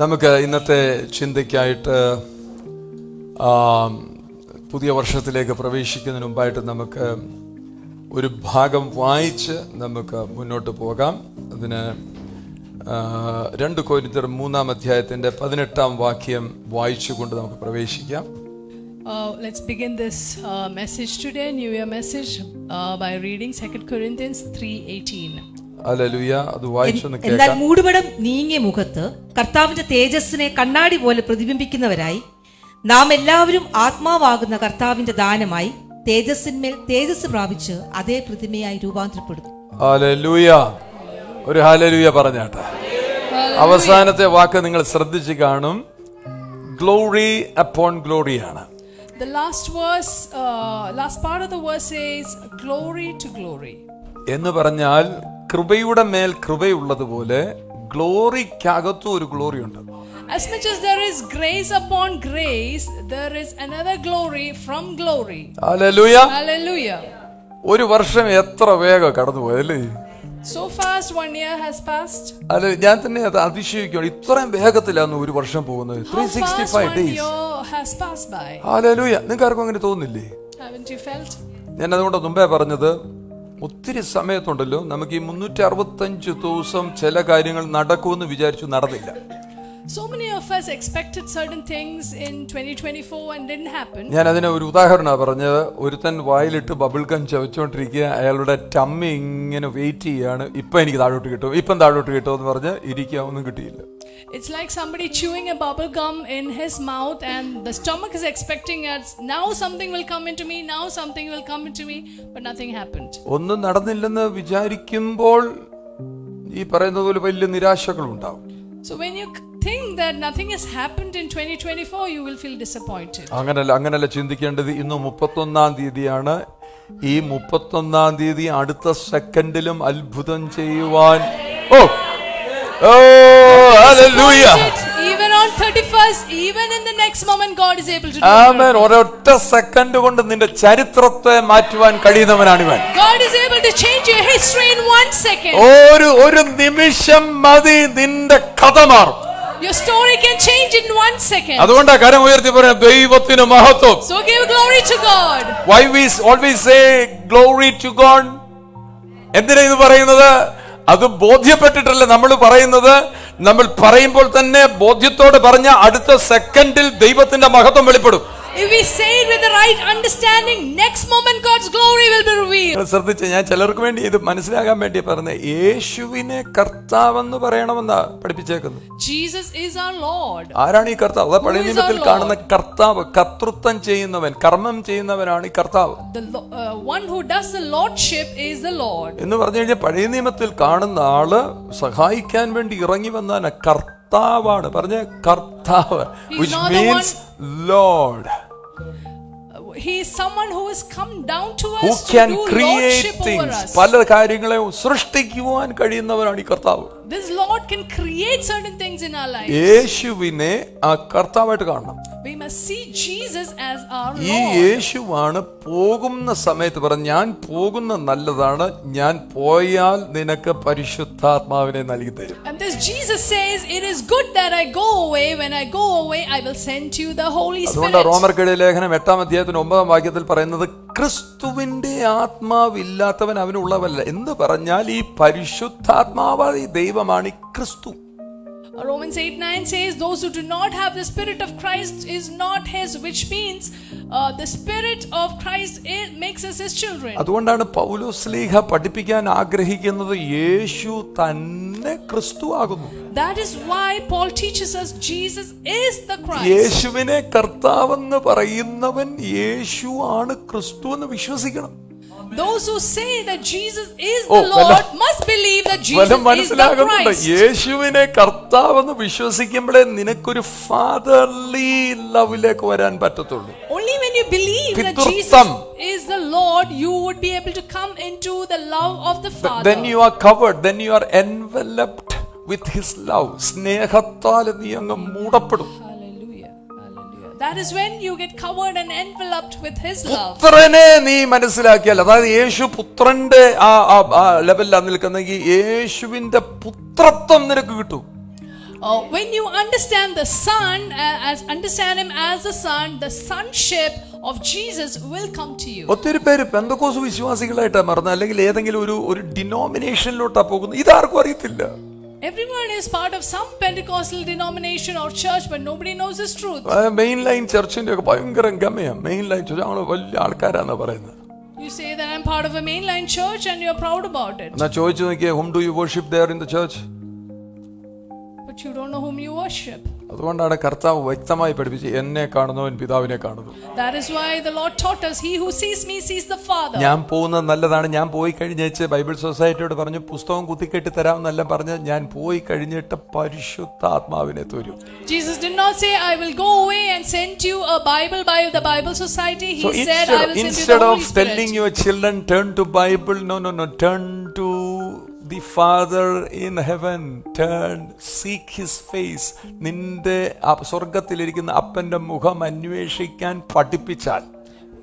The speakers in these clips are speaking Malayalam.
നമുക്ക് ഇന്നത്തെ ചിന്തയ്ക്കായിട്ട് പുതിയ വർഷത്തിലേക്ക് പ്രവേശിക്കുന്നതിന് മുമ്പായിട്ട് നമുക്ക് ഒരു ഭാഗം വായിച്ച് നമുക്ക് മുന്നോട്ട് പോകാം. അതിന് 2 കൊരിന്ത്യർ 3-ാം അധ്യായത്തിന്റെ 18-ാം വാക്യം വായിച്ചുകൊണ്ട് നമുക്ക് പ്രവേശിക്കാം. Let's begin this message today, New Year message, by reading 2 Corinthians 3:18. Hallelujah. അത് വായിച്ചൊന്ന് കേൾക്കാം. എന്നാൽ മൂടുപടം നീങ്ങിയ മുഖത്ത് കർത്താവിന്റെ തേജസ്സിനെ കണ്ണാടി പോലെ പ്രതിബിംബിക്കുന്നവരായി നാം എല്ലാവരും ആത്മാവാകുന്ന കർത്താവിന്റെ ദാനമായി തേജസ്സിന്മേൽ തേജസ് പ്രാപിച്ച് അതേ പ്രതിമയായി രൂപാന്തരപ്പെടുന്നു. ഹല്ലേലൂയ. ഒരു ഹല്ലേലൂയ പറഞ്ഞാട്ടെ. അവസാനത്തെ വാക്ക് നിങ്ങൾ ശ്രദ്ധിച്ചു കാണും. ഗ്ലോറി അപ്പോൺ ഗ്ലോറി ആണ്. The last verse, last part of the verse says glory to glory. എന്ന് പറഞ്ഞാൽ കൃപയുടെ മേൽ കൃപയുള്ളതുപോലെ ഗ്ലോറിക്കകത്തും ഒരു ഗ്ലോറി ഉണ്ട്. As much as there is grace upon grace, there is another glory from glory. Hallelujah. Hallelujah. ഒരു വർഷം എത്ര വേഗം കടന്നുപോയല്ലേ. So fast 1 year has passed. അല്ലെ, ഞാൻ തന്നെ അത് അതിശയിക്കുകയാണ്. ഇത്രയും വേഗത്തിലാണ് ഒരു വർഷം പോകുന്നത്. 365 days has passed by. Hallelujah. നിങ്ങൾക്ക് ആർക്കും അങ്ങനെ തോന്നുന്നില്ലേ? Haven't you felt? ഞാൻ അതുകൊണ്ട് മുമ്പേ പറഞ്ഞത്, ഒത്തിരി സമയത്തുണ്ടല്ലോ നമുക്ക് ഈ 365 ദിവസം ചില കാര്യങ്ങൾ നടക്കുമെന്ന് വിചാരിച്ചു, നടന്നില്ല. So many of us expected certain things in 2024 and didn't happen. ഞാൻ അതിനെ ഒരു ഉദാഹരണമാണ് പറഞ്ഞത്. ഒരുത്തൻ വായിലിട്ട് ബബിൾ ഗം ചവച്ചുകൊണ്ടിരിക്കുക, അയാളുടെ ടമ്മി ഇങ്ങനെ വെയിറ്റ് ചെയ്യാണ്. ഇപ്പം എനിക്ക് താഴോട്ട് കിട്ടും, ഇപ്പം താഴോട്ട് കിട്ടും എന്ന് പറഞ്ഞ് ഇരിക്കുക, ഒന്നും കിട്ടിയില്ല. It's like somebody chewing a bubble gum in his mouth and the stomach is expecting it. Now something will come into me, now something will come into me, but nothing happened. ഒന്നും നടന്നില്ലെന്ന് വിചാരിക്കുമ്പോൾ ഈ പറയുന്നത് പോലെ വലിയ നിരാശകൾ ഉണ്ടാവും. So when you think that nothing has happened in 2024, you will feel disappointed. അങ്ങനല്ല ചിന്തിക്കേണ്ടത്. ഇന്ന് 31-ാം തീയതിയാണ്. ഈ 31-ാം തീയതി അടുത്ത സെക്കൻഡിലും അത്ഭുതം ചെയ്യുവാൻ hallelujah. Even on 31st, even in the next moment, God is able to do ആമേൻ. ഒരൊറ്റ സെക്കൻഡ് കൊണ്ട് നിന്റെ ചരിത്രത്തെ മാറ്റുവാൻ കഴിയുന്നവനാണ് ഇവൻ. God is able to change your history in 1 second. ഒരു നിമിഷം മതി, നിന്റെ കഥ മാറും. Your story can change in 1 second. അതുകൊണ്ടാ കരം ഉയർത്തി പറയാം, ദൈവത്തിന് മഹത്വം. So give glory to God. Why we always say glory to God? എന്തിനാ ഇത് പറയുന്നത്? അത് ബോധ്യപ്പെട്ടിട്ടല്ല നമ്മൾ പറയുന്നത്. നമ്മൾ പറയുമ്പോൾ തന്നെ ബോധ്യത്തോടെ പറഞ്ഞ അടുത്ത സെക്കൻഡിൽ ദൈവത്തിന്റെ മഹത്വം വെളിപ്പെടും. If we say it with the right understanding, next moment God's glory will be revealed. ശ്രദ്ധിച്ച്, ഞാൻ ചിലർക്ക് വേണ്ടി ഇത് മനസ്സിലാകാൻ വേണ്ടി പറഞ്ഞത്, യേശുവിനെ കർത്താവെന്ന് പറയണമെന്നാ പഠിപ്പിച്ചേക്കുന്നത്. Jesus is our Lord. ആരാണ് ഈ കർത്താവ്? അതാ പഴയ നിയമത്തിൽ കാണുന്ന കർത്താവ്. കർത്തൃത്വം ചെയ്യുന്നവൻ, കർമ്മം ചെയ്യുന്നവനാണ് ഈ കർത്താവ്. The one who does the lordship is the Lord. എന്ന് പറഞ്ഞു കഴിഞ്ഞാൽ പഴയ നിയമത്തിൽ കാണുന്ന ആള് സഹായിക്കാൻ വേണ്ടി ഇറങ്ങി വന്നാണ് കർത്താവാണ്. പറഞ്ഞ കർത്താവ്, which means Lord. He is someone who has come down to us, who to can do create lordship over things. us. പല കാര്യങ്ങളെ സൃഷ്ടിക്കുവാൻ കഴിയുന്നവനാണ് ഈ കർത്താവ്. This Lord can create certain things in our lives. യേശുവിനെ ആ കർത്താവായിട്ട് കാണണം. We must see Jesus as our ഈ Lord. യേശുവാണ് പോകുന്ന സമയത്ത് പറഞ്ഞു, ഞാൻ പോകുന്ന നല്ലതാണ്, ഞാൻ പോയാൽ നിനക്ക് പരിശുദ്ധാത്മാവിനെ നൽകി തരും. And this Jesus says, it is good that I go away. When I go away, I will send you the Holy Spirit. അതുകൊണ്ട് റോമർക്കെഴുതിയ ലേഖനം 8-ാം അധ്യായത്തിന് 9-ാം വാക്യത്തിൽ പറയുന്നത്, ക്രിസ്തുവിന്റെ ആത്മാവില്ലാത്തവൻ അവനുള്ളവല്ല എന്ന് പറഞ്ഞാൽ ഈ പരിശുദ്ധാത്മാവ് ഈ ദൈവമാണ് ഈ ക്രിസ്തു. Romans 8:9 says, those who do not have the Spirit of Christ is not his, which means the Spirit of Christ makes us his children. അതുകൊണ്ടാണ് പൗലോസ് ശ്ലീഹ പഠിപ്പിക്കാൻ ആഗ്രഹിക്കുന്നത്, യേശു തന്നെ ക്രിസ്തു ആകുന്നു. That is why Paul teaches us Jesus is the Christ. യേശുവിനെ കർത്താവെന്ന് പറയുന്നവൻ യേശു ആണ് ക്രിസ്തു എന്ന് വിശ്വസിക്കണം. Those who say that Jesus is the Lord must believe that Jesus is the Christ. യേശുവിനെ കർത്താവെന്ന് വിശ്വസിക്കുമ്പോഴേ നിനക്കൊരു ഫാദർലി ലവിലേക്ക് വരാൻ പറ്റത്തുള്ളൂ. Only when you believe that Jesus is the Lord, you would be able to come into the love of the Father. Then you are covered, then you are enveloped with his love. സ്നേഹത്താൽ നീ അങ്ങ് മൂടപ്പെടും. That is when you get covered and enveloped with his love. പുത്രനെ നീ മനസ്സിലാക്കിയാൽ, അതായത് യേശു പുത്രന്റെ ആ ലെവലിലാണ് നിൽക്കുന്നെങ്കിൽ യേശുവിന്റെ പുത്രത്വം നിനക്ക് കിട്ടും. When you understand the Son, understand Him as the Son, the sonship of Jesus will come to you. ഒത്തിരി പേര് പെന്തക്കോസ് വിശ്വാസികളായിട്ടാ മറന്നത്, അല്ലെങ്കിൽ ഏതെങ്കിലും ഒരു ഡിനോമിനേഷനിലോട്ടാ പോകുന്നത്. ഇതാർക്കും അറിയത്തില്ല. Everyone is part of some Pentecostal denomination or church, but nobody knows this truth. Main line ചർച്ചിന്റെ ഒക്കെ ഭയങ്കര ഗമയാണ്. മെയിൻ ലൈൻ ചർച്ച് ഞങ്ങൾ വലിയ ആൾക്കാരാന്നാ പറയുന്നത്. You say that I'm part of a mainline church and you're proud about it. എന്നാ ചോദിച്ചു നോക്കിയേ, whom do you worship there in the church? But you don't know whom you worship. അതുകൊണ്ടാണ് കർത്താവ് വ്യക്തമായി പഠിപ്പിച്ച് എന്നെ കാണുന്നവൻ പിതാവിനെ കാണുന്നു. That is why the Lord taught us, he who sees me sees the Father. ഞാൻ പോകുന്നത് നല്ലതാണ്. ഞാൻ പോയി കഴിഞ്ഞേച്ച് ബൈബിൾ സൊസൈറ്റിയോട് പറഞ്ഞു പുസ്തകം കുത്തിക്കെട്ടി തരാമെന്നല്ല പറഞ്ഞ്, ഞാൻ പോയി കഴിഞ്ഞിട്ട് പരിശുദ്ധാത്മാവിനെ തരും. Jesus did not say I will go away and send you a Bible by the Bible Society. He said I will send you the instead Holy of Spirit. telling your children turn to Bible, no, turn to the Father in heaven. Turn, seek His face. നിന്റെ സ്വർഗ്ഗത്തിലിരിക്കുന്ന അപ്പന്റെ മുഖം അന്വേഷിക്കാൻ പഠിപ്പിച്ചാൽ,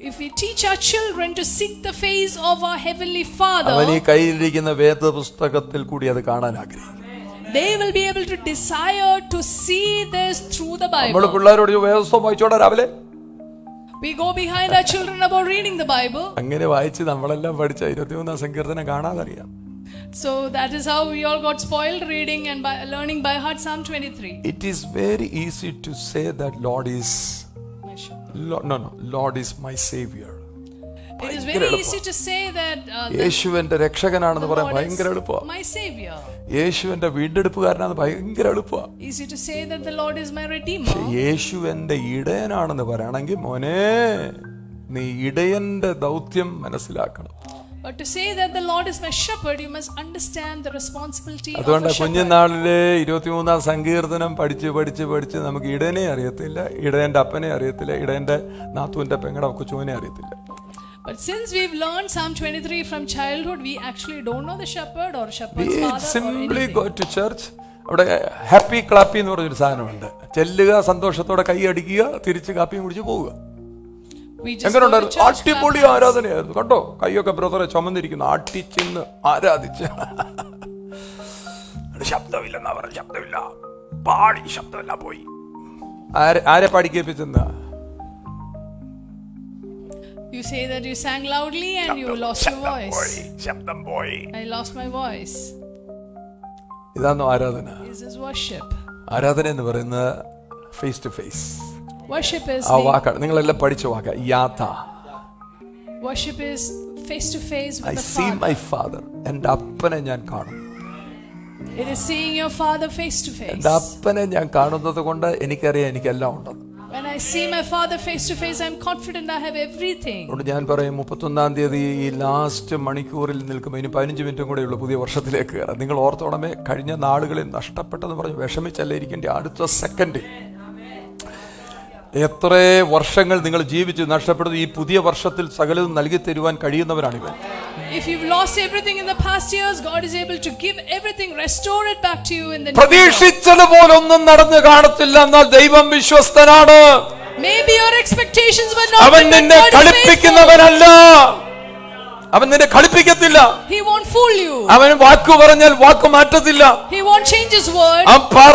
if we teach our children to seek the face of our heavenly Father, അവൻ ഈ കയ്യിലിരിക്കുന്ന വേദപുസ്തകത്തിൽ കൂടി അത് കാണാൻ ആഗ്രഹിക്കും. they will be able to desire to see this through the നമ്മൾ Bible. പിള്ളേരോട് വേദപുസ്തകം വായിച്ചോടാ രാവിലെ. We go behind our children about reading the Bible. അങ്ങനെ വായിച്ച് നമ്മളെല്ലാം പഠിച്ച 23 സങ്കീർത്തനം കാണാതറിയാം. So that is how we all got spoiled reading and by learning by heart Psalm 23. It is very easy to say that Lord is Lord is my savior. It is very easy to say that യേശുവിന്റെ രക്ഷകനാണെന്ന് പറയാൻ ഭയങ്കര എളുപ്പമാണ്. my savior. യേശുവിന്റെ വീണ്ടെടുപ്പുകാരനാണെന്ന് ഭയങ്കര എളുപ്പമാണ്. Easy to say that the Lord is my redeemer. യേശു എന്റെ ഇടയനാണെന്ന് പറയണമെങ്കിൽ മോനെ നീ ഇടയന്റെ ദൗത്യം മനസ്സിലാക്കണം. But to say that the Lord is my shepherd, you must understand the responsibility of അതുകൊണ്ട് a shepherd. കുഞ്ഞുനാളിലെ 23 സങ്കീർത്തനം പഠിച്ച് നമുക്ക് ഇടയനെ അറിയത്തില്ല, ഇടയന്റെ അപ്പനെ അറിയത്തില്ല, ഇടയന്റെ നാത്തുവിന്റെ പെങ്ങടെ കൊച്ചുവിനെ അറിയത്തില്ല. But since we've learned Psalm 23 from childhood, we actually don't know the shepherd or shepherd's We father or simply anything. go to church. അവിടെ ഹാപ്പി ക്ലാപ്പി എന്ന് പറഞ്ഞൊരു സാധനമുണ്ട്. ചെല്ലുക, സന്തോഷത്തോടെ കൈ അടിക്കുക, തിരിച്ച് കാപ്പിയും കുടിച്ച് പോവുക. We just എങ്ങനെ go to ഉണ്ടായിരുന്നു? church, അടിപൊളി ആരാധനയായിരുന്നു കണ്ടോ. കൈയൊക്കെ ബ്രദറെ ചുമന്നിരിക്കുന്നു, അടിച്ചിന്ന് ആരാധിച്ച്. ശബ്ദമില്ലെന്നാ പറഞ്ഞ, ശബ്ദമില്ല, പാടി ശബ്ദമില്ല പോയി. ആരെ പാടിക്കേപ്പിച്ചെന്ന? You say that you sang loudly and you lost your voice. ശബ്ദം പോയി. I lost my voice. ഇതാണോ ആരാധന? This is worship. ആരാധന എന്ന് പറയുന്നത് face to face. Worship is ആ വാക്കാണ് നിങ്ങളെല്ലാം പഠിച്ച വാക്ക. യാഥ. worship is face to face with I the see Father. my father. എൻ്റെ അപ്പനെ ഞാൻ കാണും. It is seeing your Father face to face. എൻ്റെ അപ്പനെ ഞാൻ കാണുന്നത് കൊണ്ട് എനിക്കറിയാം എനിക്കെല്ലാം ഉണ്ടെന്ന്. When I see my Father face to face, I am confident I have everything. അതുകൊണ്ട് ഞാൻ പറയും 31 തീയതി ഈ ലാസ്റ്റ് മണിക്കൂറിൽ നിൽക്കുമ്പോൾ ഇനി 15 മിനിറ്റും കൂടെ ഉള്ളൂ പുതിയ വർഷത്തിലേക്ക് കയറാം. നിങ്ങൾ ഓർത്തോണമേ, കഴിഞ്ഞ നാളുകളിൽ നഷ്ടപ്പെട്ടെന്ന് പറഞ്ഞ് വിഷമിച്ചല്ലേ ഇരിക്കേണ്ട. അടുത്ത സെക്കൻഡ് എത്ര വർഷങ്ങൾ നിങ്ങൾ ജീവിച്ച് നഷ്ടപ്പെടുന്നു, ഈ പുതിയ വർഷത്തിൽ സകലതും നൽകി തരുവാൻ കഴിയുന്നവരാണിവൻ. If you've lost everything in the past years, God is able to give everything, restore it back to you in the new year. പ്രതീക്ഷിച്ചതുപോലൊന്നും നടന്നു കാണത്തില്ല, എന്നാൽ ദൈവം വിശ്വസ്തനാണ്. Maybe your expectations were not അവൻ met, നിന്നെ but God is faithful. കളിപ്പിക്കുന്നവനല്ല, അവൻ നിന്നെ കളിപ്പിക്കത്തില്ല. He won't fool you. അവൻ വാക്കു പറഞ്ഞാൽ വാക്കു മാറ്റത്തില്ല. He won't change his word.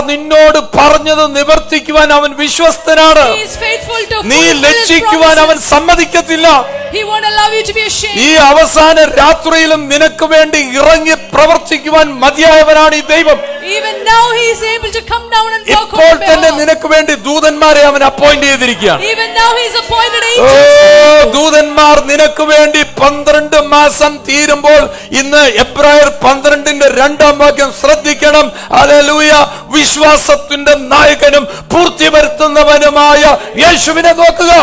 നിന്നോട് പറഞ്ഞത് നിവർത്തിക്കുവാൻ അവൻ വിശ്വസ്തനാണ്. He is faithful to നീ fulfill his ലജ്ജിക്കുവാൻ അവൻ promises. സമ്മതിക്കത്തില്ല. He won't allow you to be ashamed. ഈ അവസാന രാത്രിയിലും നിനക്ക് വേണ്ടി ഇറങ്ങി പ്രവർത്തിക്കുവാൻ മതിയായവനാണ് ഈ ദൈവം. Even now he is able to come down and work ഇപ്പോൾ on തന്നെ your behalf. നിനക്ക് വേണ്ടി ദൂതന്മാരെ അവൻ അപ്പോയിന്റ് ചെയ്തിരിക്കുകയാണ്. Even now he is appointed oh angels. ദൂതന്മാർ നിനക്ക് വേണ്ടി 12 മാസം തീരുമ്പോൾ, ഇന്ന് എബ്രായർ 12ന്റെ 2-ാം വാക്യം ശ്രദ്ധിക്കണം. ഹല്ലേലൂയ. വിശ്വാസത്തിന്റെ നായകനും പൂർത്തി വരുത്തുന്നവനുമായ യേശുവിനെ നോക്കുക.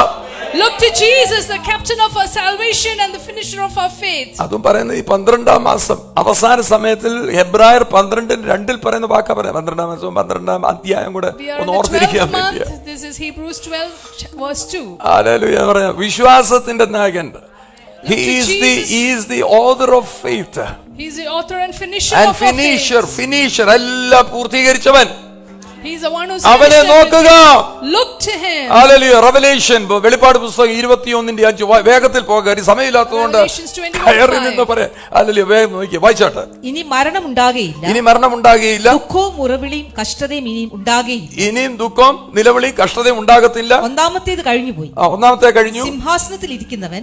Look to Jesus, the captain of our salvation and the finisher of our faith. അതും പറയുന്നത് ഈ 12-ാം മാസം അവസാന സമയത്തിൽ എബ്രായർ 12:2 പറയുന്ന വാക്കാ പറയാം. 12-ാം മാസവും 12-ാം അധ്യായം കൂടെ We are in ഒന്ന് the ഓർത്തിരിക്കാൻ 12th വേണ്ടിയാ. month. This is Hebrews 12 verse 2. Hallelujah പറയാം. വിശ്വാസത്തിന്റെ നായകൻ. He is the author of faith. He is the author and finisher And of our faith. finisher എല്ലാം പൂർത്തീകരിച്ചവൻ. He's the one who അവനെ നോക്കുക. Look to him. Hallelujah. Revelation വെളിപ്പാട് പുസ്തകം 21:5 വേഗത്തിൽ പോകാൻ സമയമില്ലാത്തതുകൊണ്ട് കയറി നിന്ന് പറയാം. ഹല്ലേലൂയ. വേഗം നോക്കി വായിച്ചാട്ടെ. ഇനി മരണം ഉണ്ടാകുകയില്ല, ഇനി മരണം ഉണ്ടാകുകയില്ല, ദുഃഖവും മുറവിളിയും കഷ്ടതയും ഇനിയും ഉണ്ടാകുകയില്ല. ഇനിയും ദുഃഖം നിലവിളി കഷ്ടതയും ഉണ്ടാകത്തില്ല. ഒന്നാമത്തേത് കഴിഞ്ഞുപോയി. ഒന്നാമത്തെ കഴിഞ്ഞു. സിംഹാസനത്തിൽ ഇരിക്കുന്നവൻ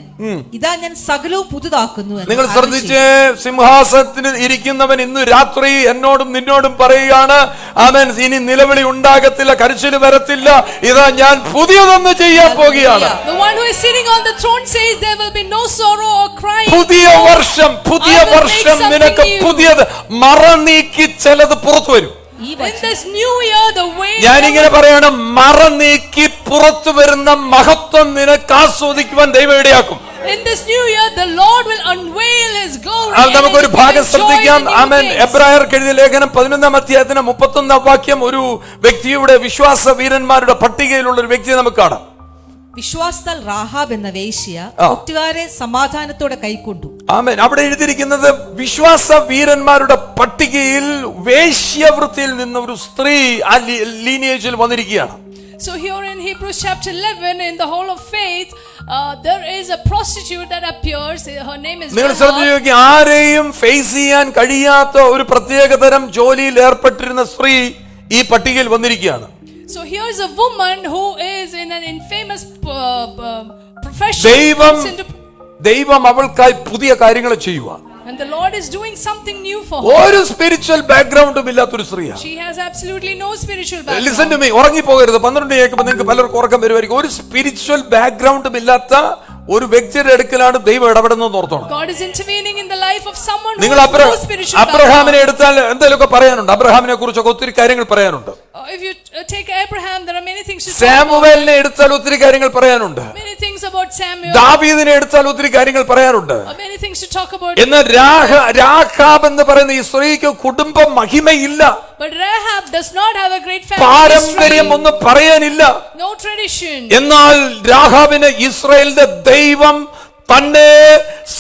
ഇതാ ഞാൻ സകലവും പുതുതാക്കുന്നു എന്ന് നിങ്ങൾ ശ്രദ്ധിച്ച്, സിംഹാസനത്തിന് ഇരിക്കുന്നവൻ ഇന്ന് രാത്രി എന്നോടും നിന്നോടും പറയുകയാണ്, അവൻ ഇനി നിലവിളി ഉണ്ടാകത്തില്ല, കരച്ചിൽ വരത്തില്ല, ഇതാ ഞാൻ പുതിയതൊന്ന് ചെയ്യാൻ പോകുകയാണ്. The one who is sitting on the throne says there will be no sorrow or crying. പുതിയ വർഷം നിനക്ക് പുതിയത് മറ നീക്കി ചിലത് പുറത്തു വരും. In this new year, the way ഞാനിങ്ങനെ പറയാണ്, മറ നീക്കി പുറത്തു വരുന്ന മഹത്വം നിനക്ക് ആസ്വദിക്കുവാൻ ദൈവം ഇടയാക്കും. in this new year, the Lord will unveil His glory. നമുക്കൊരു ഭാഗം ശ്രദ്ധിക്കാം. ആമേൻ. എബ്രായർക്ക് എഴുതിയ ലേഖനം 11-ാം അധ്യായത്തിന് 31-ാം വാക്യം ഒരു വ്യക്തിയുടെ വിശ്വാസ വീരന്മാരുടെ പട്ടികയിലുള്ള ഒരു വ്യക്തിയെ നമുക്ക് കാണാം. വിശ്വാസത്താൽ റാഹാബ് എന്ന വേശ്യ ഒറ്റുകാരെ സമാധാനത്തോടെ കൈക്കൊണ്ടു. ആമേൻ. അവിടെ എഴുതിയിരിക്കുന്നത് വിശ്വാസ വീരന്മാരുടെ പട്ടികയിൽ വേശ്യവൃത്തിയിൽ നിന്ന് ഒരു സ്ത്രീ ആ ലീനിയേജിൽ വന്നിരിക്കുകയാണ്. So here in Hebrews chapter 11, in the hall of faith, there is a prostitute that appears. Her name is നിങ്ങൾ ശ്രദ്ധിച്ചു, ആരെയും ഫേസ് ചെയ്യാൻ കഴിയാത്ത ഒരു പ്രത്യേകതരം ജോലിയിൽ ഏർപ്പെട്ടിരുന്ന സ്ത്രീ ഈ പട്ടികയിൽ വന്നിരിക്കുകയാണ്. So here is a woman who is in an infamous profession. ദൈവം അവൾക്കായി പുതിയ കാര്യങ്ങൾ ചെയ്യുക. And the Lord is doing something new for her. ഒരു സ്പിരിച്വൽ ബാക്ക്ഗ്രൗണ്ടും ഇല്ലാത്തൊരു സ്ത്രീയാണ്. She has absolutely no spiritual background. Listen to me. ഉറങ്ങി പോകരുത്. 12 കേൾക്കുമ്പോൾ നിങ്ങൾക്ക് പലർക്കും ഉറക്കം വരുമായിരിക്കും. ഒരു സ്പിരിച്വൽ ബാക്ക്ഗ്രൗണ്ടും ഇല്ലാത്ത ഒരു വ്യക്തിയുടെ അടുക്കലാണ് ദൈവം ഇടപെടുന്നത് ഓർത്തോണം. God is intervening in the life of someone who നിങ്ങൾ has no spiritual background. അബ്രഹാമിനെ എടുത്താൽ എന്തെങ്കിലുമൊക്കെ പറയാനുണ്ട്. അബ്രഹാമിനെ കുറിച്ചൊക്കെ ഒത്തിരി കാര്യങ്ങൾ പറയാനുണ്ട്. If you take Abraham, there are many things to say. സാമുവേലിനെ എടുത്താൽ ഒത്തിരി കാര്യങ്ങൾ പറയാനുണ്ട്. Many things about Samuel. ദാവീദിനെ എടുത്താൽ ഒത്തിരി കാര്യങ്ങൾ പറയാനുണ്ട്. Many things to talk about. എന്നാൽ രാഹാബ് എന്ന് പറയുന്ന ഈ സ്ത്രീക്ക് കുടുംബ മഹിമയില്ല. But Rahab does not have a great family പാരമ്പര്യം ഒന്നും പറയാനില്ല. No tradition. എന്നാൽ രാഹാബിന് ഇസ്രായേലിന്റെ ദൈവം തന്നെ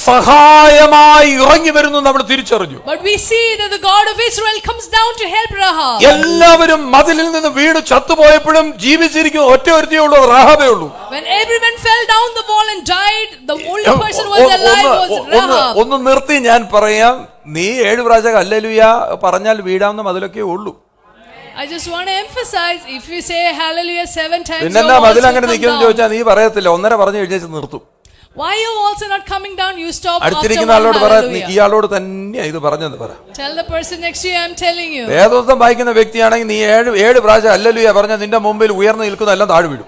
സഹായമായി ഇറങ്ങി വരുന്നു നമ്മൾ തിരിച്ചറിഞ്ഞു. But we see that the God of Israel comes down to help Rahab. എല്ലാവരും മതിലിൽ നിന്ന് വീണ് ചത്തുപോയപ്പോഴും ജീവിച്ചിരിക്കുന്ന ഒറ്റ ഒരുത്തിയേ ഉള്ളൂ, രാഹാബേ ഉള്ളൂ. When everyone fell down the wall and died, the only person who was alive was Rahab. ഒന്ന് നിർത്തി ഞാൻ പറയാം. നീ 7 പ്രാവശ്യം ഹല്ലേലൂയ പറഞ്ഞാൽ വീഴാവുന്ന മതിലൊക്കെ ഉള്ളൂ. I just want to emphasize, if you say hallelujah 7 times, പിന്നെ മതിൽ അങ്ങനെ നിൽക്കുമെന്ന് ചോദിച്ചാൽ നീ പറയത്തില്ല, 1.5 പറഞ്ഞു എഴുന്നേച്ച് നിർത്തും. Why you also not coming down? You stop after അടുത്തിരിക്കുന്ന one ആളോട് പറ, hallelujah. ഇയാളോട് തന്നെയാ ഇത് പറഞ്ഞെന്ന് പറ. Tell the person next to you, I'm telling you. വേദോസ്തം വായിക്കുന്ന വ്യക്തിയാണെങ്കിൽ നീ 7 പ്രാവശ്യം ഹല്ലേലൂയ പറഞ്ഞാൽ നിന്റെ മുമ്പിൽ ഉയർന്നു നിൽക്കുന്ന എല്ലാം താഴെ വീഴും.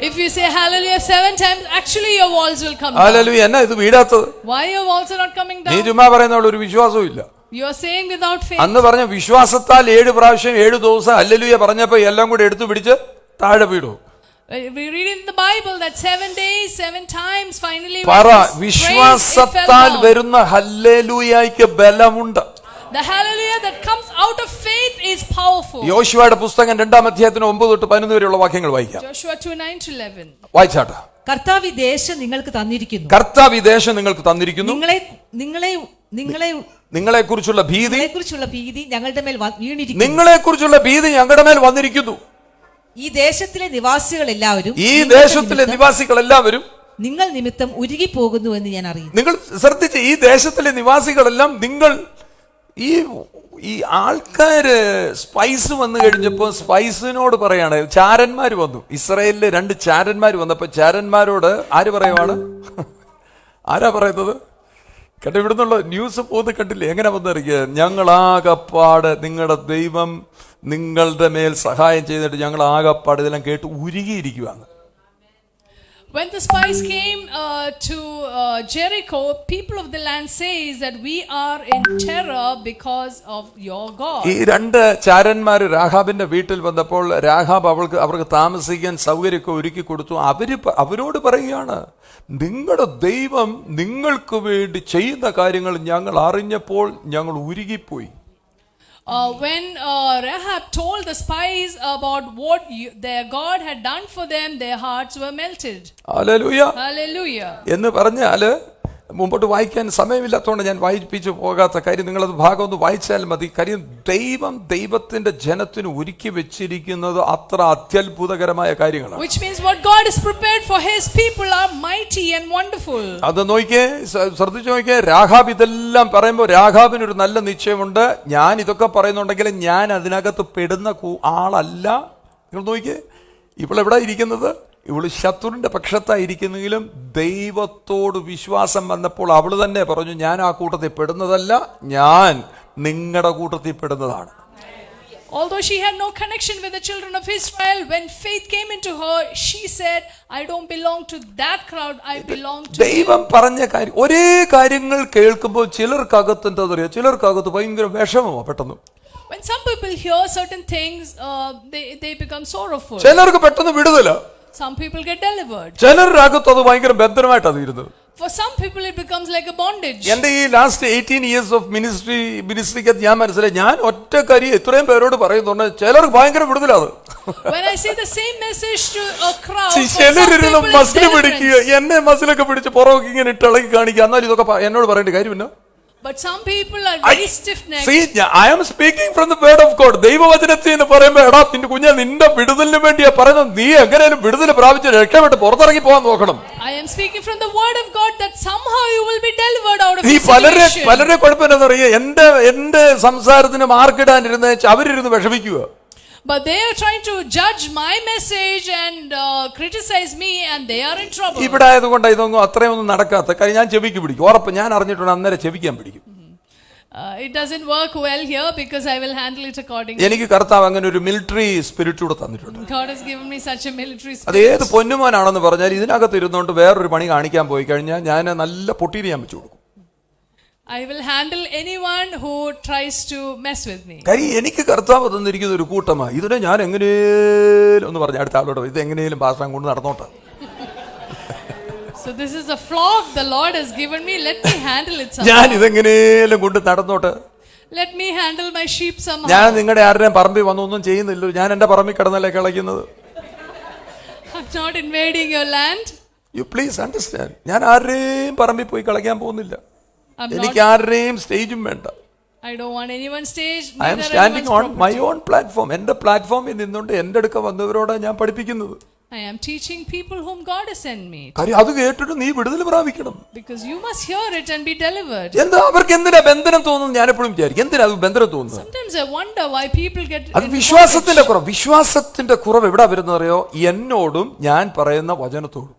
If you say hallelujah 7 times, actually your walls will come down. Hallelujah. എന്നാ ഇത് വീഴാത്തത്? Why your walls are not coming നീ down? ചുമ്മാ പറയുന്നവൾ ഒരു വിശ്വാസവും ഇല്ല. You are saying without faith. അന്ന് പറഞ്ഞ വിശ്വാസത്താൽ 7 പ്രാവശ്യം 7 ദിവസം ഹല്ലേലൂയ പറഞ്ഞപ്പോ എല്ലാം കൂടി എടുത്തു പിടിച്ച് താഴെ വീണു. We read in the Bible that 7 days, 7 times, finally പറ, വിശ്വാസത്താൽ വരുന്ന ഹല്ലേലൂയയ്ക്ക് ബലമുണ്ട്. the hallelujah that comes out of faith is powerful. യോശുവയുടെ പുസ്തകം 2-ാം അധ്യായത്തിന് 9 തൊട്ട് 11 വരെയുള്ള വാക്യങ്ങൾ വായിക്കാം. Joshua 2:9-11. വായിച്ചാട്ടെ. കർത്താവ് ഈ ദേശം നിങ്ങൾക്ക് തന്നിരിക്കുന്നു. കർത്താവ് ഈ ദേശം നിങ്ങൾക്ക് തന്നിരിക്കുന്നു. നിങ്ങളെ കുറിച്ചുള്ള ഭീതി ഞങ്ങളുടെ മേൽ വീണിരിക്കുന്നു. നിങ്ങളെ കുറിച്ചുള്ള ഭീതി ഞങ്ങളുടെ മേൽ വന്നിരിക്കുന്നു. ഈ ദേശത്തിലെ നിവാസികളെല്ലാവരും നിങ്ങൾ നിമിത്തം ഉരുകി പോകുന്നു എന്ന് ഞാൻ അറിയുന്നു. നിങ്ങൾ ശ്രദ്ധിച്ച്, ഈ ദേശത്തിലെ നിവാസികളെല്ലാം നിങ്ങൾ ഈ ആൾക്കാര് സ്പൈസ് വന്നു കഴിഞ്ഞപ്പോൾ സ്പൈസിനോട് പറയാണ്, ചാരന്മാർ വന്നു. ഇസ്രായേലിലെ 2 ചാരന്മാർ വന്നപ്പോ ചാരന്മാരോട് ആര് പറയുവാണ്? ആരാ പറയുന്നത്? കേട്ടോ, ഇവിടുന്നുള്ള ന്യൂസ് പോകുന്ന കണ്ടില്ലേ? എങ്ങനെ വന്നിരിക്കുക? ഞങ്ങളാകപ്പാട് നിങ്ങളുടെ ദൈവം നിങ്ങളുടെ മേൽ സഹായം ചെയ്തിട്ട് ഞങ്ങൾ ആകപ്പാട് ഇതെല്ലാം കേട്ട് ഉരുകിയിരിക്കുകയാണ്. When the spies came to Jericho, people of the land says that we are in terror because of your God. ഈ 2 ചാരന്മാർ രാഹാബിന്റെ വീട്ടിൽ വന്നപ്പോൾ രാഹാബ് അവർക്ക് താമസിക്കാൻ സൗകര്യമൊക്കെ ഒരുക്കി കൊടുത്തു. അവരോട് പറയുകയാണ്, നിങ്ങളുടെ ദൈവം നിങ്ങൾക്ക് വേണ്ടി ചെയ്യുന്ന കാര്യങ്ങൾ ഞങ്ങൾ അറിഞ്ഞപ്പോൾ ഞങ്ങൾ ഉരുകിപ്പോയി. When Rahab told the spies about what their God had done for them, their hearts were melted. Hallelujah. Hallelujah. എന്ന് പറഞ്ഞാല് മുമ്പോട്ട് വായിക്കാൻ സമയമില്ലാത്തതുകൊണ്ട് ഞാൻ വായിപ്പിച്ചു പോകാത്ത കാര്യം, നിങ്ങളത് ഭാഗം ഒന്ന് വായിച്ചാൽ മതി. കാര്യം ദൈവത്തിന്റെ ജനത്തിന് ഒരുക്കി വെച്ചിരിക്കുന്നത് അത്ര അത്യത്ഭുതകരമായ കാര്യങ്ങളാണ്. Which means what God has prepared for his people are mighty and wonderful. അത് നോക്കിയേ, ശ്രദ്ധിച്ചു നോക്കിയേ. രാഹാബ് ഇതെല്ലാം പറയുമ്പോൾ രാഹാബിനൊരു നല്ല നിശ്ചയമുണ്ട്. ഞാൻ ഇതൊക്കെ പറയുന്നുണ്ടെങ്കിൽ ഞാൻ അതിനകത്ത് പെടുന്ന ആളല്ല. നിങ്ങൾ നോക്കിയേ, ഇവളെവിടെ ഇരിക്കുന്നത്? ഇവള് ശത്രുവിന്റെ പക്ഷത്തായിരിക്കുന്നെങ്കിലും ദൈവത്തോട് വിശ്വാസം വന്നപ്പോൾ അവള് തന്നെ പറഞ്ഞു, ഞാൻ ആ കൂട്ടത്തിൽ പെടുന്നതല്ല, ഞാൻ നിങ്ങളുടെ കൂട്ടത്തിൽ പെടുന്നതാണ്. Although she had no connection with the children of Israel, when faith came into her, she said, I don't belong to that crowd, I belong to ദൈവം പറഞ്ഞ കാര്യം, ഒരേ കാര്യങ്ങൾ കേൾക്കുമ്പോൾ ചിലർക്കകത്ത് എന്താ പറയുക, ചിലർക്കകത്ത് ഭയങ്കര വിഷമമോ പെട്ടെന്ന്. When some people hear certain things, they become sorrowful. ചിലർക്ക് പെട്ടെന്ന് വിടുതല. Some people get delivered. ചിലരകത്ത് അത് ഭയങ്കര ബന്ധനമായിട്ടാണ് ഇരുന്നത്. For some people it becomes like a bondage. എന്റെ ഈ ലാസ്റ്റ് 18 years ഓഫ് മിനിസ്ട്രിക്ക് ഞാൻ മനസ്സിലായി, ഞാൻ ഒറ്റ കാര്യം ഇത്രയും പേരോട് പറയുന്നുണ്ട്, ചിലർക്ക് ഭയങ്കര വിടുതലാണ്. When I say the same message to a crowd, ചിലരിരുന്ന് മസിൽ പിടിക്കുക, എന്നെ മസിലൊക്കെ പിടിച്ച് പുറകെ ഇങ്ങനെ ഇട്ടിളക്കി കാണിക്കുക. എന്നാൽ ഇതൊക്കെ എന്നോട് പറയേണ്ട കാര്യമില്ല. but some people are very stiff-necked. See, I am speaking from the word of God. ദൈവവചനത്തിൽ എന്ന് പറയുമ്പോൾ, എടാ നിന്റെ കുഞ്ഞാ, നിന്റെ വിടുതലിന് വേണ്ടിയാ പറയുന്നത്. നീ എങ്ങനെയും വിടുതൽ പ്രാപിച്ച് രക്ഷപ്പെട്ട് പുറത്തിറങ്ങി പോകാൻ നോക്കണം. I am speaking from the word of God that somehow you will be delivered out of ഈ this situation. പലരെ കുഴപ്പമെന്ന് അറിയാം, എന്റെ സംസാരത്തിന് മാർക്കിടാനിരുന്ന് അവരിരുന്ന് വിഷമിക്കുക. But they are trying to judge my message and criticize me, and they are in trouble. ഇവിടെ ആയതുകൊണ്ട് ഇതൊന്നും അത്രയൊന്നും നടക്കാത്ത കാര്യം. ഞാൻ ചെവിക്ക് പിടിക്കും, ഉറപ്പ്. ഞാൻ അറിഞ്ഞിട്ടുണ്ട്, അന്നേരം ചെവിക്കാൻ പിടിക്കും. It doesn't work well here because I will handle it accordingly. എനിക്ക് കർത്താവ് അങ്ങനെ ഒരു മിലിറ്ററി സ്പിരിറ്റ് കൂടെ തന്നിട്ടുണ്ട്. God has given me such a military spirit. അത് ഏത് പൊന്നുമോനാണെന്ന് പറഞ്ഞാൽ ഇതിനകത്ത് ഇരുന്നുകൊണ്ട് വേറൊരു പണി കാണിക്കാൻ പോയി കഴിഞ്ഞാൽ ഞാൻ നല്ല പൊട്ടീരി ഞാൻ വെച്ചു കൊടുക്കും. I will handle anyone who tries to mess with me. കാര്യം എനിക്ക് കർത്താവ് തന്നിരിക്കുന്ന ഒരു കൂട്ടമാണ്. ഇതിനെ ഞാൻ എങ്ങനെയും ഒന്ന് പറഞ്ഞ അടുത്ത ആളോട് ഇത് എങ്ങനെയും പാസ്റ്റാൻ കൊണ്ട് നടന്നോട്ടെ. So this is a flock the Lord has given me. Let me handle it somehow. ഞാൻ ഇതെങ്ങനെയും കൊണ്ട് നടന്നോട്ടെ. Let me handle my sheep somehow. ഞാൻ നിങ്ങളുടെ ആരുടെയും പറമ്പിൽ വന്നൊന്നും ചെയ്യുന്നില്ല. ഞാൻ എന്റെ പറമ്പിൽ കിടന്നല്ലേ കളിക്കുന്നത്. I'm not invading your land. You please understand. ഞാൻ ആരുടെയും പറമ്പിൽ പോയി കളിക്കാൻ പോകുന്നില്ല. എനിക്ക് ആരുടെയും സ്റ്റേജും വേണ്ട. I don't want anyone's stage. I am standing on my own platform. എന്റെ പ്ലാറ്റ്ഫോമിൽ നിന്നുകൊണ്ട് എന്റെ അടുക്ക വന്നവരോടാണ് ഞാൻ പഠിപ്പിക്കുന്നത്. I am teaching people whom God has sent me. കാര്യം അത് കേട്ടിട്ട് നീ വിടുതൽ പ്രാപിക്കണം. Because you must hear it and be delivered. എന്താ അവർക്ക് എന്തിനാ ബന്ധനം തോന്നുന്നു? ഞാൻ എപ്പോഴും വിചാരിക്കും, എന്തിനാ അത് ബന്ധനം തോന്നുന്നത്? Sometimes I wonder why people get. അത് വിശ്വാസത്തിന്റെ കുറവ്. വിശ്വാസത്തിന്റെ കുറവ് എവിടെ വരുന്നത് അറിയോ? എന്നോടും ഞാൻ പറയുന്ന വചനത്തോടും.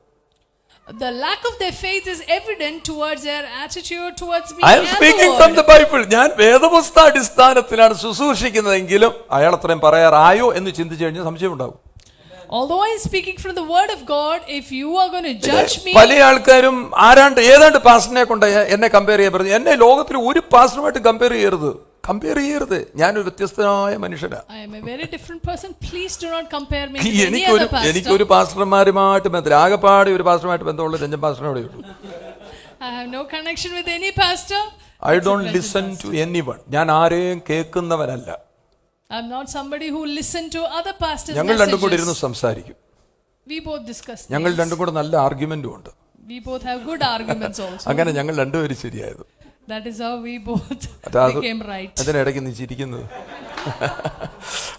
The lack of their faith is evident towards their attitude towards me. I am speaking from the Bible. ഞാൻ വേദപുസ്തക അടിസ്ഥാനത്തിലാണ് ശുശ്രൂഷിക്കുന്നതെങ്കിലും അയാൾ അത്രയും പറയാറായോ എന്ന് ചിന്തിച്ചു കഴിഞ്ഞാൽ സംശയം ഉണ്ടാവും. Although I am speaking from the word of God, if you are going to judge me. പല ആൾക്കാരും ഏതാണ്ട് പാസ്റ്ററിനെ കൊണ്ട് എന്നെ കമ്പയർ ചെയ്യാൻ പറഞ്ഞു. എന്നെ ലോകത്തിൽ ഒരു പാസ്റ്ററുമായിട്ട് കമ്പയർ ചെയ്യരുത്. ഞാനൊരു വ്യത്യസ്തനായ മനുഷ്യനാണ്. I am a very different person. Please do not compare me with any other pastor. എനിക്കൊരു പാസ്റ്റർമാരുമായിട്ട് ബന്ധമില്ല. ആകെപ്പാടെ ഒരു പാസ്റ്ററുമായിട്ട് ബന്ധമുള്ള രഞ്ജൻ പാസ്റ്ററിനോടെ ഉള്ളൂ. I have no connection with any pastor. I don't listen to anyone. ഞാൻ ആരെയും കേൾക്കുന്നവനല്ല. I am not somebody who listen to other pastors' ഞങ്ങൾ രണ്ടും കൂടി ഇരുന്ന് messages. സംസാരിക്കും. We both discuss ഞങ്ങൾ things. രണ്ടും കൂടെ നല്ല ആർഗ്യുമെന്റും ഉണ്ട്. We both have good arguments also. അങ്ങനെ ഞങ്ങൾ രണ്ടുപേരും ശരിയായത്. That is how we both became right. അതിനിടയ്ക്ക് നീ ചിരിക്കുന്നത്.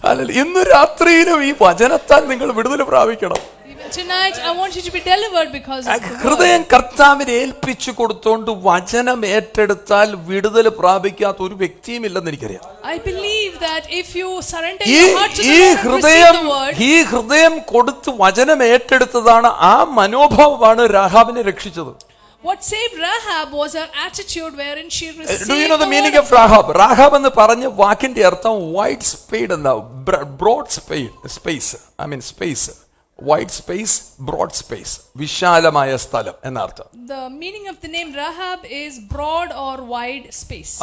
അല്ല, ഇന്ന് രാത്രിയിലും ഈ വചനത്താൽ നിങ്ങൾ വിടുതൽ പ്രാപിക്കണം. Even tonight, I want you to be delivered because of the word. ഹൃദയം കർത്താവിനെ ഏൽപ്പിച്ചു കൊടുത്തോണ്ട് വചനം ഏറ്റെടുത്താൽ വിടുതൽ പ്രാപിക്കാത്ത ഒരു വ്യക്തിയും ഇല്ലെന്ന് എനിക്കറിയാം. I believe that if you surrender your heart to the Lord and receive the word. ഈ ഹൃദയം കൊടുത്ത് വചനം ഏറ്റെടുത്തതാണ്, ആ മനോഭാവമാണ് രാഹാബിനെ രക്ഷിച്ചത്. What saved Rahab was her attitude wherein she received Do you know the the meaning word of Rahab? Rahab എന്ന് പറഞ്ഞ വാക്കിന്റെ അർത്ഥം വൈഡ് സ്പേസ് എന്ന broad space. I mean space. Wide space, broad space. വിശാലമായ സ്ഥലം എന്നർത്ഥം. The meaning of the name Rahab is broad or wide space.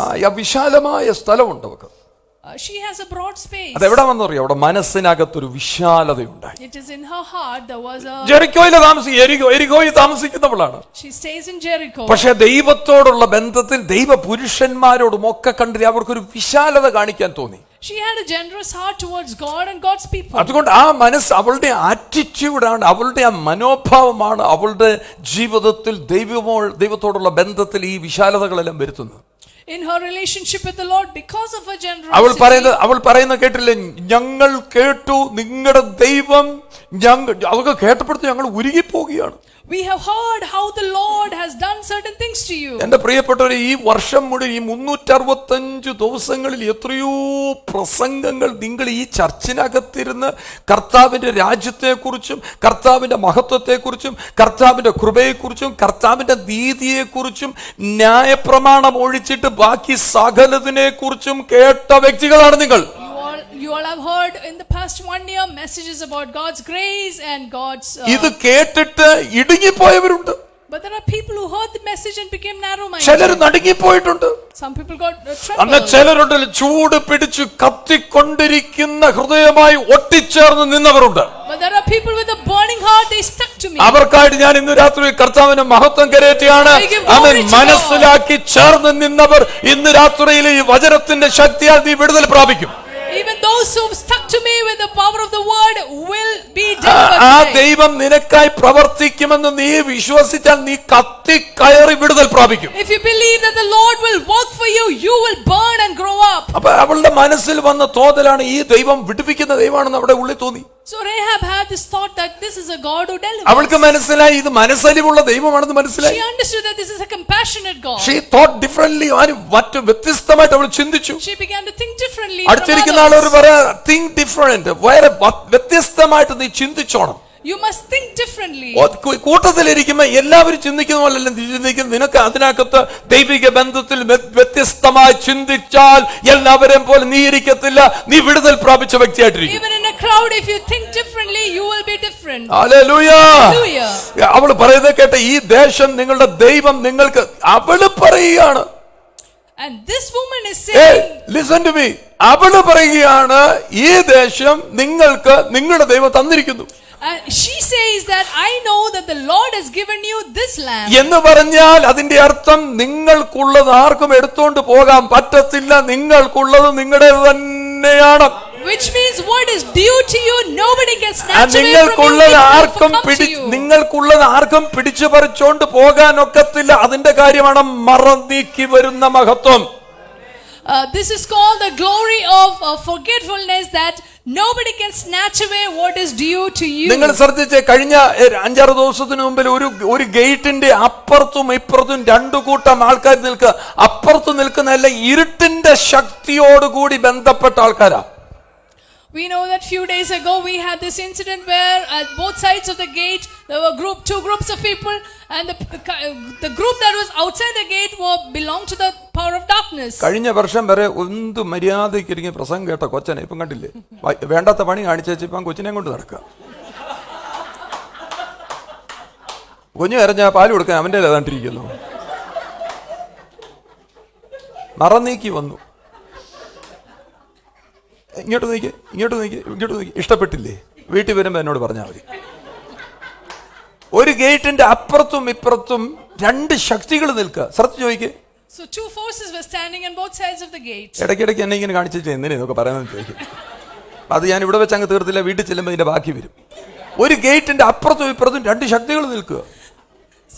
വിശാലമായ സ്ഥലമുണ്ട് അവർക്ക്. She has a broad space. അതെവിടെ വന്നറിയോ? അവിടെ മനസ്സിനകത്തൊരു വിശാലതയുണ്ടായി. It is in her heart there was a. എരികോയിൽ താമസിക്കുന്നവളാണ്. She stays in Jericho. പക്ഷെ ദൈവത്തോടുള്ള ബന്ധത്തിൽ ദൈവ പുരുഷന്മാരോടും ഒക്കെ കണ്ടിട്ട് അവർക്കൊരു വിശാലത കാണിക്കാൻ തോന്നി. She had a generous heart towards God and God's people. അതുകൊണ്ട് ആ മനസ്സ്, അവളുടെ ആറ്റിറ്റ്യൂഡാണ്, അവളുടെ ആ മനോഭാവമാണ് അവളുടെ ജീവിതത്തിൽ ദൈവത്തോടുള്ള ബന്ധത്തിൽ ഈ വിശാലതകളെല്ലാം വരുത്തുന്നത്. In her relationship with the Lord, because of her അവൾ പറയുന്നത് കേട്ടില്ലേ, ഞങ്ങൾ കേട്ടു നിങ്ങളുടെ ദൈവം, അതൊക്കെ കേട്ടപ്പെടുത്തി ഞങ്ങൾ ഉരുകിപ്പോവുകയാണ്. We have heard how the Lord has done certain things to you. എന്റെ പ്രിയപ്പെട്ടവരെ, ഈ വർഷം മുഴുവൻ ഈ 365 ദിവസങ്ങളിൽ എത്രയോ പ്രസംഗങ്ങൾ നിങ്ങൾ ഈ ചർച്ചിനകത്തിരുന്ന് കർത്താവിന്റെ രാജ്യത്തെക്കുറിച്ചും കർത്താവിന്റെ മഹത്വത്തെക്കുറിച്ചും കർത്താവിന്റെ കൃപയെക്കുറിച്ചും കർത്താവിന്റെ നീതിയെക്കുറിച്ചും ന്യായപ്രമാണം ഒഴിച്ചിട്ട് ബാക്കി സകലതിനെ കുറിച്ചും കേട്ട വ്യക്തികളാണ് നിങ്ങൾ. You all have heard in the past 1 year messages about God's grace and God's ഇത് കേട്ടിട്ട് ഇടുങ്ങിപ്പോയവരുണ്ട്. But there are people who heard the message and became narrow-minded. ചിലർ നടുങ്ങിപ്പോയിട്ടുണ്ട്. Some people got അന്ന് ചിലരുണ്ടല്ലോ ചൂട് പിടിച്ച് കത്തിക്കൊണ്ടിരിക്കുന്ന ഹൃദയമായി ഒട്ടിച്ചേർന്ന് നിന്നവരുണ്ട്. But there are people with a burning heart, they stuck to me. അവർക്കായിട്ട് ഞാൻ ഇന്ന് രാത്രി കർത്താവിന്റെ മഹത്വം കരേറ്റിയാണ്. അവൻ മനസ്സിലാക്കി ചേർന്ന് നിന്നവർ ഇന്ന് രാത്രിയിൽ ഈ വചനത്തിന്റെ ശക്തിയാൽ നീ വിടുതൽ പ്രാപിക്കും. Even those who stuck to me with the power of the word will be delivered. ആ ദൈവം നിനക്കായി പ്രവർത്തിക്കുമെന്ന് നീ വിശ്വസിച്ചാൽ നീ കത്തിക്കയറി വിടുതൽ പ്രാപിക്കും. If you believe that the Lord will work for you, you will burn and grow up. അപ്പോൾ അവളുടെ മനസ്സിൽ വന്ന തോന്നലാണ് ഈ ദൈവം വിടുവിക്കുന്ന ദൈവമാണെന്ന് അവിടെ ഉള്ളിൽ തോന്നി. So Rahab had this thought that this is a God who delivers. അവൾക്ക് മനസ്സിലായി ഇത് മനസ്സലിവുള്ള ദൈവമാണെന്ന് മനസ്സിലായി. She understood that this is a compassionate God. She thought differently. മറ്റു വ്യത്യസ്തമായിട്ട് അവൾ ചിന്തിച്ചു. She began to think differently. അടുത്തിരിക്കുന്ന ആളോട് പറയാ, think different. വേറെ വ്യത്യസ്തമായിട്ട് നീ ചിന്തിച്ചോണം. You must think differently. കൂട്ടത്തിലിരിക്കുമ്പോ എല്ലാവരും ചിന്തിക്കുന്ന പോലെയല്ല നീ ചിന്തിക്കുന്നത്. നിനക്ക് അതിനകത്ത് ദൈവിക ബന്ധത്തിൽ വ്യത്യസ്തമായി ചിന്തിച്ചാൽ എല്ലാവരെയും പോലെ നീ ഇരിക്കത്തില്ല, നീ വിടുതൽ പ്രാപിച്ച വ്യക്തിയായിട്ടിരിക്കും. Even in a crowd, if you think differently, you will be different. Hallelujah. Hallelujah. അവൾ പറയുന്നത് കേട്ട, ഈ ദേശം നിങ്ങളുടെ ദൈവം നിങ്ങൾക്ക്, അവള് പറയുകയാണ്. And this woman is saying, listen to me. അവള് പറയുകയാണ്, ഈ ദേശം നിങ്ങൾക്ക് നിങ്ങളുടെ ദൈവം തന്നിരിക്കുന്നു. And she says that I know that the Lord has given you this land. എന്ന് പറഞ്ഞാൽ അതിന്റെ അർത്ഥം നിങ്ങൾക്കുള്ളത് ആർക്കും എടുത്തുകൊണ്ട് പോകാൻ പറ്റത്തില്ല, നിങ്ങൾക്കുള്ളത് നിങ്ങളുടേത് തന്നെയാണ്. Which means what is due to you, nobody can snatch away from you. നിങ്ങൾക്കുള്ളത് ആർക്കും പിടിച്ചു പറിച്ചോണ്ട് പോകാനൊക്കത്തില്ല. അതിന്റെ കാര്യമാണ് മറന്നീക്കി വരുന്ന മഹത്വം. This is called the glory of forgetfulness, that nobody can snatch away what is due to you. നിങ്ങൾ ശ്രദ്ധിച്ചേ, കഴിഞ്ഞ 5-6 ദിവസത്തിന് മുമ്പിൽ ഒരു ഗേറ്റിന്റെ അപ്പുറത്തും ഇപ്പുറത്തും രണ്ടു കൂട്ടം ആൾക്കാർ നിൽക്കുക. അപ്പുറത്ത് നിൽക്കുന്നതല്ല, ഇരുട്ടിന്റെ ശക്തിയോടുകൂടി ബന്ധപ്പെട്ട ആൾക്കാരാ. We know that few days ago we had this incident where at both sides of the gate there were two groups of people, and the group that was outside the gate belonged to the power of darkness. കഴിഞ്ഞ വർഷം വരെ എന്ത് മര്യാദയ്ക്ക് ഇരിക്കുന്ന പ്രസംഗം കേട്ട കൊച്ചനെ ഇപ്പം കണ്ടില്ലേ, വേണ്ടാത്ത പണി കാണിച്ചേച്ച് ഇപ്പം കൊച്ചിനെ കൊണ്ട് നടക്കുക. കുഞ്ഞു കരഞ്ഞാൽ പാല് കൊടുക്കാൻ അവൻ്റെ ഏതാണ്ടിരിക്കുന്നു. മറന്നീക്കി വന്നു. ഇങ്ങോട്ട് നീക്കി. ഇഷ്ടപ്പെട്ടില്ലേ? വീട്ടിൽ വരുമ്പോ എന്നോട് പറഞ്ഞാൽ മതി. ഒരു ഗേറ്റിന്റെ അപ്പുറത്തും ഇപ്പുറത്തും രണ്ട് ശക്തികൾ നിൽക്കുക. ശ്രദ്ധിച്ച് ചോദിക്കേ. So two forces were standing on both sides of the gate. ഇടയ്ക്കിടയ്ക്ക് എന്നെ ഇങ്ങനെ കാണിച്ചിട്ട് എന്തിനാ ഇതൊക്കെ പറയാമെന്ന് ചോദിക്കും. അത് ഞാൻ ഇവിടെ വെച്ച് അങ്ങ് തീർത്തില്ല, വീട്ടിൽ ചെല്ലുമ്പോൾ ഇതിന്റെ ബാക്കി വരും. ഒരു ഗേറ്റിന്റെ അപ്പുറത്തും ഇപ്പുറത്തും രണ്ട് ശക്തികൾ നിൽക്കുക.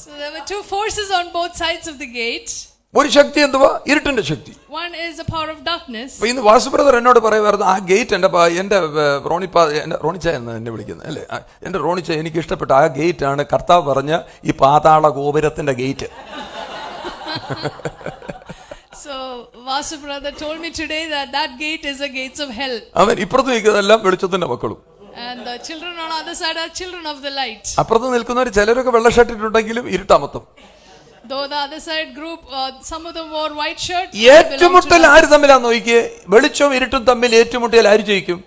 So there were two forces on both sides of the gate. ഒരു ശക്തി എന്തുവാ? ഇരുട്ടിന്റെ ശക്തി. One is the power of darkness. ഇന്ന് വാസു ബ്രദർ എന്നോട് പറയുമായിരുന്നു, ആ ഗേറ്റ് എന്റെ റോണിച്ച എന്ന് എന്നെ വിളിക്കുന്നത് അല്ലേ, എന്റെ റോണിച്ച എനിക്ക് ഇഷ്ടപ്പെട്ട ആ ഗേറ്റ് ആണ് കർത്താവ് പറഞ്ഞ ഈ പാതാള ഗോപുരത്തിന്റെ gate. So Vasu brother told me today that gate is the gates of hell. അവൻ ഇപ്പുറത്ത് നിൽക്കുന്നതെല്ലാം വെളിച്ചത്തിന്റെ മക്കളും. And the children on the other side are children of the light. അപ്പുറത്ത് നിൽക്കുന്നവർ ചിലരൊക്കെ വെള്ള shirt ഇട്ടുണ്ടെങ്കിലും ഇരുട്ടാമത്തും. Though the other side group, some of them wore white shirts. ഏറ്റുമുട്ടൽ ആര് തമ്മിലാന്ന് നോക്കിയേ? വെളിച്ചവും ഇരുട്ടും തമ്മിൽ ഏറ്റുമുട്ടിയാൽ ആര് ജയിക്കും?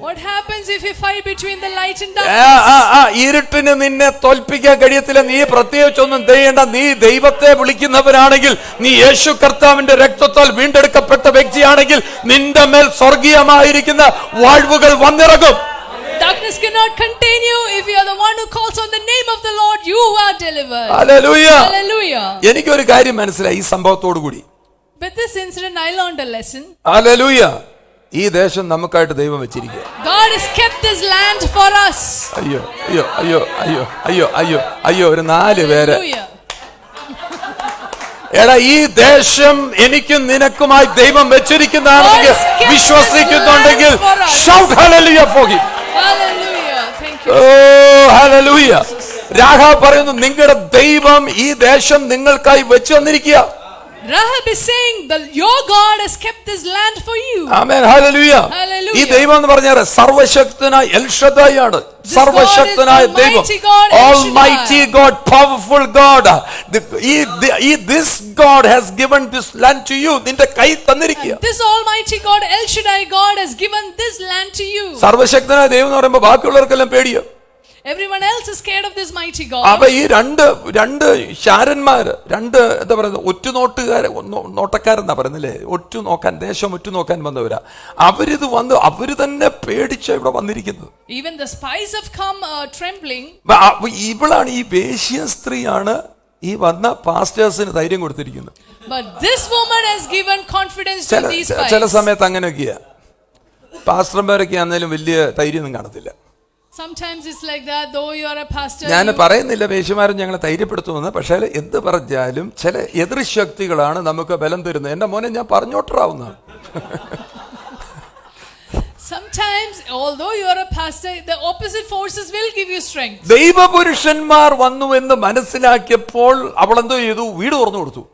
What happens if you fight between the light and darkness? ഇരുട്ടിന് നിന്നെ തോൽപ്പിക്കാൻ കഴിയത്തില്ല. നീ പ്രത്യേകിച്ചൊന്നും ചെയ്യേണ്ട. നീ ദൈവത്തെ വിളിക്കുന്നവനാണെങ്കിൽ, നീ യേശു കർത്താവിന്റെ രക്തത്താൽ വീണ്ടെടുക്കപ്പെട്ട വ്യക്തിയാണെങ്കിൽ, നിന്റെ മേൽ സ്വർഗീയമായിരിക്കുന്ന വാഴ്വുകൾ വന്നിറങ്ങും. Darkness cannot contain you. If you are the one who calls on the name of the Lord, you are delivered. Hallelujah. Hallelujah. എനിക്കൊരു കാര്യം മനസ്സിലായി ഈ സംഭവത്തോടു കൂടി. With this incident I learned a lesson. Hallelujah. ഈ ദേശം നമുക്കായിട്ട് ദൈവം വെച്ചിരിക്കുക. God has kept this land for us. അയ്യോ അയ്യോ അയ്യോ അയ്യോ അയ്യോ അയ്യോ അയ്യോ ഒരു 4 പേര്. Hallelujah. എടാ ഈ ദേശം എനിക്കും നിനക്കുമായി ദൈവം വെച്ചിരിക്കുന്നതാണെങ്കിൽ വിശ്വസിക്കുന്നുണ്ടെങ്കിൽ shout hallelujah for him. Hallelujah. Thank you. Oh hallelujah. Rahab പറയുന്നു നിങ്ങളുടെ ദൈവം ഈ ദേശം നിങ്ങൾക്കായി വെച്ചു തന്നിരിക്കുക. Rahab is saying that your God has kept this land for you. Amen hallelujah. Hallelujah. ഈ ദൈവം എന്ന് പറഞ്ഞാൽ സർവശക്തനായ എൽ ഷദ്ദായി ആണ്. സർവശക്തനായ ദൈവം, Almighty God, powerful God. This God has given this land to you. നിന്റെ കൈ തന്നിരിക്കുക. This Almighty God, El Shaddai God, has given this land to you. സർവശക്തനായ ദൈവം എന്ന് പറയുമ്പോൾ ബാക്കിയുള്ളവർക്കെല്ലാം പേടിയോ? Everyone else is scared of this mighty God. അപ്പൊ ഈ രണ്ട് ശാരന്മാര്, എന്താ പറയുന്നത്, നോട്ടക്കാരെന്നാ പറയുന്നില്ലേ, ദേശം ഒറ്റുനോക്കാൻ വന്നവരാ. അവര് തന്നെ പേടിച്ച ഇവിടെ വന്നിരിക്കുന്നത്. Even the spies have come trembling. ഇവളാണ്, ഈ വേശ്യ സ്ത്രീയാണ് ഈ വന്ന പാസ്റ്റേഴ്സിന് ധൈര്യം കൊടുത്തിരിക്കുന്നത്. But this woman has given confidence to these spies. ചില സമയത്ത് അങ്ങനെയൊക്കെയാ, പാസ്റ്റർമാരൊക്കെ ആണെങ്കിലും വലിയ ധൈര്യമൊന്നും കാണത്തില്ല. Sometimes it's like that, though you are a pastor. ഞാൻ പറയുന്നില്ല വേശ്യമാരും ഞങ്ങളെ ധൈര്യപ്പെടുത്തുമെന്ന്, പക്ഷേ എന്ത് പറഞ്ഞാലും ചില എതിർശക്തികളാണ് നമുക്ക് ബലം തരുന്നത്. എന്റെ മോനെ ഞാൻ പറഞ്ഞോട്ടറാവുന്നതാണ്. Sometimes, although you are a pastor, the opposite forces will give you strength. ദൈവപുരുഷന്മാർ വന്നു എന്ന് മനസ്സിലാക്കിയപ്പോൾ അവൾ എന്തോ ചെയ്തു? വീട് തുറന്നു കൊടുത്തു.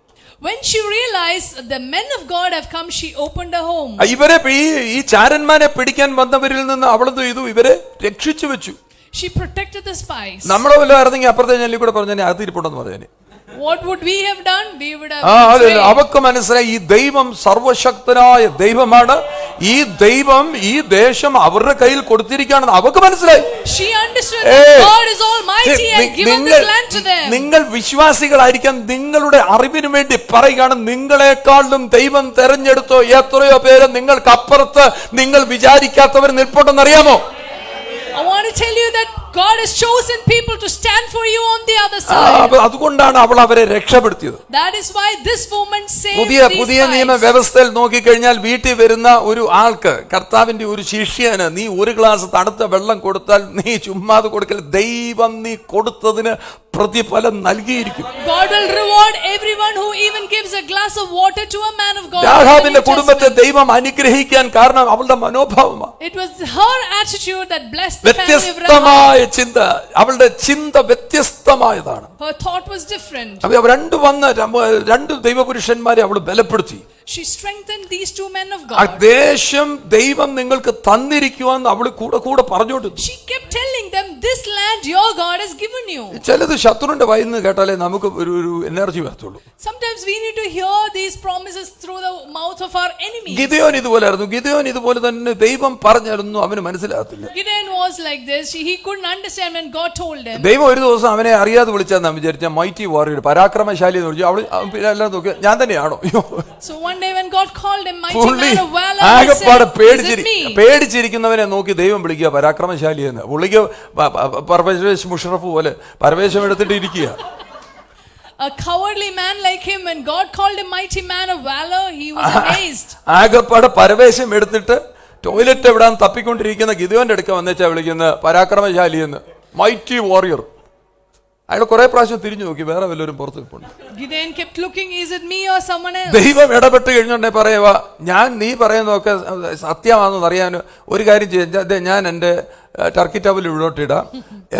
When she realized the men of God have come, she opened her home. ഇവരെ ഈ ചാരന്മാരെ പിടിക്കാൻ വന്നവരിൽ നിന്ന് അവൾ എന്തോ ചെയ്തു? ഇവരെ രക്ഷിച്ചു വെച്ചു. She protected the spies. നമ്മളെ വല്ല ആയിരുന്നെങ്കിൽ അപ്പുറത്തെ ജനലിൽ കൂടെ പറഞ്ഞു അകത്തിരിപ്പുണ്ടെന്ന് പറഞ്ഞു. What would we have done? We would have. അവർക്ക് മനസ്സിലായി ഈ ദൈവം സർവശക്തനായ ദൈവമാണ്, ഈ ദൈവം ഈ ദേശം അവരുടെ കയ്യിൽ കൊടുത്തിരിക്കുകയാണെന്ന് അവർക്ക് മനസ്സിലായി. She understood that God is almighty and given this land to them. നിങ്ങൾ വിശ്വാസികളായിരിക്കാൻ നിങ്ങളുടെ അറിവിന് വേണ്ടി പറയുകയാണ്, നിങ്ങളെക്കാളും ദൈവം തെരഞ്ഞെടുത്തോ എത്രയോ പേര് നിങ്ങൾക്ക് അപ്പുറത്ത് നിങ്ങൾ വിചാരിക്കാത്തവർ നിൽപ്പുണ്ടെന്നറിയാമോ? I want to tell you that God has chosen people to stand for you on the other side. അതുകൊണ്ടാണ് അവൾ അവരെ രക്ഷപ്പെടുത്തിയത്. That is why this woman saved these spies. പുതിയ നിയമ വ്യവസ്ഥയിൽ നോക്കിക്കഴിഞ്ഞാൽ വീട്ടിൽ വരുന്ന ഒരു ആൾക്ക്, കർത്താവിന്റെ ഒരു ശിഷ്യന്, നീ ഒരു ഗ്ലാസ് തണുത്ത വെള്ളം കൊടുത്താൽ നീ ചുമ്മാതെ കൊടുക്കൽ, ദൈവം നീ കൊടുത്തതിന് പ്രതിഫലം നൽകിയിരിക്കും. God will reward everyone who even gives a glass of water to a man of God. രാഹാബിന്റെ കുടുംബത്തെ ദൈവം അനുഗ്രഹിക്കാൻ കാരണം അവളുടെ മനോഭാവമാണ്. It was her attitude that blessed the family of Rahab. വ്യത്യസ്തമായ ചിന്ത, അവളുടെ ചിന്ത വ്യത്യസ്തമായതാണ്. Her thought was different. രണ്ട് ദൈവപുരുഷന്മാരെ അവൾ ബലപ്പെടുത്തി. She strengthened these two men of God. ദേശം ദൈവം നിങ്ങൾക്ക് തന്നിരിക്കുവാന്ന് അവൾ കൂടെ പറഞ്ഞോണ്ട്. She kept telling them, this land your God has given you. ചിലത് ശത്രുവിന്റെ വായിൽ നിന്ന് കേട്ടാലേ നമുക്ക് ഒരു എനർജി വരത്തുള്ളൂ. Sometimes we need to hear these promises through the mouth of our enemies. Gideon ഇതുപോലായിരുന്നു. ഗിദെയോൻ ഇതുപോലെ തന്നെ ദൈവം പറഞ്ഞാലൊന്നും അവന് മനസ്സിലാകത്തില്ല. Gideon was like this. He couldn't understand when God told him. ദൈവം ഒരു ദിവസം അവനെ അറിയാതെ വിളിച്ചാൽ വിചാരിച്ച മൈറ്റി വാറിയർ, പരാക്രമശാലി എന്ന് വിളിച്ചു. അവൾ എല്ലാം നോക്കി, ഞാൻ തന്നെയാണോ? So one day when God called him mighty man of valor, he said, പേടിച്ചിരിക്കുന്നവനെ നോക്കി ദൈവം വിളിക്കുക പരാക്രമശാലി എന്ന്. വിളിക്കുക പർവേശ് മുഷറഫ് പോലെ പരവേശം എടുത്തിട്ട് ഇരിക്കുക. A cowardly man like him, when God called him mighty man of valor, he was amazed. ആകപ്പാടെ പരവേശം എടുത്തിട്ട് ടോയ്ലറ്റ് എവിടാൻ തപ്പിക്കൊണ്ടിരിക്കുന്ന ഗിദെയോന്റെ അടുക്ക വന്നേച്ചാ വിളിക്കുന്ന പരാക്രമശാലി എന്ന്, മൈറ്റി വാറിയർ. അയാൾ കുറെ പ്രാവശ്യം തിരിഞ്ഞു നോക്കി, വേറെ വല്ലവരും പുറത്ത് നിൽപ്പുണ്ട്. Gideon kept looking, is it me or someone else? ദൈവം ഇടപെട്ട് കഴിഞ്ഞോണ്ടേ പറയുക, നീ പറയുന്നതൊക്കെ സത്യമാണെന്ന് അറിയാൻ ഒരു കാര്യം ചെയ്യാം, ഞാൻ എൻ്റെ ടർക്കി ടവൽ ഇവിടോട്ടിടാം,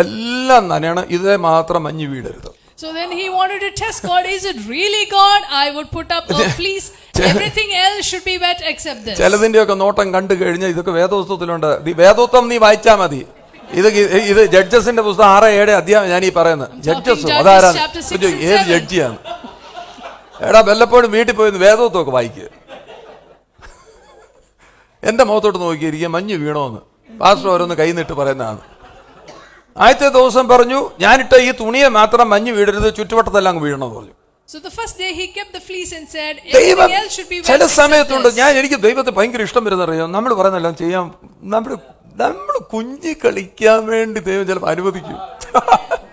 എല്ലാം തന്നെയാണ്, ഇതേ മാത്രം മഞ്ഞ് വീടരുത്. So then he wanted to test God, is it really God? I would put up a fleece, everything else should be wet except this. ചിലതിന്റെയൊക്കെ നോട്ടം കണ്ടു കഴിഞ്ഞാൽ ഇതൊക്കെ വേദോത്വത്തിലുണ്ട്. വേദോത്വം നീ വായിച്ചാൽ മതി. ഇത് ജഡ്ജസിന്റെ പുസ്തകം 6-7 അധ്യായം ഞാൻ ഈ പറയുന്നത്. ജഡ്ജസ് അതാരാണ്? ഏത് ജഡ്ജിയാണ്? എടാ വല്ലപ്പോഴും വീട്ടിൽ പോയി വേദോത്വമൊക്കെ വായിക്കുക. എന്റെ മുഖത്തോട്ട് നോക്കിയിരിക്കുക, മഞ്ഞ് വീണോന്ന് പാസ്റ്റർ ഓരോന്ന് കൈ നിട്ട് പറയുന്നതാണ്. ആദ്യത്തെ ദിവസം പറഞ്ഞു, ഞാനിട്ട ഈ തുണിയെ മാത്രം മഞ്ഞ് വീടരുത്, ചുറ്റുവട്ടത്തെല്ലാം വീഴണമെന്ന് പറഞ്ഞു. So the first day he kept the fleece and said, ദൈവം everything else should be wet. ചില സമയത്തുണ്ട്, എനിക്ക് ദൈവത്തെ ഭയങ്കര ഇഷ്ടം വരുന്നറിയാം. നമ്മൾ പറയുന്നതെല്ലാം ചെയ്യാം, നമ്മൾ കുഞ്ഞി കളിക്കാൻ വേണ്ടി ദൈവം ചിലപ്പോൾ അനുവദിക്കും.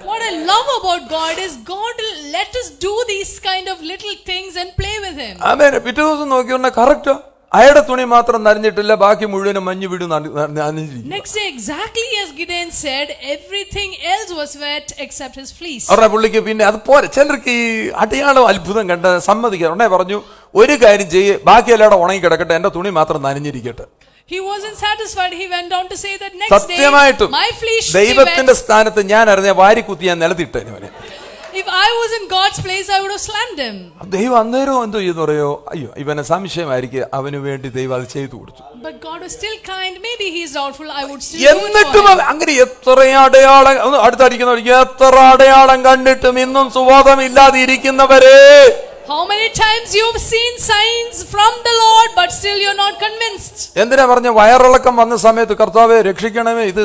What I love about God is God will let us do these kind of little things and play with him. ആമേൻ. പിറ്റേ ദിവസം നോക്കിയോണ്ട് കറക്റ്റ് അയാളുടെ തുണി മാത്രം നനഞ്ഞിട്ടില്ല, ബാക്കി മുഴുവനും മഞ്ഞ് വീട് നനഞ്ഞിരിക്കും. Next day, exactly as Gideon said, everything else was wet except his fleece. അവരുടെ പുള്ളിക്ക് പിന്നെ അത് പോരെ. ചിലർക്ക് ഈ അടയാളം അത്ഭുതം കണ്ട് സമ്മതിക്കുക. ഉടനെ പറഞ്ഞു, ഒരു കാര്യം ചെയ്യ്, ബാക്കി എല്ലാവരും ഉണങ്ങി കിടക്കട്ടെ, എന്റെ തുണി മാത്രം നനഞ്ഞിരിക്കട്ടെ. He wasn't satisfied. He went on to say that next day, സത്യമായിട്ടും my fleece should be ദൈവത്തിന്റെ wet. സ്ഥാനത്ത് ഞാൻ അറിഞ്ഞ വാരി കുത്തി ഞാൻ നിലത്തിട്ടേനെ അവനെ. If I was in God's place, I would have slammed him. ദൈവം അന്നേരം എന്തോ ചെയ്യുന്നു പറയോ, അയ്യോ ഇവനെ സംശയമായിരിക്കും, അവന് വേണ്ടി ദൈവം അത് ചെയ്തു കൊടുത്തു. But God was still kind. Maybe he's doubtful. I would still do it എന്നിട്ടും for him. അങ്ങനെ എത്ര അടയാളം, അടുത്തടിക്കുന്ന എത്ര അടയാളം കണ്ടിട്ടും ഇന്നും സുബോധമില്ലാതെ ഇരിക്കുന്നവരെ, How many times you've seen signs from the Lord, but still you're not convinced? എന്തിനാ പറഞ്ഞ വയറിളക്കം വന്ന സമയത്ത് കർത്താവെ രക്ഷിക്കണമേ, ഇത്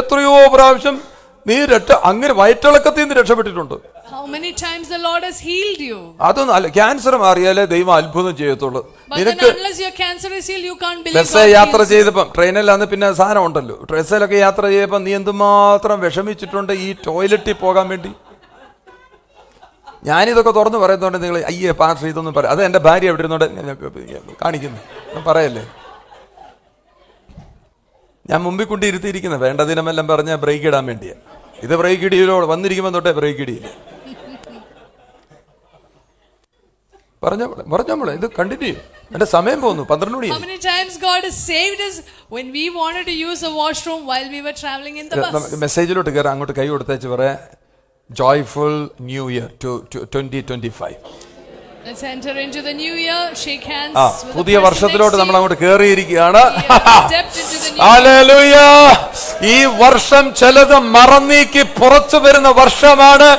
എത്രയോ പ്രാവശ്യം നീ അങ്ങനെ വയറ്റിളക്കത്തിൽ നിന്ന് രക്ഷപ്പെട്ടിട്ടുണ്ട്. How many times the Lord has healed you? അതൊന്നും അല്ല, ക്യാൻസർ മാറിയാലേ ദൈവം അത്ഭുതം ചെയ്യത്തുള്ളൂ. But then unless your cancer is healed, you can't believe bus God യാത്ര heals you. ചെയ്തപ്പം ട്രെയിനിലാന്ന് പിന്നെ സാധനം ഉണ്ടല്ലോ, ബസ്സിലൊക്കെ യാത്ര ചെയ്തപ്പോ നീ എന്തുമാത്രം വിഷമിച്ചിട്ടുണ്ട് ഈ ടോയ്ലറ്റിൽ പോകാൻ വേണ്ടി. ഞാനിതൊക്കെ തുറന്നു പറയുന്നതുകൊണ്ട് നിങ്ങൾ അയ്യേ പാസ്റ്റർ ഇതൊന്നും പറയാം, അത് എന്റെ ഭാര്യ എവിടെ ഇരുന്നോണ്ട് കാണിക്കുന്നു പറയല്ലേ. ഞാൻ മുമ്പിൽ കൊണ്ട് ഇരുത്തിയിരിക്കുന്നത് വേണ്ടതിനമെല്ലാം പറഞ്ഞ ബ്രേക്ക് ഇടാൻ വേണ്ടിയാ. ഇത് ബ്രേക്ക് ഇടിയിലോ വന്നിരിക്കുമ്പോ തൊട്ടേ ബ്രേക്ക് ഇടിയില്ല. പറഞ്ഞോളെ ഇത് കണ്ടിന്യൂ. എന്റെ സമയം പോകുന്നു, 12 മണി. How many times God has saved us when we wanted to use a washroom while we were traveling in the bus? മെസ്സേജിലോട്ട് കയറാം, അങ്ങോട്ട് കൈ കൊടുത്തേച്ച് പറയാം, joyful new year 2025. Let's enter into the new year. Shake hands. with പുതിയ the person വർഷത്തിലോട്ട് next to നമ്മൾ you. അങ്ങോട്ട് കയറിയിരിക്കുകയാണ്. We have stepped into the new year. Hallelujah. ഈ വർഷം ചിലത് മറന്നീക്കി പുറത്തു വരുന്ന വർഷമാണ്.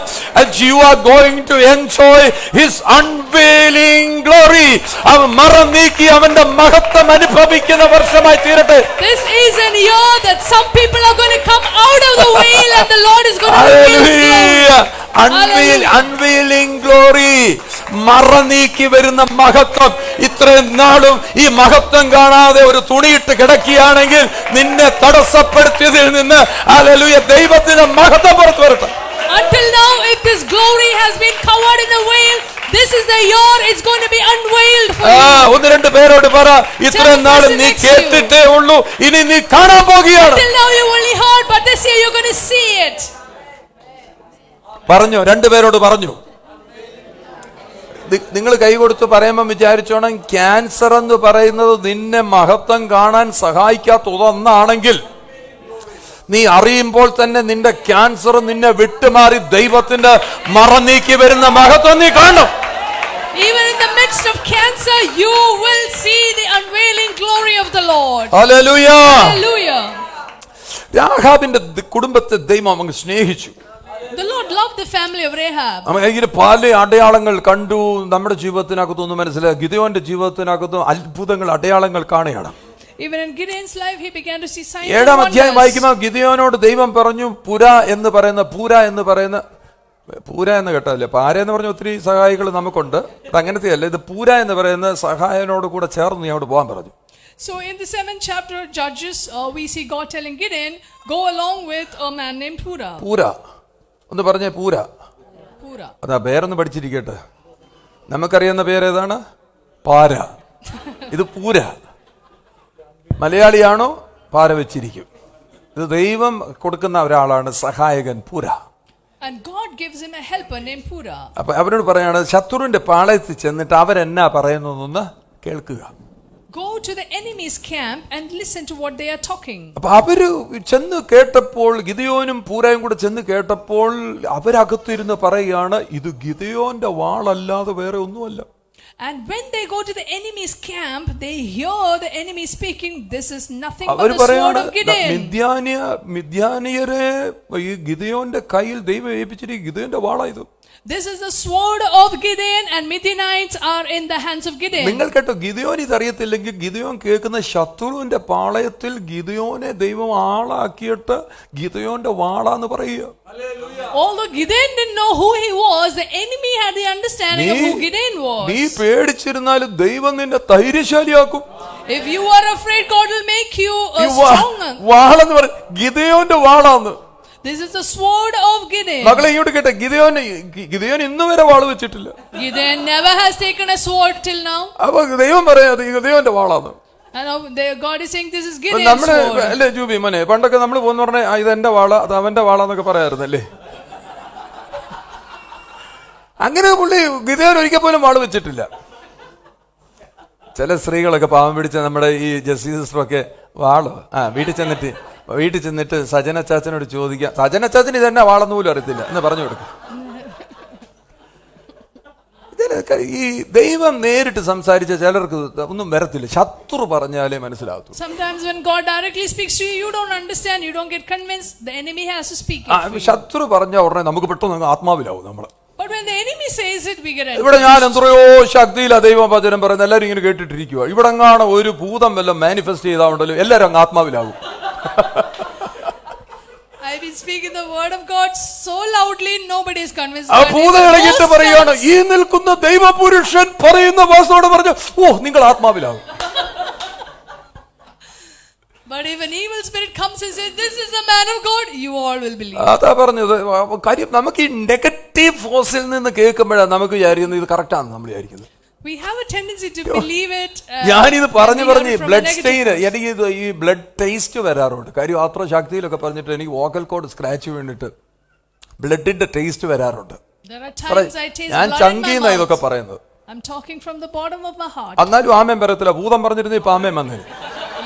And you are going to enjoy his unveiling glory. അവൻ മറന്നീക്കി അവന്റെ മഹത്വം അനുഭവിക്കുന്ന വർഷമായി തീരട്ടെ. This is a year that some people are going to come out of the veil and the Lord is going to reveal his glory. Unveiling glory. മറന്നീക്കി വരുന്ന മഹത്വം. ഇത്രയും നാളും ഈ മഹത്വം കാണാതെ ഒരു തുണിയിട്ട് കിടക്കുകയാണെങ്കിൽ നിന്നെ തടസ്സപ്പെടുത്തിയതിൽ നിന്ന് ഹല്ലേലൂയ ദൈവത്തിന്റെ മഹത്വം പുറത്തു വരട്ടെ. Until now, if this glory has been covered in a veil, this is the year it's going to be unveiled for you. ഒന്ന് രണ്ട് പേരോട് പറ, ഇത്രയും നാളും നീ കേട്ടിട്ടേ ഉള്ളൂ, ഇനി നീ കാണാൻ പോകുകയാണ്. Until now you only heard, but this year you're going to see it. പറഞ്ഞു, രണ്ടുപേരോട് പറഞ്ഞു. നിങ്ങൾ കൈ കൊടുത്ത് പറയുമ്പോൾ വിചാരിച്ചോണം, ക്യാൻസർ എന്ന് പറയുന്നത് നിന്നെ മഹത്വം കാണാൻ സഹായിക്കാത്തതൊന്നാണെങ്കിൽ നീ അറിയുമ്പോൾ തന്നെ നിന്റെ ക്യാൻസർ നിന്നെ വിട്ടുമാറി ദൈവത്തിന്റെ മറന്നീക്കി വരുന്ന മഹത്വം നീ കാണും. Even in the midst of cancer, you will see the unveiling glory of the Lord. Hallelujah. Hallelujah. രാഹാബിന്റെ കുടുംബത്തെ ദൈവം അങ്ങ് സ്നേഹിച്ചു. The Lord loved the family of Rahab. അങ്ങനെ പല അടയാളങ്ങൾ കണ്ടു. നമ്മുടെ ജീവിതത്തിനകത്തൊന്നും മനസ്സിലായി, ഗിദെയോന്റെ ജീവിതത്തിനകത്തും അത്ഭുതങ്ങൾ അടയാളങ്ങൾ കാണുകയാണ്. Even in Gideon's life, he began to see signs 7-ാം and അധ്യായം wonders. വായിക്കുമ്പോൾ ഗിദെയോനോട് ദൈവം പറഞ്ഞു, പൂര എന്ന് കേട്ടല്ലേ, പാര എന്ന് പറഞ്ഞ ഒത്തിരി സഹായികൾ നമുക്കുണ്ട്, അത് അങ്ങനത്തെ അല്ല, ഇത് പൂര എന്ന് പറയുന്ന സഹായനോട് കൂടെ ചേർന്ന് നീ അവിടെ പോകാൻ പറഞ്ഞു. So in the 7th chapter of Judges, we see God telling Gideon, go along with a man named Pura. പൂര ഒന്ന് പറഞ്ഞേ, പൂര. Pura. അതാ പേരൊന്ന് പഠിച്ചിരിക്കട്ടെ. നമുക്കറിയുന്ന പേരേതാണ്? പാര. ഇത് പൂര. മലയാളിയാണോ? പാര വെച്ചിരിക്കും. ഇത് ദൈവം കൊടുക്കുന്ന ഒരാളാണ് സഹായകൻ, പൂര. And God gives him a helper named Pura. അപ്പൊ അവരോട് പറയാണ്, ശത്രുവിന്റെ പാളയത്തിൽ ചെന്നിട്ട് അവരെന്നാ പറയുന്നതെന്ന് കേൾക്കുക. Go to the enemy's camp and listen to what they are talking. അപ്പൊ അവര് ചെന്ന് കേട്ടപ്പോൾ, ഗിദെയോനും പൂരയും കൂടെ ചെന്ന് കേട്ടപ്പോൾ അവരകത്തിരുന്ന് പറയുകയാണ്, ഇത് ഗിദെയോന്റെ വാളല്ലാതെ വേറെ ഒന്നുമല്ല. And when they go to the enemy's camp, they hear the enemy speaking, this is nothing but അവര് the sword പറയാണ്, of Gideon. മിദ്യാനിയരെ ഈ ഗിദെയോന്റെ കയ്യിൽ ദൈവം ഏൽപ്പിച്ചിരിക്കും, ഗിദെയോന്റെ വാളാ ഇത്. This is the sword of Gideon, and Midianites are in the hands of Gideon. നിങ്ങൾ കേട്ടോ, ഗിദെയോൻ ഇതറിയത്തില്ലെങ്കിൽ ഗിദെയോൻ കേൾക്കുന്ന ശത്രുവിന്റെ പാളയത്തിൽ ഗിദെയോനെ ദൈവം ആളാക്കിയിട്ട് ഗിദെയോന്റെ വാളാന്ന് പറയുക. Although Gideon didn't know who he was, the enemy had the understanding of who Gideon was. നീ പേടിച്ചിരുന്നാലും ദൈവം നിന്നെ ധൈര്യശാലിയാക്കും. If you are afraid, God will make you strong. വാളെന്ന് പറയും, ഗിദെയോന്റെ വാളാന്ന്. This is the sword of Gideon. മകളെ ഇങ്ങോട്ട് കേട്ടെ, ഗിദെയോൻ ഇന്ന് വരെ വാള് വെച്ചിട്ടില്ല. Gideon never has taken a sword till now. അപ്പൊ ദൈവം പറയാ ഗിദെയോന്റെ വാളാണ്. And now God is saying this is Gideon's നമ്മള് sword. അല്ലേ ജൂബി മോനെ, പണ്ടൊക്കെ നമ്മൾ പോന്ന് പറഞ്ഞാൽ ഇത് എന്റെ വാള, അത് അവന്റെ വാളാന്നൊക്കെ പറയാറുന്നല്ലേ. അങ്ങനെ പുള്ളി ഗിദെയോൻ ഒരിക്കൽ പോലും വാള് വെച്ചിട്ടില്ല. ചില സ്ത്രീകളൊക്കെ പാവം പിടിച്ച നമ്മുടെ ഈ ജെസ്സി സിസ്റ്ററൊക്കെ വാളോ വീട്ടിൽ ചെന്നിട്ട് സജന ചാച്ചനോട് ചോദിക്കാം, സജന ചാച്ചന് ഇതെന്നെ വാളെന്ന് പോലും അറിയത്തില്ല എന്ന് പറഞ്ഞു കൊടുക്കും. ഈ ദൈവം നേരിട്ട് സംസാരിച്ച ചിലർക്ക് ഒന്നും വരത്തില്ല, ശത്രു പറഞ്ഞാലേ മനസ്സിലാകൂ. Sometimes when God directly speaks to you, you don't understand, you don't get convinced. The enemy has to speak. ശത്രു പറഞ്ഞ ഉടനെ നമുക്ക് പെട്ടെന്ന് ആത്മാവിലാവും നമ്മള്. But when the enemy says it, we get ഇവിടെ ഞാൻ എത്രയോ ശക്തിയില്ല ദൈവം വചനം പറയുന്നത്, എല്ലാവരും ഇങ്ങനെ കേട്ടിട്ടിരിക്കുക. ഇവിടെ എങ്ങാണ് ഒരു ഭൂതം വല്ലതും മാനിഫെസ്റ്റ് ചെയ്താണ്ടല്ലോ എല്ലാവരും അങ്ങ് ആത്മാവിലാവും. I've been speaking the word of God so loudly, nobody is convinced. ആ ഭൂതം ഇളകിയിട്ട് പറയാണ്, ഈ നിൽക്കുന്ന ദൈവപുരുഷൻ പറയുന്ന വാസോട് പറഞ്ഞു, ഓ നിങ്ങൾ ആത്മാവിലാവും. But if an evil spirit comes and says, this is a man of God, you all will believe. അതാ പറഞ്ഞത്. കാര്യം നമുക്ക് ഈ നെഗറ്റീവ് ഫോഴ്സിൽ നിന്ന് കേൾക്കുമ്പോഴാണ് നമുക്ക് വിചാരിക്കുന്നത് ഇത് കറക്റ്റാണ് നമ്മൾ വിചാരിക്കുന്നത്. We have a tendency to believe it. ഞാനിത് പറഞ്ഞ് ബ്ലഡ് സ്റ്റെയിൻ, എനിക്ക് ഈ ബ്ലഡ് ടേസ്റ്റ് വരാറുണ്ട്. കാര്യം അത്ര ശക്തിയിലൊക്കെ പറഞ്ഞിട്ട് എനിക്ക് വോക്കൽ കോഡ് സ്ക്രാച്ച് വേണ്ടിട്ട് ബ്ലഡിന്റെ ടേസ്റ്റ് വരാറുണ്ട്. There are times I taste ഞാൻ blood in my ചങ്കീന്ന ഇതൊക്കെ mouth. പറയുന്നത്. I'm talking from the bottom of my heart. എന്നാലും ആമേൻ പറയത്തില്ല. ഭൂതം പറഞ്ഞിരുന്നു ഇപ്പൊ ആമേൻ വന്നേന്.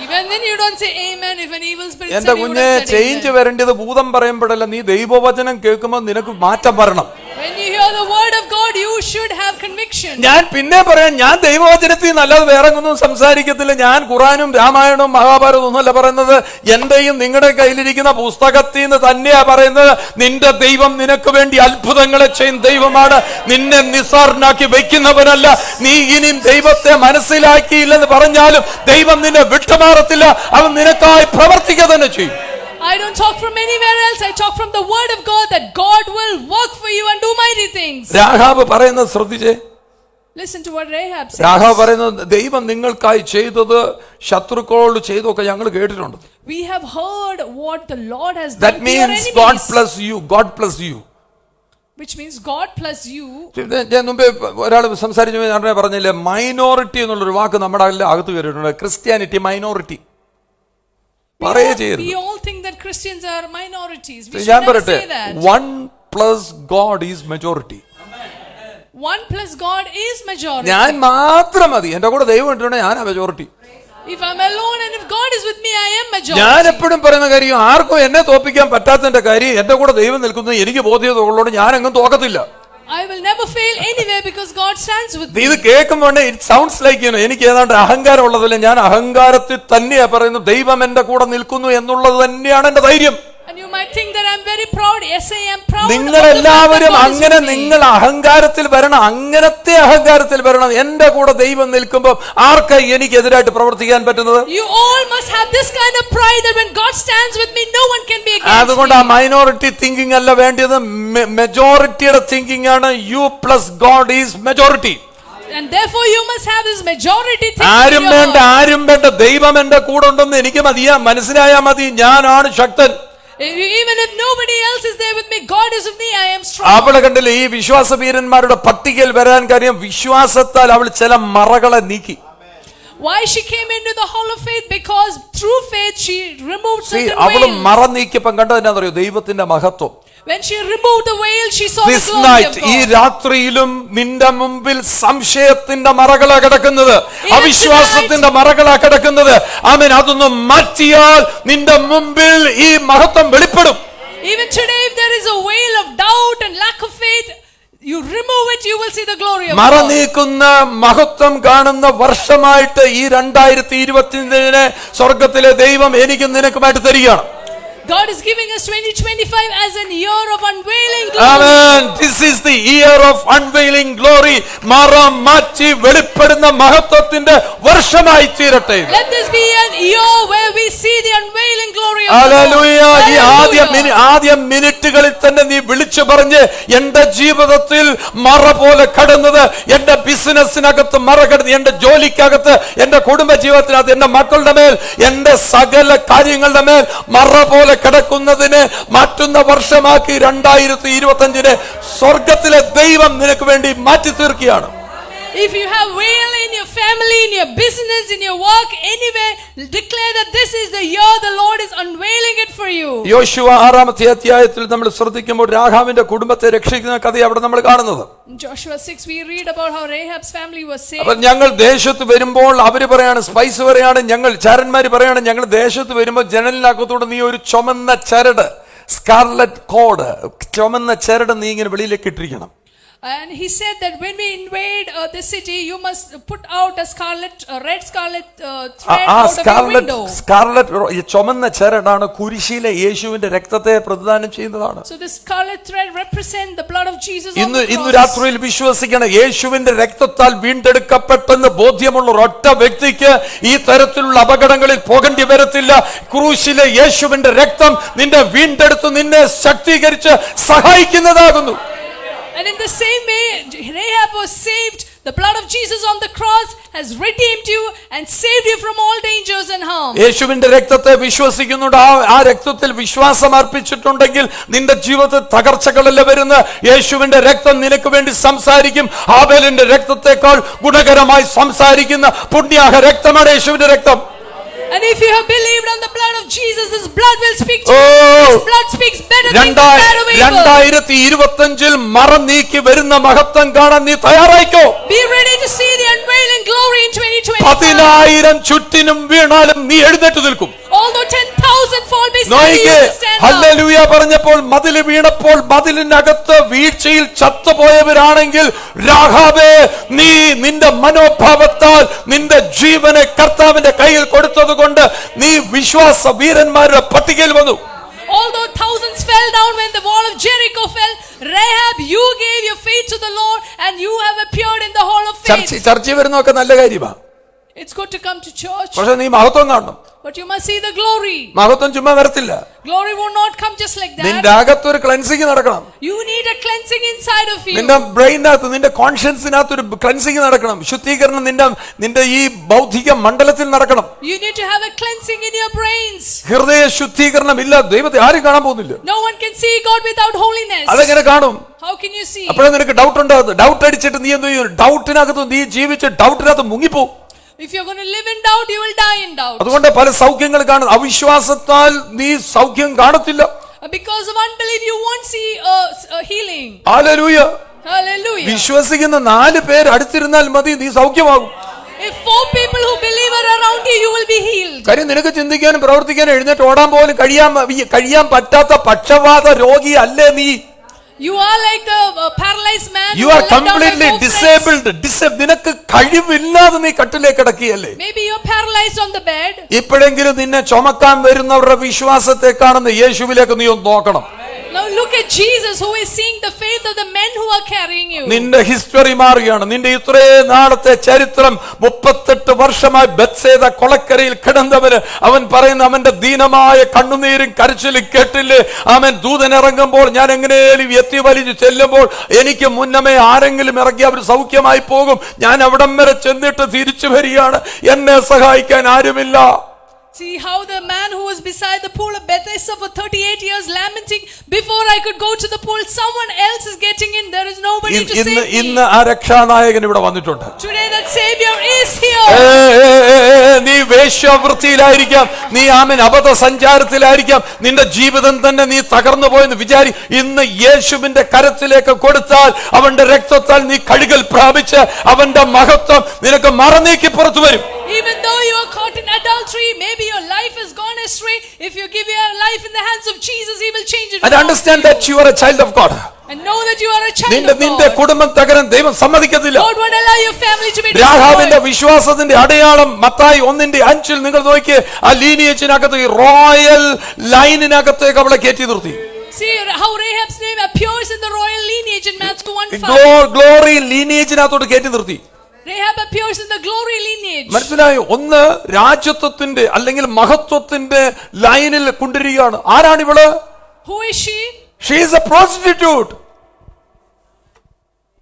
Even then you don't say amen. If an evil spirit എന്റെ said, you would കുഞ്ഞെ have said ചേഞ്ച് amen. വരേണ്ടത് ഭൂതം പറയുമ്പോഴല്ല, നീ ദൈവവചനം കേൾക്കുമ്പോൾ നിനക്ക് മാറ്റം വരണം. When you hear the word of God, you should have conviction. ഞാൻ പിന്നെ പറയാം, ഞാൻ ദൈവവചനത്തിൽ നല്ലത് വേറെ ഒന്നും സംസാരിക്കത്തില്ല. ഞാൻ ഖുറാനും രാമായണവും മഹാഭാരതവും ഒന്നുമല്ല പറയുന്നത്, എന്റെയും നിങ്ങളുടെ കയ്യിലിരിക്കുന്ന പുസ്തകത്തിൽ നിന്ന് തന്നെയാ പറയുന്നത്. നിന്റെ ദൈവം നിനക്ക് വേണ്ടി അത്ഭുതങ്ങളെ ചെയ്യുന്ന ദൈവമാണ്, നിന്നെ നിസ്സാരനാക്കി വെക്കുന്നവനല്ല. നീ ഇനിയും ദൈവത്തെ മനസ്സിലാക്കിയില്ലെന്ന് പറഞ്ഞാലും ദൈവം നിന്നെ വിട്ടുമാറത്തില്ല, അവൻ നിനക്കായി പ്രവർത്തിക്കുക തന്നെ ചെയ്യും. I don't talk from anywhere else. I talk from the word of God, that God will work for you and do mighty things. Rahab പറയുന്നത് ശ്രദ്ധിച്ചേ. Listen to what Rahab says. Rahab പറയുന്നത്, ദൈവം നിങ്ങൾക്കായി ചെയ്തത് ശത്രുക്കളോട് ചെയ്തൊക്കെ ഞങ്ങൾ കേട്ടിട്ടുണ്ട്. We have heard what the Lord has That done to your means enemies. God plus you, God plus you. Which means God plus you. ഞാൻ മുമ്പേ ഒരാൾ സംസാരിച്ചു പറഞ്ഞില്ലേ, മൈനോറിറ്റി എന്നുള്ളൊരു വാക്ക് നമ്മുടെ അകത്ത് കയറിയിട്ടുണ്ട്. ക്രിസ്ത്യാനിറ്റി മൈനോറിറ്റി പറയേ ചെയ്യരുത്. We all think that Christians are minorities. We ഞാൻ should never പറയട്ടെ, say that. 1 plus God is majority. 1 plus God is majority. ഞാൻ മാത്രം മതി, എന്റെ കൂടെ ദൈവം ഉണ്ടെങ്കിൽ ഞാനാ majority. If I'm alone and if God is with me, I am majority. ഞാൻ എപ്പോഴും പറയുന്ന കാര്യം, ആർക്കും എന്നെ തോപ്പിക്കാൻ പറ്റാത്തതിന്റെ കാര്യം, എന്റെ കൂടെ ദൈവം നിൽക്കുന്നത് എനിക്ക് ബോധ്യത ഉള്ളതുകൊണ്ട് ഞാൻ എങ്ങും തോക്കത്തില്ല. I will never fail anywhere because God stands with me. ഇത് കേൾക്കുമ്പോൾ ഇറ്റ് സൗണ്ട്സ് ലൈക്ക് എനിക്ക് ഏതാണ്ട് അഹങ്കാരം ഉള്ളതല്ല. ഞാൻ അഹങ്കാരത്തിൽ തന്നെയാ പറയുന്നത്, ദൈവം എന്റെ കൂടെ നിൽക്കുന്നു എന്നുള്ളത് തന്നെയാണ് എന്റെ ധൈര്യം. And you might think that I'm very proud. Yes, I am proud. നിങ്ങളെല്ലാവരും അങ്ങനെ നിങ്ങൾ അഹങ്കാരത്തിൽ വരണം, അങ്ങനത്തെ അഹങ്കാരത്തിൽ വരണം. എന്റെ കൂടെ ദൈവം നിൽക്കുമ്പോൾ ആർക്കാ എനിക്കെതിരായിട്ട് പ്രവർത്തിക്കാൻ പറ്റുന്നത്? You all must have this kind of pride that when God stands with me, no one can be against me. അതുകൊണ്ട് ആ മൈനോറിറ്റി തിങ്കിങ് അല്ല വേണ്ടത്, മെജോറിറ്റിയുടെ തിങ്കിങ് ആണ്. You plus God is majority. And therefore you must have this majority thinking. ആരും വേണ്ട, ദൈവം എന്റെ കൂടെ ഉണ്ടെന്ന് എനിക്ക് മനസ്സിലായാൽ മതി, ഞാനാണ് ശക്തൻ. Even if nobody else is there with me, God is with me, I am strong. അവളെ കണ്ടില്ലേ, ഈ വിശ്വാസവീരന്മാരുടെ പട്ടികയിൽ വരാൻ കാര്യം വിശ്വാസത്താൽ അവൾ ചില മറകളെ നീക്കി. Why she came into the hall of faith? Because through faith she removed certain അവള് veils. മറ നീക്കിയപ്പം കണ്ടത് എന്നാന്നറിയോ? ദൈവത്തിന്റെ മഹത്വം. When she removed the veil, she saw This the glory night, of ഈ God. രാത്രിയിലും നിന്റെ മുമ്പിൽ സംശയത്തിന്റെ മറകളാ കിടക്കുന്നത്, അവിശ്വാസത്തിന്റെ മറകളാ കിടക്കുന്നത്. ആമേൻ. അതൊന്നും മാറ്റിയാൽ നിന്റെ മുമ്പിൽ ഈ മഹത്വം വെളിപ്പെടും. Even today, if there is a veil of doubt and lack of faith, you remove it, you will see the glory of മറ God. നീക്കുന്ന മഹത്വം കാണുന്ന വർഷമായിട്ട് ഈ 2025 സ്വർഗത്തിലെ ദൈവം എനിക്കും നിനക്കുമായിട്ട് തരികയാണ്. God is giving us 2025 as an year of unveiling glory. Amen. This is the year of unveiling glory. മറ മാറ്റി വെളിപ്പെടുന്ന മഹത്വത്തിന്റെ വർഷമായി തീരട്ടെ. Let this be an year where we see the unveiling glory of hallelujah. God. ഈ ആദ്യ മിനിറ്റുകളിൽ തന്നെ നീ വിളിച്ചു പറഞ്ഞ് എന്റെ ജീവിതത്തിൽ മറ പോലെ കടന്നത്, എന്റെ ബിസിനസ്സിനകത്ത് മറ കടന്ന്, എന്റെ ജോലിക്കകത്ത്, എന്റെ കുടുംബ ജീവിതത്തിനകത്ത്, എന്റെ മക്കളുടെ മേൽ, എന്റെ സകല കാര്യങ്ങളുടെ മേൽ മറ പോലെ കിടക്കുന്നതിന് മാറ്റുന്ന വർഷമാക്കി 2025 സ്വർഗത്തിലെ ദൈവം നിനക്ക് വേണ്ടി മാറ്റി തീർക്കുകയാണ്. If you have veil in your family, in your business, in your work, anywhere, declare that this is the year the Lord is unveiling it for you. യോശുവ 6-ാമത്തെ അധ്യായത്തിൽ നമ്മൾ ശ്രദ്ധിക്കുമ്പോൾ രാഹാബിന്റെ കുടുംബത്തെ രക്ഷിക്കുന്ന കഥ അവിടെ നമ്മൾ കാണുന്നത്. In Joshua 6 we read about how Rahab's family was saved. അപ്പോൾ ഞങ്ങൾ ദേശത്ത് വരുമ്പോൾ അവര് പറയാണ്, സ്പൈസ് പറയാണ്, ഞങ്ങൾ ചാരന്മാര് പറയാണ്, ഞങ്ങൾ ദേശത്ത് വരുമ്പോൾ ജനലിനകത്തോട് നീ ഒരു ചുമന്ന ചരട്, സ്കാർലറ്റ് കോഡ്, ചുമന്ന ചരട് നീ ഇങ്ങനെ വെളിയിലേക്ക് ഇട്ടിരിക്കണം. And he said that when we invade the city, you must put out a red scarlet thread out of your window. Scarlet ചുമന്ന ചരടാണ് കുരിശിലെ യേശുവിന്റെ രക്തത്തെ പ്രതിദാനം ചെയ്യുന്നതാണ്. So the scarlet thread represent the blood of Jesus on the ഇന്ന് cross. രാത്രിയിൽ വിശ്വസിക്കണം, യേശുവിന്റെ രക്തത്താൽ വീണ്ടെടുക്കപ്പെട്ടെന്ന് ബോധ്യമുള്ള ഒരൊറ്റ വ്യക്തിക്ക് ഈ തരത്തിലുള്ള അപകടങ്ങളിൽ പോകേണ്ടി വരത്തില്ല. ക്രൂശിലെ യേശുവിന്റെ രക്തം നിന്നെ വീണ്ടെടുത്ത് നിന്നെ ശക്തീകരിച്ച് സഹായിക്കുന്നതാകുന്നു. And in the same way, Rahab was saved. The blood of Jesus on the cross has redeemed you and saved you from all dangers and harm. യേശുവിന്റെ രക്തത്തെ വിശ്വസിക്കുന്നുണ്ട്. ആ രക്തത്തിൽ വിശ്വാസം അർപ്പിച്ചിട്ടുണ്ടെങ്കിൽ നിന്റെ ജീവിതത്തിൽ തകർച്ചകളല്ല വരുന്ന. യേശുവിന്റെ രക്തം നിനക്ക് വേണ്ടി സംസാരിക്കും. ആബേലിന്റെ രക്തത്തെക്കാൾ ഗുണകരമായി സംസാരിക്കുന്ന പുണ്യാഹ രക്തമാണ് യേശുവിന്റെ രക്തം. And if you have believed on the blood of Jesus, His blood will speak to you. His blood speaks better things than that of evil. 2025 മറ നീക്കി വരുന്ന മഹത്വം കാണാൻ നീ തയ്യാറായിക്കോ. Be ready to see the unveiling glory in 2025. 10,000 ചുറ്റിനും വീണാലും നീ എഴുന്നേറ്റ് നിൽക്കും. Although 10,000 fall beside you, നോയിക്കേ, you stand up. Hallelujah പറഞ്ഞപ്പോൾ മതില് വീണപ്പോൾ മതിലിനകത്ത് വീഴ്ചയിൽ ചത്തുപോയവരാണെങ്കിൽ രാഹാബേ, നീ നിന്റെ മനോഭാവത്താൽ നിന്റെ ജീവനെ കർത്താവിന്റെ കയ്യിൽ കൊടുത്തത് കൊണ്ട് നീ വിശ്വാസ വീരന്മാരുടെ പട്ടികയിൽ വന്നു. Although thousands fell down when the wall of Jericho fell, Rahab, you gave your faith to the Lord and you have appeared in the hall of faith. ചർച്ച വരുന്നതൊക്കെ നല്ല കാര്യമാണ്. It's good to come to church, പക്ഷെ നീ മഹത്വം കാണണം. but you must see the glory. മഹത്വം ചുമ്മാ വരത്തില്ല. Glory will not come just like that. നിന്റെ അകത്തൊരു ക്ലെൻസിങ് നടക്കണം. You need a cleansing inside of you. നിന്റെ ബ്രെയിനകത്ത്, നിന്റെ കോൺഷ്യൻസിനകത്ത് ഒരു ക്ലെൻസിങ് നടക്കണം. ശുദ്ധീകരണം നിന്റെ ഈ ബൗദ്ധിക മണ്ഡലത്തിൽ നടക്കണം. You need to have a cleansing in your brains. ഹൃദയ ശുദ്ധീകരണം ഇല്ല ദൈവത്തെ ആരും കാണാൻ പോകുന്നില്ല. No one can see God without holiness. അതെങ്ങനെ കാണും? How can you see? അപ്പോഴേ നിനക്ക് ഡൗട്ട് ഉണ്ടാകുന്നത്. ഡൗട്ട് അടിച്ചിട്ട് നീ എന്ത് ചെയ്യും? ഡൗട്ടിനകത്ത് നീ ജീവിച്ച് ഡൗട്ടിനകത്ത് മുങ്ങിപ്പോവും. If you're going to live in doubt, you will die in doubt. അതുകൊണ്ട് പല സൗഖ്യങ്ങൾ കാണും. അവിശ്വാസത്താൽ നീ സൗഖ്യം കാണത്തില്ല. Because of unbelief, you won't see a healing. Hallelujah. Hallelujah. വിശ്വസിക്കുന്ന 4 പേര് അടുത്തിരുന്നാൽ മതി, നീ സൗഖ്യമാകും. If 4 people who believe are around you, you will be healed. കാര്യം നിനക്ക് ചിന്തിക്കാനും പ്രവർത്തിക്കാനും എഴുന്നേറ്റ് ഓടാൻ പോലും കഴിയാൻ പറ്റാത്ത പക്ഷവാത രോഗി അല്ലേ നീ? You are like the paralyzed man. You are completely disabled. നിനക്ക് കഴിവില്ലാതെ നീ കട്ടിലേക്ക് കിടക്കുകയല്ലേ? Maybe you are paralyzed on the bed. ഇപ്പോഴെങ്കിലും നിന്നെ ചുമക്കാൻ വരുന്നവരുടെ വിശ്വാസത്തെ കാണുന്ന യേശുവിലേക്ക് നീ ഒന്ന് നോക്കണം. Now look at Jesus, who is seeing the faith of the men who are carrying you. നിന്റെ ഹിസ്റ്ററി മാറുകയാണ്. നിന്റെ ഇത്രയും നാളത്തെ ചരിത്രം, 38 വർഷമായി ബത്സേദ കൊളക്കരയിൽ കിടന്നവന് അവൻ പറയുന്ന അവന്റെ ദീനമായ കണ്ണുനീരും കരച്ചിലും കേട്ടില്ലേ? അവൻ ദൂതൻ ഇറങ്ങുമ്പോൾ ഞാൻ എങ്ങനെയും എത്തി വലിച്ചു ചെല്ലുമ്പോൾ എനിക്ക് മുന്നമേ ആരെങ്കിലും ഇറങ്ങി അവർ സൗഖ്യമായി പോകും. ഞാൻ അവിടം വരെ ചെന്നിട്ട് തിരിച്ചു വരികയാണ്, എന്നെ സഹായിക്കാൻ ആരുമില്ല. See how the man who was beside the pool of Bethesda for 38 years lamenting, before I could go to the pool, someone else is getting in. There is nobody to save me. ഇന്ന് ആ രക്ഷാനായകൻ ഇവിടെ വന്നിട്ടുണ്ട്. Today that Savior is here. നീ വേശ്യാവൃത്തിയിലായിരിക്കാം, നീ അബദ്ധ സഞ്ചാരത്തിലായിരിക്കാം, നിന്റെ ജീവിതം തന്നെ നീ തകർന്നു പോയെന്ന് വിചാരി. ഇന്ന് യേശുവിന്റെ കരത്തിലേക്ക് കൊടുത്താൽ അവന്റെ രക്തത്താൽ നീ കഴുകൽ പ്രാപിച്ച് അവന്റെ മഹത്വം നിനക്ക് മറനീക്കി പുറത്തു വരും. Even though you are caught in adultery, maybe your life has gone astray, if you give your life in the hands of Jesus, He will change it. And understand that you are a child of God. And know that you are a child of നിന്റെ God. കുടുംബം തകരാൻ ദൈവം സമ്മതിക്കത്തില്ല. God won't allow your family to be രാഹാബിന്റെ destroyed. വിശ്വാസത്തിന്റെ അടയാളം മത്തായി 1:5 നിങ്ങൾ നോക്കിയേ. ആ ലീനിയേജിനകത്ത് റോയൽ ലൈനിനകത്തേക്ക് അവളെ കയറ്റി നിർത്തി. See how Rahab's name appears in the royal lineage in Matthew 1:5. Glory ലീനിയേജിനകത്തോട്ട് കയറ്റി നിർത്തി. Rahab appears in the glory lineage. മനസ്സിലായോ? ഒന്ന് രാജ്യത്വത്തിന്റെ അല്ലെങ്കിൽ മഹത്വത്തിന്റെ ലൈനിൽ കൊണ്ടിരിക്കുകയാണ്. ആരാണ് ഇവള്? Who is she? She is a prostitute.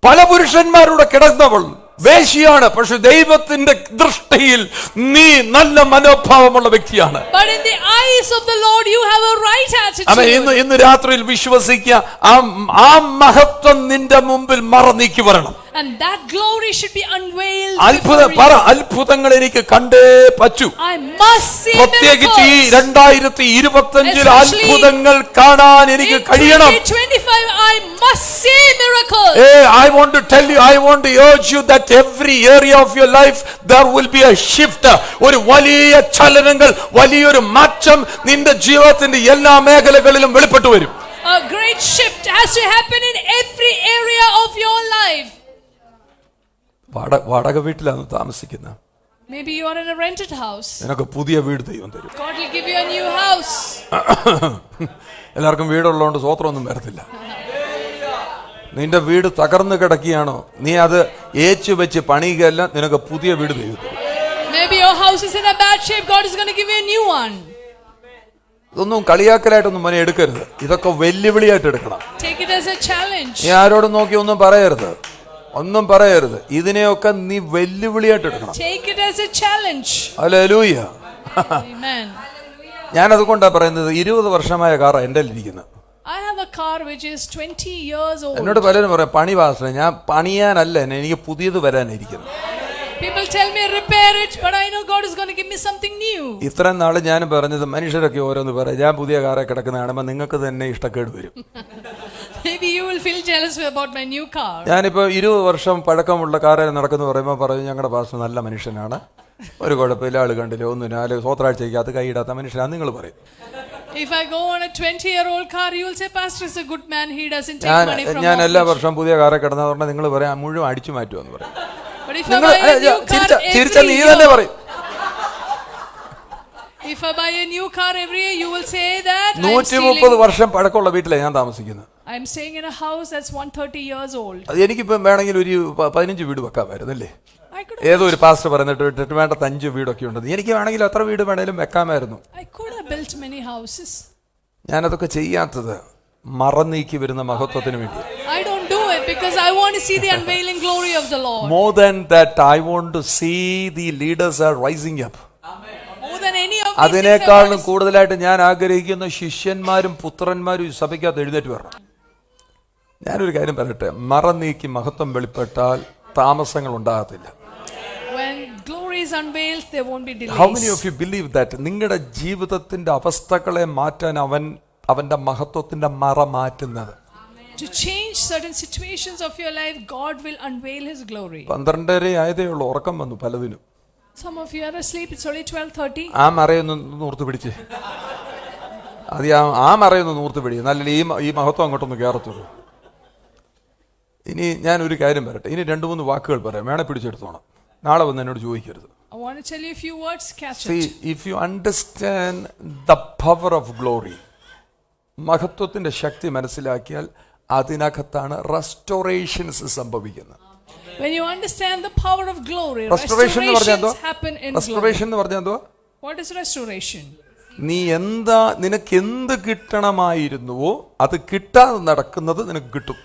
പല പുരുഷന്മാരുടെ കിടന്നവൾ വേശ്യയാണ്. പക്ഷെ ദൈവത്തിന്റെ ദൃഷ്ടിയിൽ നീ നല്ല മനോഭാവമുള്ള വ്യക്തിയാണ്. But in the eyes of the Lord you have a right attitude. ഇന്ന് രാത്രിയിൽ വിശ്വസിക്കുക, ആ മഹത്വം നിന്റെ മുമ്പിൽ മറനീക്കി വരണം. And that glory should be unveiled. അത്ഭുതങ്ങൾ എനിക്ക് കണ്ടേ പറ്റൂ. I must see പ്രത്യേകിച്ച് ഈ 2025 അത്ഭുതങ്ങൾ കാണാൻ എനിക്ക് കഴിയണം. 2025 I must see miracles. I want to tell you, I want to urge you that every area of your life there will be a shift. ഒരു വലിയ ചലനങ്ങൾ, വലിയൊരു മാറ്റം നിന്റെ ജീവിതത്തിന്റെ എല്ലാ മേഖലകളിലും വെളിപ്പെട്ടു വരും. A great shift has to happen in every area of your life. വാടക വീട്ടിലാണ് താമസിക്കുന്നത്. Maybe you are in a rented house. നിനക്ക് പുതിയ വീട് ദൈവം തരും. God will give you a new house. എല്ലാവർക്കും വീടുള്ളതുകൊണ്ട് സ്വോത്രമൊന്നും വരത്തില്ല. നിന്റെ വീട് തകർന്നു കിടക്കുകയാണോ, നീ അത് ഏച്ചു വെച്ച് പണിയുകയല്ല, നിനക്ക് പുതിയ വീട് ദൈവം തരും. Maybe your house is in a bad shape. God is going to give you a new one. ഇതൊന്നും കളിയാക്കലായിട്ടൊന്നും മോനെ എടുക്കരുത്. ഇതൊക്കെ വെല്ലുവിളിയായിട്ട് എടുക്കണം. Take it as a challenge. നീ ആരോടും നോക്കി ഒന്നും പറയരുത്. ഇതിനെയൊക്കെ നീ വെല്ലുവിളിയായിട്ട് എടുക്കണം. Take it as a challenge. Hallelujah. Amen. ഞാൻ അതുകൊണ്ടാണ് പറയുന്നത്, 20 വർഷമായ കാറാ എൻ്റെ ഇരിക്കുന്നത്. I have a car which is 20 years old. എന്നോട് പലരും പറയാം, പണി പാസ്റ്റർ, ഞാൻ പണിയാനല്ല, എനിക്ക് പുതിയത് വരാനിരിക്കുന്നു. People tell me repair it, but I know God is going to give me something new. ഇത്രയും നാള് ഞാൻ പറഞ്ഞത്, മനുഷ്യരൊക്കെ ഓരോന്ന് പറയാം, ഞാൻ പുതിയ കാറെ കിടക്കുന്ന കാണുമ്പോൾ നിങ്ങൾക്ക് തന്നെ ഇഷ്ടക്കേട് വരും. Maybe you will feel jealous about my new car. ഞാനിപ്പോൾ 20 വർഷം പഴക്കമുള്ള കാറിൽ നടക്കുന്നു പറയുമ്പോൾ പറയും, ഞങ്ങളുടെ പാസ്റ്റർ നല്ല മനുഷ്യനാണ്, ഒരു കുഴപ്പമില്ല, ആള് കണ്ടില്ല, ഒന്നും സ്വത്രാഴ്ചയ്ക്ക് അത് കൈയിടാത്ത മനുഷ്യനാണ് നിങ്ങൾ പറയും. If I go on a 20-year-old car, you will say pastor is a good man, he doesn't take money from ഞാൻ എല്ലാ വർഷം പുതിയ കാറെ കിടന്ന പറഞ്ഞാൽ നിങ്ങൾ പറയാം മുഴുവൻ അടിച്ചു മാറ്റുമെന്ന് പറയും. But if I buy a new car നീ തന്നെ പറയും. If I buy a new car every year, you will say that 130 വർഷം പഴക്കമുള്ള വീട്ടിലാണ് ഞാൻ താമസിക്കുന്നത്. I am staying in a house that's 130 years old. എനിക്കിപ്പം വേണമെങ്കിൽ ഒരു 15 വീട് വെക്കാമായിരുന്നല്ലേ. ഏതോ ഒരു പാസ്റ്റർ പറഞ്ഞിട്ട് വേണ്ട 5 വീടൊക്കെ ഉണ്ട്. എനിക്ക് വേണമെങ്കിൽ എത്ര വീട് വേണേലും വെക്കാമായിരുന്നു. I could have built many houses. ഞാനതൊക്കെ ചെയ്യാത്തത് മറന്നീക്കി വരുന്ന മഹത്വത്തിന് വേണ്ടി. I don't do it because I want to see the unveiling glory of the Lord. More than that, I want to see the leaders are rising up. More than any of these അതിനേക്കാളും കൂടുതലായിട്ട് ഞാൻ ആഗ്രഹിക്കുന്ന ശിഷ്യന്മാരും പുത്രന്മാരും സഭയ്ക്കകത്ത് എഴുന്നേറ്റ് വരണം. ഞാനൊരു കാര്യം പറയട്ടെ, മറന്നീക്കി മഹത്വം വെളിപ്പെട്ടാൽ താമസങ്ങൾ ഉണ്ടാകത്തില്ല. when glory is unveiled, there won't be delays. How many of you believe that? നിങ്ങളുടെ ജീവിതത്തിന്റെ അവസ്ഥകളെ മാറ്റാൻ അവന്റെ മഹത്വത്തിന്റെ മറ മാറ്റുന്നത്. To change certain situations of your life, God will unveil His glory. 12:30 ആയതേ ഉള്ളൂ, ഉറക്കം വന്നു പലതിനും. Some of you are asleep, it's only 12:30. ആ മറയൊന്ന് നൂർത്ത് പിടിച്ച്, അത് ആ മറയൊന്ന് നൂർത്ത് പിടിച്ച്, നല്ല ഈ മഹത്വം അങ്ങോട്ടൊന്ന് കയറത്തുള്ളൂ. ഇനി ഞാനൊരു കാര്യം പറയട്ടെ, ഇനി 2-3 വാക്കുകൾ പറയാം, വേണേ പിടിച്ചെടുത്തോണം, നാളെ വന്ന് എന്നോട് ചോദിക്കരുത്. I want to tell you a few words, catch See, it. if you understand the power of glory, മഹത്വത്തിന്റെ ശക്തി മനസ്സിലാക്കിയാൽ അതിനകത്താണ് റെസ്റ്റോറേഷൻസ് സംഭവിക്കുന്നത്. When you understand the power of glory, restoration restorations happen in restoration glory. എന്ന് പറഞ്ഞാൽ എന്തുവാ? What is restoration? നിനക്ക് എന്ത് കിട്ടണമായിരുന്നുവോ അത് കിട്ടാതെ നടക്കുന്നത് നിനക്ക് കിട്ടും.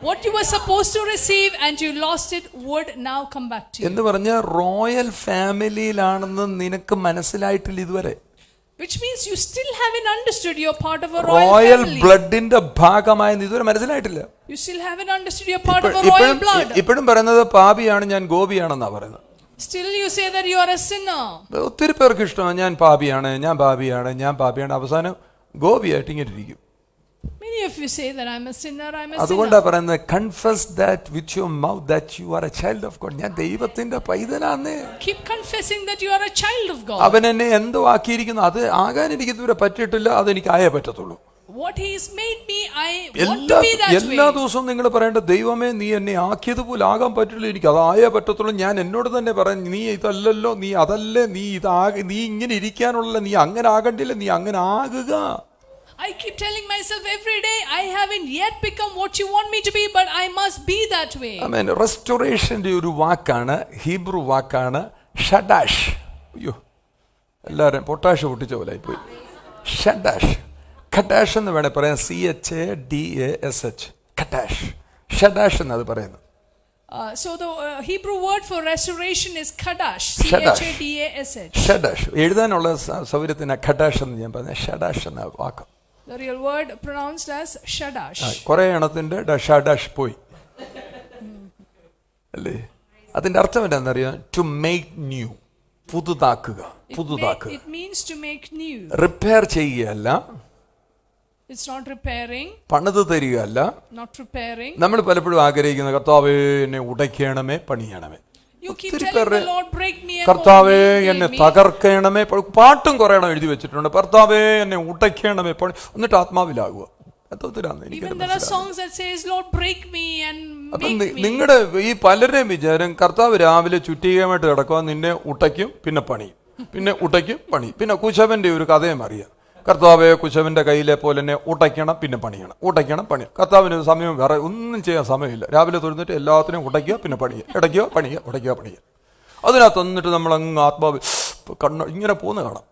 What you were supposed to receive and you lost it would now come back to you. എന്ന് പറഞ്ഞാൽ റോയൽ ഫാമിലിയിലാണെന്ന് നിനക്ക് മനസ്സിലായിട്ടില്ല ഇതുവരെ. Which means you still haven't understood you're part of a royal royal family. ബ്ലഡിന്റെ ഭാഗമായെന്ന് ഇതുവരെ മനസ്സിലായിട്ടില്ല. You still haven't understood you're part of a royal blood. ഇപ്പോഴും പറയുന്നത് പാപിയാണ് ഞാൻ ഗോപിയാണെന്നാ പറയുന്നത്. Still you say that you are a sinner. ഒത്തിരി പേർക്ക് ഇഷ്ടമാണ് ഞാൻ പാപിയാണ്, അവസാനം ഗോപിയായിട്ട് ഇങ്ങനെ ഇരിക്കും. Many of you say that I'm a sinner, I'm a അതുകൊണ്ടാണ് sinner. പറയുന്നത് confess that with your mouth that you are a child of God. ഞാൻ ദൈവത്തിന്റെ പൈതലാന്ന്. Keep confessing that you are a child of God. അവൻ എന്നെ എന്തോ ആക്കിയിരിക്കുന്നു, അത് ആകാൻ എനിക്ക് ഇതുവരെ പറ്റിയിട്ടില്ല, അതെനിക്ക് ആയേ പറ്റത്തുള്ളൂ. What He's made me, I want to be that എല്ലാ way. ദിവസവും നിങ്ങൾ പറയേണ്ട, ദൈവമേ നീ എന്നെ ആക്കിയതുപോലെ ആകാൻ പറ്റില്ല, എനിക്ക് അതായേ പറ്റത്തുള്ളൂ. ഞാൻ എന്നോട് തന്നെ പറയാം, നീ ഇതല്ലല്ലോ, നീ അതല്ലേ, നീ ഇങ്ങനെ ഇരിക്കാനുള്ള, നീ അങ്ങനെ ആകണ്ടില്ല, നീ അങ്ങനെ ആകുക. I keep telling myself every day, I haven't yet become what you want me to be, but I must be that way. ആമേൻ. റെസ്റ്റോറേഷന്റെ ഒരു വാക്കാണ്, ഹീബ്രു വാക്കാണ് ഷഡാഷ്. അയ്യോ, എല്ലാവരും പൊട്ടാഷ് പൊട്ടിച്ച പോലെ ആയിപ്പോയി. ഷഡാഷ്. ഖഡാഷ് എന്ന് വേണേൽ പറയാം. CHADASH, ഖഡാഷ്, ഷഡാഷ് എന്നത് പറയുന്നത്. So the Hebrew word for restoration is Kadash. Shadash. CHADASH. ഷഡാഷ് എഴുതാനുള്ള സൗകര്യത്തിന് ഖഡാഷ് എന്ന് ഞാൻ പറഞ്ഞ ഷഡാഷ് എന്ന വാക്ക്. The real word pronounced as Shadash. കുറെ എണ്ണത്തിന്റെ ഷഡാഷ് പോയി അല്ലേ? അതിന്റെ അർത്ഥം എന്താണെന്നറിയാം? ടു മേക്ക് ന്യൂ, പുതുതാക്കുക, പുതുതാക്കുക. It means to make new. Repair ചെയ്യുകയല്ല, It's not repairing, പണിത് തരികയല്ല. not repairing. നമ്മൾ പലപ്പോഴും ആഗ്രഹിക്കുന്ന കർത്താവേ എന്നെ ഉടയ്ക്കണമേ, പണിയണമേ. You keep ഒത്തിരി telling പേര് the Lord, break me and കർത്താവേ mold me, എന്നെ heal me. തകർക്കണമേ, പാട്ടും കുറെ എണ്ണം എഴുതി വെച്ചിട്ടുണ്ട്. കർത്താവേ എന്നെ ഉടയ്ക്കണമേ, പണി, എന്നിട്ട് ആത്മാവിലാകുക. എന്തോത്തിനാന്ന് എനിക്ക് Even there are songs that says, Lord, break me and അപ്പം make me. നിങ്ങളുടെ ഈ പലരുടെയും വിചാരം കർത്താവ് രാവിലെ ചുറ്റികമായിട്ട് കിടക്കുക, നിന്നെ ഉടയ്ക്കും, പിന്നെ പണിയും, പിന്നെ ഉടയ്ക്കും, പണി. പിന്നെ കുശവന്റെ ഒരു കഥയും അറിയാം. കർത്താവെ കുശവന്റെ കയ്യിലെ പോലെ തന്നെ ഉടയ്ക്കണം, പിന്നെ പണിയണം, ഉടയ്ക്കണം, പണിയണം. കർത്താവിന് സമയം വേറെ ഒന്നും ചെയ്യാൻ സമയമില്ല. രാവിലെ തൊഴുന്നിട്ട് എല്ലാത്തിനും ഉടയ്ക്കുക, പിന്നെ പണിയുക, ഇടയ്ക്കുക, പണിയുക, ഉടയ്ക്കുക, പണിയുക. അതിനകത്ത് വന്നിട്ട് നമ്മൾ അങ്ങ് ആത്മാവ് കണ്ണ് ഇങ്ങനെ പോകുന്ന കാണാം.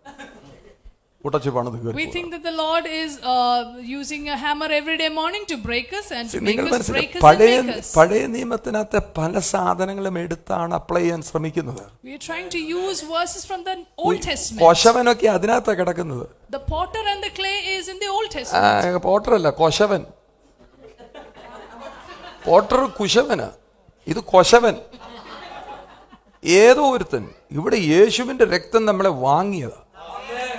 ഉടച്ച് പണിത് We think that the Lord is using a hammer every day morning to break us and to make നിങ്ങൾ us break മനസ്സിലാക്കി, us and make us. പഴയ നിയമത്തിനകത്തെ പല സാധനങ്ങളും എടുത്താണ് അപ്ലൈ ചെയ്യാൻ ശ്രമിക്കുന്നത്. We are trying to use verses from the Old Testament. കൊശവനൊക്കെ അതിനകത്താണ് കിടക്കുന്നത്. The potter and the clay is in the Old Testament. പോട്ടറല്ല, കൊശവൻ. പോട്ടർ കുശവനാ, ഇത് കൊശവൻ. ഏതോ ഒരുത്തൻ. ഇവിടെ യേശുവിന്റെ രക്തം നമ്മളെ വാങ്ങിയതാ.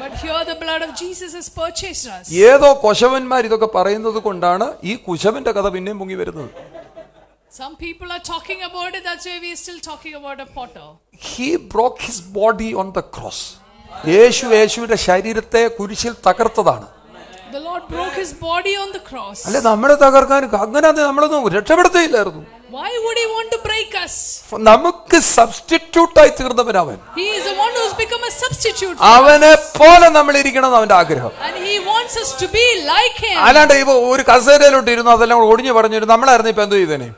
But here the blood of Jesus has purchased us. ഏതോ കൊശവന്മാർ ഇതൊക്കെ പറയുന്നത് കൊണ്ടാണ് ഈ കുശവന്റെ കഥ പിന്നെയും പൊങ്ങി വരുന്നത്. Some people are talking about it, that's why we are still talking about a potter. He broke his body on the cross. യേശുവിന്റെ ശരീരത്തെ കുരിശിൽ തകർത്തതാണ്. The Lord broke his body on the cross. അല്ലെ നമ്മളെ തകർക്കാൻ അങ്ങനെ നമ്മളൊന്നും രക്ഷപ്പെടുത്തിയില്ലായിരുന്നു. Why would he want to break us? നമുക്ക് സബ്സ്റ്റിറ്റ്യൂട്ടായി തീർന്നവനവൻ. He is the one who has become a substitute for അവനെ us. പോലെ നമ്മൾ ഇരിക്കണം അവന്റെ ആഗ്രഹം. And he wants us to be like him. അല്ലാണ്ട് ഇപ്പൊ ഒരു കസേരയിലോട്ട് ഇരുന്നു അതെല്ലാം ഒടിഞ്ഞു പറഞ്ഞിരുന്നു നമ്മളായിരുന്നു ഇപ്പൊ എന്തോ ചെയ്തേനെ?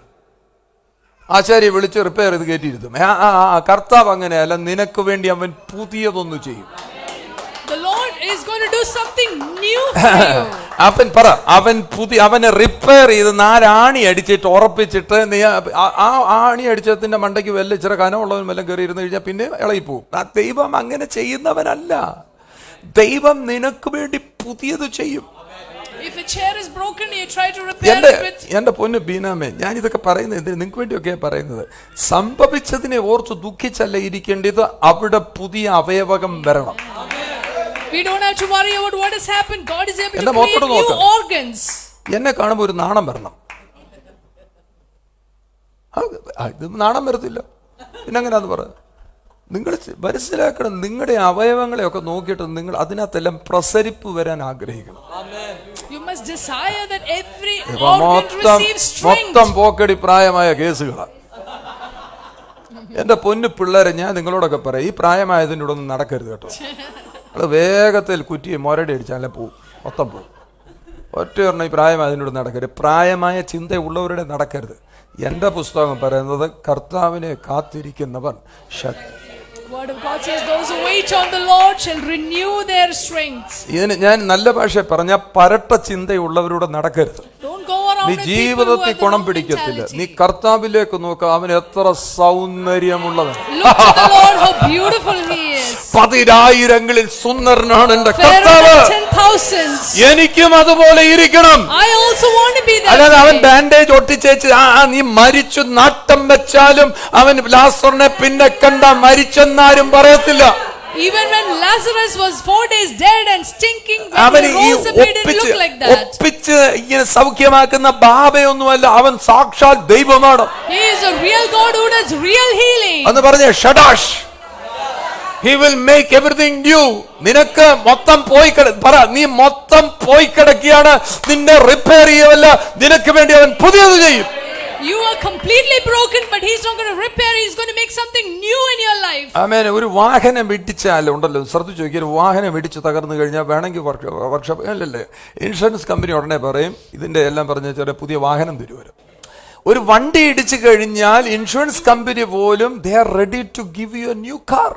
ആചാര്യ വിളിച്ച് റിപ്പയർ ചെയ്ത് കയറ്റിയിരുത്തും. കർത്താവ് അങ്ങനെയല്ല, നിനക്ക് വേണ്ടി അവൻ പുതിയതൊന്നു ചെയ്യും. The Lord is going to do something new for you. അവനെ റിപ്പയർ ചെയ്ത് 4 ആണി അടിച്ചിട്ട് ഉറപ്പിച്ചിട്ട് ആണി അടിച്ചതിന്റെ മണ്ടയ്ക്ക് വല്ല ഇച്ചിരി കനമുള്ളവൻ വല്ലതും കയറി ഇരുന്ന് കഴിഞ്ഞാൽ പിന്നെ ഇളകിപ്പോവും. ദൈവം അങ്ങനെ ചെയ്യുന്നവനല്ല. ദൈവം നിനക്ക് വേണ്ടി പുതിയത് ചെയ്യും. If a chair is broken, you try to repair it with. എന്റെ പൊന്ന് ബീനാമേ, ഞാൻ ഇതൊക്കെ പറയുന്നത് നിങ്ങൾക്ക് വേണ്ടിയൊക്കെ പറയുന്നത്. സംഭവിച്ചതിനെ ഓർത്ത് ദുഃഖിച്ചല്ല ഇരിക്കേണ്ടത്, അവിടെ പുതിയ അവയവകം വരണം. We don't have to worry about what has happened. God is able to എന്റെ create മുഖത്തോട്ട് new നോക്ക്. organs. എന്നെ കാണുമ്പോൾ ഒരു നാണം വരണം. ഇത് നാണം വരത്തില്ല, പിന്നെ അങ്ങനെയാന്ന് പറ. നിങ്ങൾ മനസ്സിലാക്കണം, നിങ്ങളുടെ അവയവങ്ങളെയൊക്കെ നോക്കിയിട്ട് നിങ്ങൾ അതിനകത്തെല്ലാം പ്രസരിപ്പ് വരാൻ ആഗ്രഹിക്കണം. You must desire that every organ receives strength. മൊത്തം പോക്കടി പ്രായമായ കേസുകളാണ്. എന്റെ പൊന്നു പിള്ളേരെ, ഞാൻ നിങ്ങളോടൊക്കെ പറയാം, ഈ പ്രായമായതിൻ്റെ കൂടെ ഒന്നും നടക്കരുത് കേട്ടോ. അത് വേഗത്തിൽ കുറ്റി മൊരടി അടിച്ചാലേ പോവും, മൊത്തം പോവും. ഒറ്റ പറഞ്ഞ ഈ പ്രായമായതിൻ്റെ കൂടെ നടക്കരുത്. പ്രായമായ ചിന്തയുള്ളവരുടെ നടക്കരുത്. എൻ്റെ പുസ്തകം പറയുന്നത് കർത്താവിനെ കാത്തിരിക്കുന്നവർ ശക്തി. Word of God says those who wait on the Lord shall renew their strength. ഇതിന് ഞാൻ നല്ല ഭാഷ പറഞ്ഞ പരട്ട ചിന്തയുള്ളവരോട് നടക്കരുത്. Don't go around നീ with people who ജീവിതത്തിൽ have the ഗുണം wrong പിടിക്കത്തില്ല. നീ mentality. കർത്താവിലേക്ക് നോക്ക, അവൻ എത്ര സൗന്ദര്യമുള്ളവൻ. Look to the Lord, how beautiful he is. 10,000 സുന്ദരനാണ് എന്റെ Fairer കർത്താവ്. than 10,000s. എനിക്കും അതുപോലെ ഇരിക്കണം. I also want to be that അല്ലാതെ അവൻ way. ബാൻഡേജ് ഒട്ടിച്ചേച്ച് നീ മരിച്ചു നാട്ടം വെച്ചാലും അവൻ ലാസറിനെ പിന്നെ കണ്ട മരിച്ചെന്നാരും പറയത്തില്ല. Even when Lazarus was 4 days dead and stinking, when അവൻ he ഈ rose up, he didn't look like that. ഒപ്പിച്ച് ഇങ്ങനെ സൗഖ്യമാക്കുന്ന ബാബയൊന്നുമല്ല, അവൻ സാക്ഷാൽ ദൈവമാണ്. He is a real God who does real healing. എന്ന് പറഞ്ഞ ഷഡാഷ്. He will make everything new. നിനക്ക് മൊത്തം പോയി പറ, നീ മൊത്തം പോയി കിടക്കുകയാണ്, നിന്നെ റിപ്പയർ ചെയ്യവല്ല, നിനക്ക് വേണ്ടി അവൻ പുതിയത് ചെയ്യും. You are completely broken, but he's not going to repair. He's going to make something new in your life. ആമേൻ. ഒരു വാഹനം ഇടിച്ചാൽ ഉണ്ടല്ലോ, ശ്രദ്ധിച്ചു നോക്കിയാൽ വാഹനം ഇടിച്ച് തകർന്നു കഴിഞ്ഞാൽ വേണമെങ്കിൽ വർക്ക്ഷോപ്പ് അല്ലല്ലേ, ഇൻഷുറൻസ് കമ്പനി ഉടനെ പറയും ഇതിന്റെ എല്ലാം പറഞ്ഞ ചെറിയ പുതിയ വാഹനം തരുവരും. ഒരു വണ്ടി ഇടിച്ചു കഴിഞ്ഞാൽ ഇൻഷുറൻസ് കമ്പനി പോലും they are ready to give you a new car,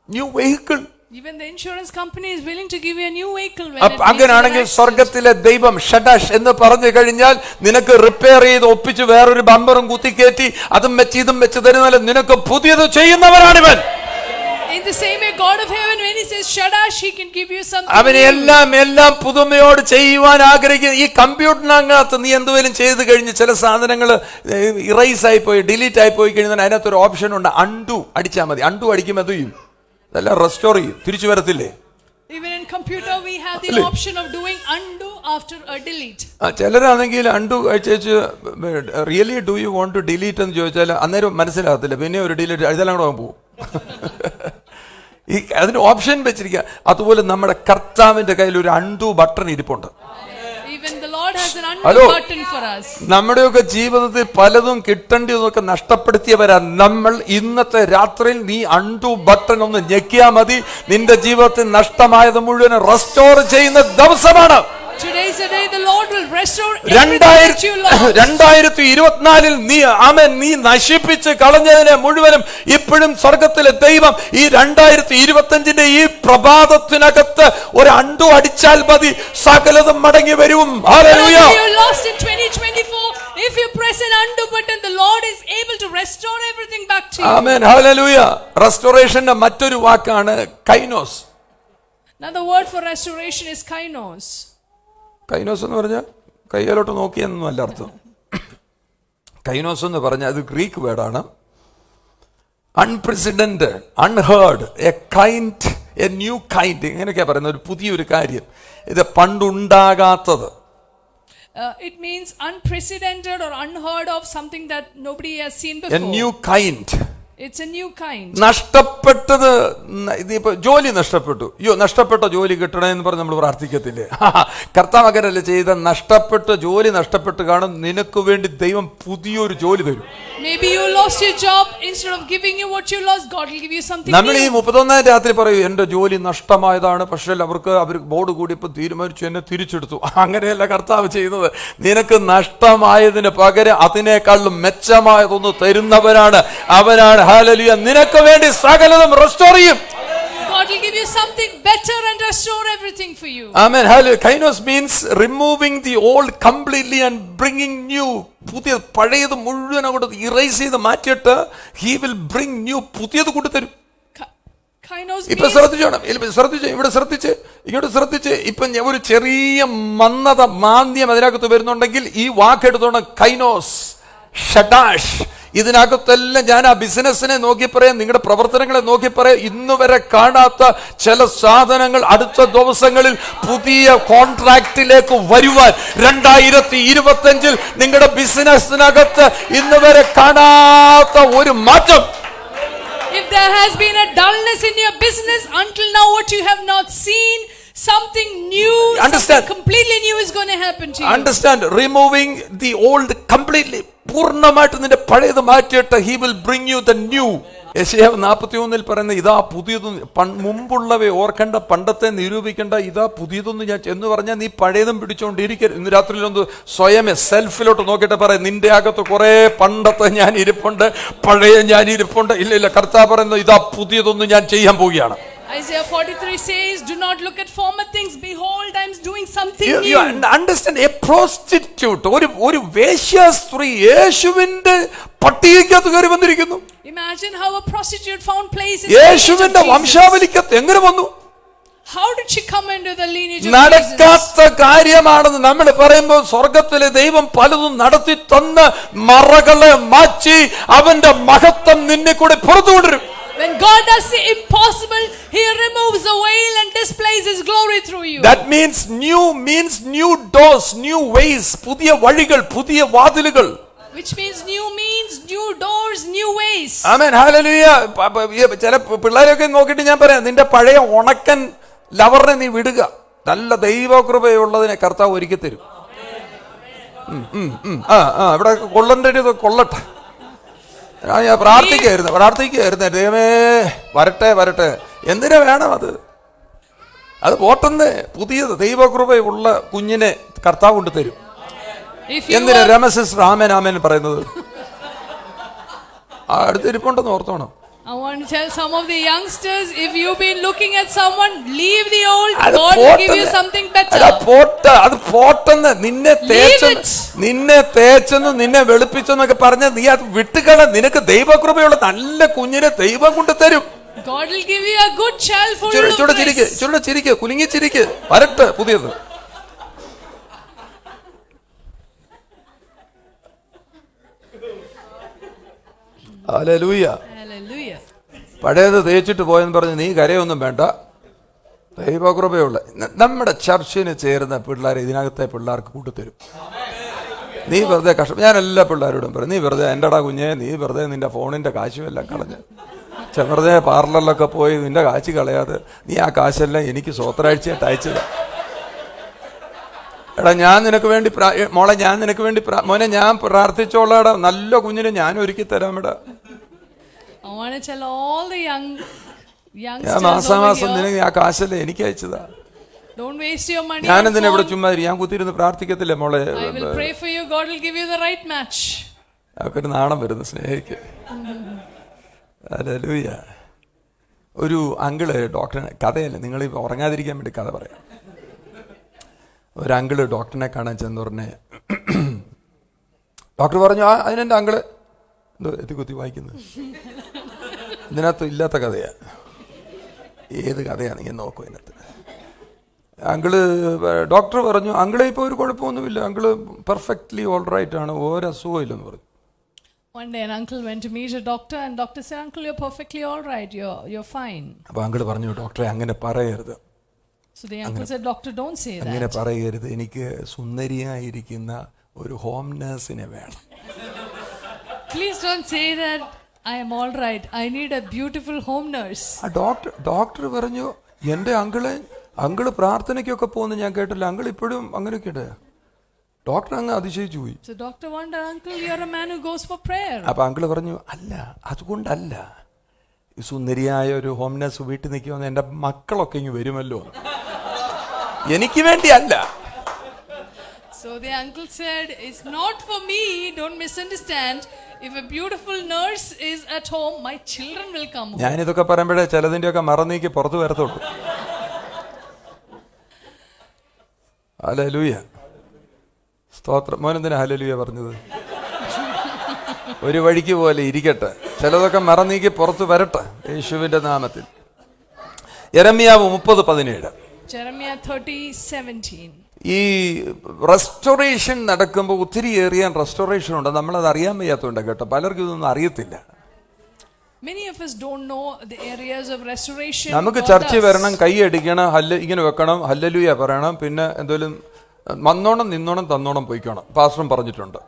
new vehicle. Even the insurance company is willing to give you a new vehicle when it meets with an അങ്ങനെയാണെങ്കിൽ accident. സ്വർഗത്തിലെ ദൈവം ഷഡാഷ് എന്ന് പറഞ്ഞു കഴിഞ്ഞാൽ നിനക്ക് റിപ്പയർ ചെയ്ത് ഒപ്പിച്ച് വേറൊരു ബമ്പറും കുത്തിക്കയറ്റി അതും വെച്ച് ഇതും വെച്ച് തരുന്നാലും നിനക്ക് പുതിയത് ചെയ്യുന്നവരാണിവൻ. In the same way, God of heaven, when He says Shadash, He can give you something അവന് new. എല്ലാം പുതുമയോട് ചെയ്യുവാൻ ആഗ്രഹിക്കുന്ന ഈ കമ്പ്യൂട്ടറിനകത്ത് നീ എന്തുവരും ചെയ്ത് കഴിഞ്ഞ് ചില സാധനങ്ങൾ ഇറൈസ് ആയി പോയി ഡിലീറ്റ് ആയി പോയി കഴിഞ്ഞാൽ അതിനകത്തൊരു ഓപ്ഷൻ ഉണ്ട്, അൺഡു അടിച്ചാൽ മതി. അൺഡു അടിക്കുമ്പോൾ എന്ത് ചെയ്യും? അതെല്ലാം റെസ്റ്റോർ ചെയ്യും, തിരിച്ചു വരത്തില്ലേ? Even in computer, we have the option of doing undo after a delete. ചിലരാണെങ്കിൽ അൺഡു അടിച്ചു really do you want to delete എന്ന് ചോദിച്ചാൽ അന്നേരം മനസ്സിലാകത്തില്ല, പിന്നെ ഒരു ഡിലീറ്റ് ഇതെല്ലാം കൂടെ പോകും. ഈ അതിന് ഓപ്ഷൻ വെച്ചിരിക്കുക. അതുപോലെ നമ്മുടെ കർത്താവിന്റെ കയ്യിൽ ഒരു അൺഡു ബട്ടൺ ഇരിപ്പുണ്ട്. Even the Lord has an undo button for us. നമ്മുടെയൊക്കെ ജീവിതത്തിൽ പലതും കിട്ടേണ്ടതൊക്കെ നഷ്ടപ്പെടുത്തിയവരാ നമ്മൾ. ഇന്നത്തെ രാത്രിയിൽ നീ അൺഡു ബട്ടൺ ഒന്ന് ഞെക്കിയാൽ മതി, നിന്റെ ജീവിതത്തിൽ നഷ്ടമായത് മുഴുവൻ റെസ്റ്റോർ ചെയ്യുന്ന ദിവസമാണ്. Today is the day the Lord will restore everything that you lost. 2024 നീ നശിപ്പിച്ച് കളഞ്ഞതിനെ മുഴുവനും ഇപ്പോഴും സ്വർഗത്തിലെ ദൈവം ഈ 2025 ഈ പ്രഭാതത്തിനകത്ത് ഒരു അണ്ടു അടിച്ചാൽ മതി, സകലതും മടങ്ങി വരും. Hallelujah. Whatever you lost in 2024, if you press an undo button, the Lord is able to restore everything back to you. ആമേൻ. ഹല്ലേലൂയ. റെസ്റ്റോറേഷന്റെ മറ്റൊരു വാക്കാണ് കൈനോസ്. Now the word for restoration is kainos. കൈനോസ് എന്ന് പറഞ്ഞാൽ കയ്യിലോട്ട് നോക്കിയെന്നൊന്നും അല്ല അർത്ഥം. കൈനോസ് എന്ന് പറഞ്ഞാൽ അത് ഗ്രീക്ക് വേർഡാണ്. Unprecedented, unheard, a kind, a new kind, ഇങ്ങനെയൊക്കെയാ പറയുന്നത്. ഒരു പുതിയൊരു കാര്യം, ഇത് പണ്ടുണ്ടാകാത്തത്. It means unprecedented or unheard of, something that nobody has seen A before. New kind. It's a new kind. നഷ്ടപ്പെട്ടത്, ഇതിപ്പോ ജോലി നഷ്ടപ്പെട്ടു, നഷ്ടപ്പെട്ട ജോലി കിട്ടണമെന്ന് പറഞ്ഞ് നമ്മൾ പ്രാർത്ഥിക്കത്തില്ലേ? കർത്താവ് അങ്ങനെയല്ല ചെയ്ത. നഷ്ടപ്പെട്ട ജോലി നഷ്ടപ്പെട്ട് കാണും, നിനക്ക് വേണ്ടി ദൈവം പുതിയൊരു ജോലി തരും. Maybe you lost your job. Instead of giving you what you lost, God will give you something നമ്മൾ ഈ new. 31 രാത്രി പറയൂ എന്റെ ജോലി നഷ്ടമായതാണ്, പക്ഷേ അവർ ബോർഡ് കൂടി ഇപ്പൊ തീരുമാനിച്ചു എന്നെ തിരിച്ചെടുത്തു. അങ്ങനെയല്ല കർത്താവ് ചെയ്യുന്നത്. നിനക്ക് നഷ്ടമായതിന് പകരം അതിനേക്കാളും മെച്ചമായതൊന്ന് തരുന്നവനാണ് അവനാണ്. ഹല്ലേലൂയ. നിനക്ക് വേണ്ടി സകലതും റെസ്റ്റോർ ചെയ്യും. God will give you something better and restore everything for you. Amen. Hallelujah. Kainos means removing the old completely and bringing new. പുതിയ പഴയത് മുഴുവൻ അങ്ങോട്ട് ഇറേസ് ചെയ്ത് മാറ്റിയിട്ട് he will bring new. പുതിയത് കൊണ്ടുതരും. Kainos ഇപ്പൊ ശ്രദ്ധിച്ചോണം, ഇവിടെ ശ്രദ്ധിച്ച്, ഇങ്ങോട്ട് ശ്രദ്ധിച്ച്. ഇപ്പൊ ഒരു ചെറിയ മാന്ദ്യം അതിനകത്ത് വരുന്നുണ്ടെങ്കിൽ ഈ വാക്കെടുത്തോണം, കൈനോസ്, ഷഡാഷ്. ഇതിനകത്തെല്ലാം ഞാൻ ആ ബിസിനസ്സിനെ നോക്കി പറയാം, നിങ്ങളുടെ പ്രവർത്തനങ്ങളെ നോക്കി പറയാം. ഇന്ന് വരെ കാണാത്ത ചില സാധനങ്ങൾ അടുത്ത ദിവസങ്ങളിൽ പുതിയ കോൺട്രാക്റ്റിലേക്ക് വരുവാൻ 2025 നിങ്ങളുടെ ബിസിനസ്സിനകത്ത് ഇന്ന് വരെ കാണാത്ത ഒരു മാറ്റം. If there has been a dullness in your business until now, what you have not seen, something new, something completely new is going to happen to you. Understand, removing the old completely. പൂർണ്ണമായിട്ട് നിന്റെ പഴയത് മാറ്റിയിട്ട് he will bring you the new. യെശയ്യാവ് 41 പറയുന്ന ഇതാ പുതിയതൊന്നും, മുമ്പുള്ളവയെ ഓർക്കേണ്ട, പണ്ടത്തെ നിരൂപിക്കേണ്ട, ഇതാ പുതിയതൊന്നും ഞാൻ എന്ന് പറഞ്ഞാൽ നീ പഴയതും പിടിച്ചോണ്ടിരിക്കരുത്. ഇന്ന് രാത്രിയിലൊന്ന് സ്വയമേ സെൽഫിലോട്ട് നോക്കിയിട്ട് പറയാം, നിന്റെ അകത്ത് കുറെ പണ്ടത്തെ ഞാൻ ഇരിപ്പുണ്ട്, പഴയ ഞാൻ ഇരിപ്പുണ്ട്. ഇല്ല, കർത്താവ് പറയുന്നത് ഇതാ പുതിയതൊന്നും ഞാൻ ചെയ്യാൻ പോവുകയാണ്. Isaiah 43 says, do not look at former things, behold I am doing something new. You understand, a prostitute, ഒരു വേശ്യ സ്ത്രീ യേശുവിന്റെ പട്ടികയ്ക്കകത്ത് കയറി വന്നിരിക്കുന്നു. Imagine how a prostitute found place in യേശുവിന്റെ വംശാവലിക്കകത്ത് എങ്ങനെ വന്നു? How did she come into the lineage of Jesus? നടക്കാത്ത കാര്യമാണെന്ന് നമ്മൾ പറയുമ്പോൾ സ്വർഗത്തിലെ ദൈവം പലതും നടത്തി തന്ന് മറകളെ മാറ്റി അവന്റെ മഹത്വം നിന്നെ കൂടെ പുറത്തു കൊണ്ടുവരും. When God does the impossible, He removes the veil and displays His glory through you. That means new doors, new ways, പുതിയ വഴികൾ, പുതിയ വാതിലുകൾ. Which means new doors, new ways. Amen. Hallelujah. ചില പിള്ളേരൊക്കെ നോക്കിയിട്ട് ഞാൻ പറയാം, നിന്റെ പഴയ ഉണക്കൻ ലവറിനെ നീ വിടുക, നല്ല ദൈവകൃപയുള്ളതിനെ കർത്താവ് ഒരുക്കി തരും. ഇവിടെ കൊള്ളേണ്ടത് കൊള്ളട്ടെ. ഞാൻ പ്രാർത്ഥിക്കുകയായിരുന്നു, ദൈവമേ വരട്ടെ. എന്തിനാ വേണം അത് പോട്ടെന്ന്. പുതിയത് ദൈവകൃപയുള്ള കുഞ്ഞിനെ കർത്താവ് കൊണ്ട് തരും. എന്തിനാ രമസിസ് ആമേൻ പറയുന്നത്? അടുത്തിരിപ്പുണ്ടെന്ന് ഓർത്തോണം. I want to tell some of the youngsters, if you've been looking at someone, leave the old. അത് God will give you പോട്ടെന്ന്. something അല്ല, better. അത് പോട്ടെന്ന്. നിന്നെ തേച്ചെന്ന് നിന്നെ വെളുപ്പിച്ചെന്നൊക്കെ പറഞ്ഞ നീ അത് വിട്ടുകള. നിനക്ക് ദൈവകൃപയുള്ള നല്ല കുഞ്ഞിനെ ദൈവം കൊണ്ട് തരും. God will give you a good child full of ചിരിക്ക്, കുലുങ്ങിച്ചിരിക്ക്, വരട്ടെ പുതിയത്. ഹല്ലേലൂയ. Hallelujah. പഴയത് തേച്ചിട്ട് പോയെന്ന് പറഞ്ഞ് നീ കരയൊന്നും വേണ്ട. ദൈവകൃപയുള്ള നമ്മുടെ ചർച്ചിന് ചേരുന്ന പിള്ളേരെ ഇതിനകത്തെ പിള്ളേർക്ക് കൂട്ടിത്തരും. നീ വെറുതെ കഷ്ടം. ഞാൻ എല്ലാ പിള്ളേരോടും പറയും, നീ വെറുതെ എന്റെടാ കുഞ്ഞെ, നീ വെറുതെ നിന്റെ ഫോണിന്റെ കാശുമെല്ലാം കളഞ്ഞ് വെറുതെ പാർലറിലൊക്കെ പോയി നിന്റെ കാശ് കളയാതെ നീ ആ കാശെല്ലാം എനിക്ക് സ്വത്രാഴ്ചയായിട്ട് അയച്ചത്. എടാ ഞാൻ നിനക്ക് വേണ്ടി മോളെ, ഞാൻ നിനക്ക് വേണ്ടി മോനെ ഞാൻ പ്രാർത്ഥിച്ചോളാടാ, നല്ല കുഞ്ഞിനെ ഞാൻ ഒരുക്കി തരാമെടാ. I want to tell all the ഞാൻ youngsters മാസാമാസം over here, നിനക്ക് ആ കാശല്ലേ എനിക്ക് അയച്ചതാ. don't waste your money ഞാൻ on എന്തിനാ ഇവിടെ phone. ചുമ്മാ ഞാൻ കുത്തിയിരുന്ന് പ്രാർത്ഥിക്കത്തില്ലേ മോളെ? I will pray for you. God will give you the right match. അതൊക്കെ ഒരു നാണം വരുന്നു സ്നേഹിക്ക്. ഹല്ലേലൂയ. ഒരു അങ്കിള് ഡോക്ടറിനെ, കഥയല്ലേ, നിങ്ങൾ ഉറങ്ങാതിരിക്കാൻ വേണ്ടി കഥ പറയാം. ഒരു അങ്കിള് ഡോക്ടറിനെ കാണാൻ ചെന്ന് പറഞ്ഞേ, ഡോക്ടർ പറഞ്ഞു അതിനെൻ്റെ അങ്കിള് എന്തോ എത്തിക്കുത്തി വായിക്കുന്നത്, ഇതിനകത്ത് ഇല്ലാത്ത കഥയാ. ഏത് കഥയാണ് നീ നോക്കൂ ഇതിനകത്ത്. അങ്കിള് ഡോക്ടർ പറഞ്ഞു, അങ്കിളെ ഇപ്പോൾ ഒരു കുഴപ്പമൊന്നുമില്ല, അങ്കിള് പെർഫെക്റ്റ്ലി ഓൾ റൈറ്റ് ആണ്, ഒരു അസുഖം ഇല്ലെന്ന് പറഞ്ഞു. One day an uncle went to meet a doctor and doctor said, "Uncle, you're perfectly all right. You're fine." അപ്പോൾ അങ്കിള് പറഞ്ഞു, ഡോക്ടറെ അങ്ങനെ പറയരുത്. So the uncle said, "Doctor, don't say അങ്ങനെ that. പറയരുത്, എനിക്ക് സുന്ദരിയായിരിക്കുന്ന ഒരു ഹോം നേഴ്സിനെ വേണം. Please don't say that. I am all right. I need a beautiful home nurse." ആ ഡോക്ടർ പറഞ്ഞു, എൻ്റെ അങ്കിള് പ്രാർത്ഥനയ്ക്കൊക്കെ പോകുന്ന ഞാൻ കേട്ടില്ല, അങ്കിൾ ഇപ്പോഴും അങ്ങനെയൊക്കെ ഉണ്ട്. ഡോക്ടർ അങ്ങ് അതിശയിച്ചു പോയി. So doctor wondered, "Uncle, you're a man who goes for prayer." അപ്പൊ അങ്കിള് പറഞ്ഞു, അല്ല, അതുകൊണ്ടല്ല, ഈ സുന്ദരിയായ ഒരു ഹോം നേഴ്സ് വീട്ടിൽ നിൽക്കുമെന്ന് എൻ്റെ മക്കളൊക്കെ ഇങ്ങ് വരുമല്ലോ, എനിക്ക് വേണ്ടി അല്ല. So the uncle said, "It's not for me. Don't misunderstand. If a beautiful nurse is at home, my children will come home." ഞാനിതൊക്കെ പറയുമ്പോഴേ ചിലതിൻ്റെയൊക്കെ മറന്നീക്ക് പുറത്ത് വരത്തുള്ളൂ. ഹല്ലേലൂയ. സ്തോത്രം. മോനെന്തിനാ ഹല്ലേലൂയ പറഞ്ഞത്? ഒരു വഴിക്ക് പോലെ ഇരിക്കട്ടെ, ചിലതൊക്കെ മറന്നീക്ക് പുറത്ത് വരട്ടെ യേശുവിന്റെ നാമത്തിൽ. യെരമ്യാവ് 30:17. Jeremiah 30:17. ഈ റെസ്റ്റോറേഷൻ നടക്കുമ്പോൾ ഒത്തിരിയേറിയ റെസ്റ്റോറേഷൻ ഉണ്ട്, നമ്മളത് അറിയാൻ വയ്യാത്തതുകൊണ്ട് കേട്ടോ, പലർക്കും ഇതൊന്നും അറിയത്തില്ല. Many of us don't know the areas of restoration. നമുക്ക് God ചർച്ച does. വരണം, കൈ അടിക്കണം, ഇങ്ങനെ വെക്കണം, ഹല്ലേലൂയ പറയണം, പിന്നെ എന്തോലും വന്നോണം നിന്നോണം തന്നോണം പൊയ്ക്കോണം. പാസ്റ്ററും പറഞ്ഞിട്ടുണ്ട്.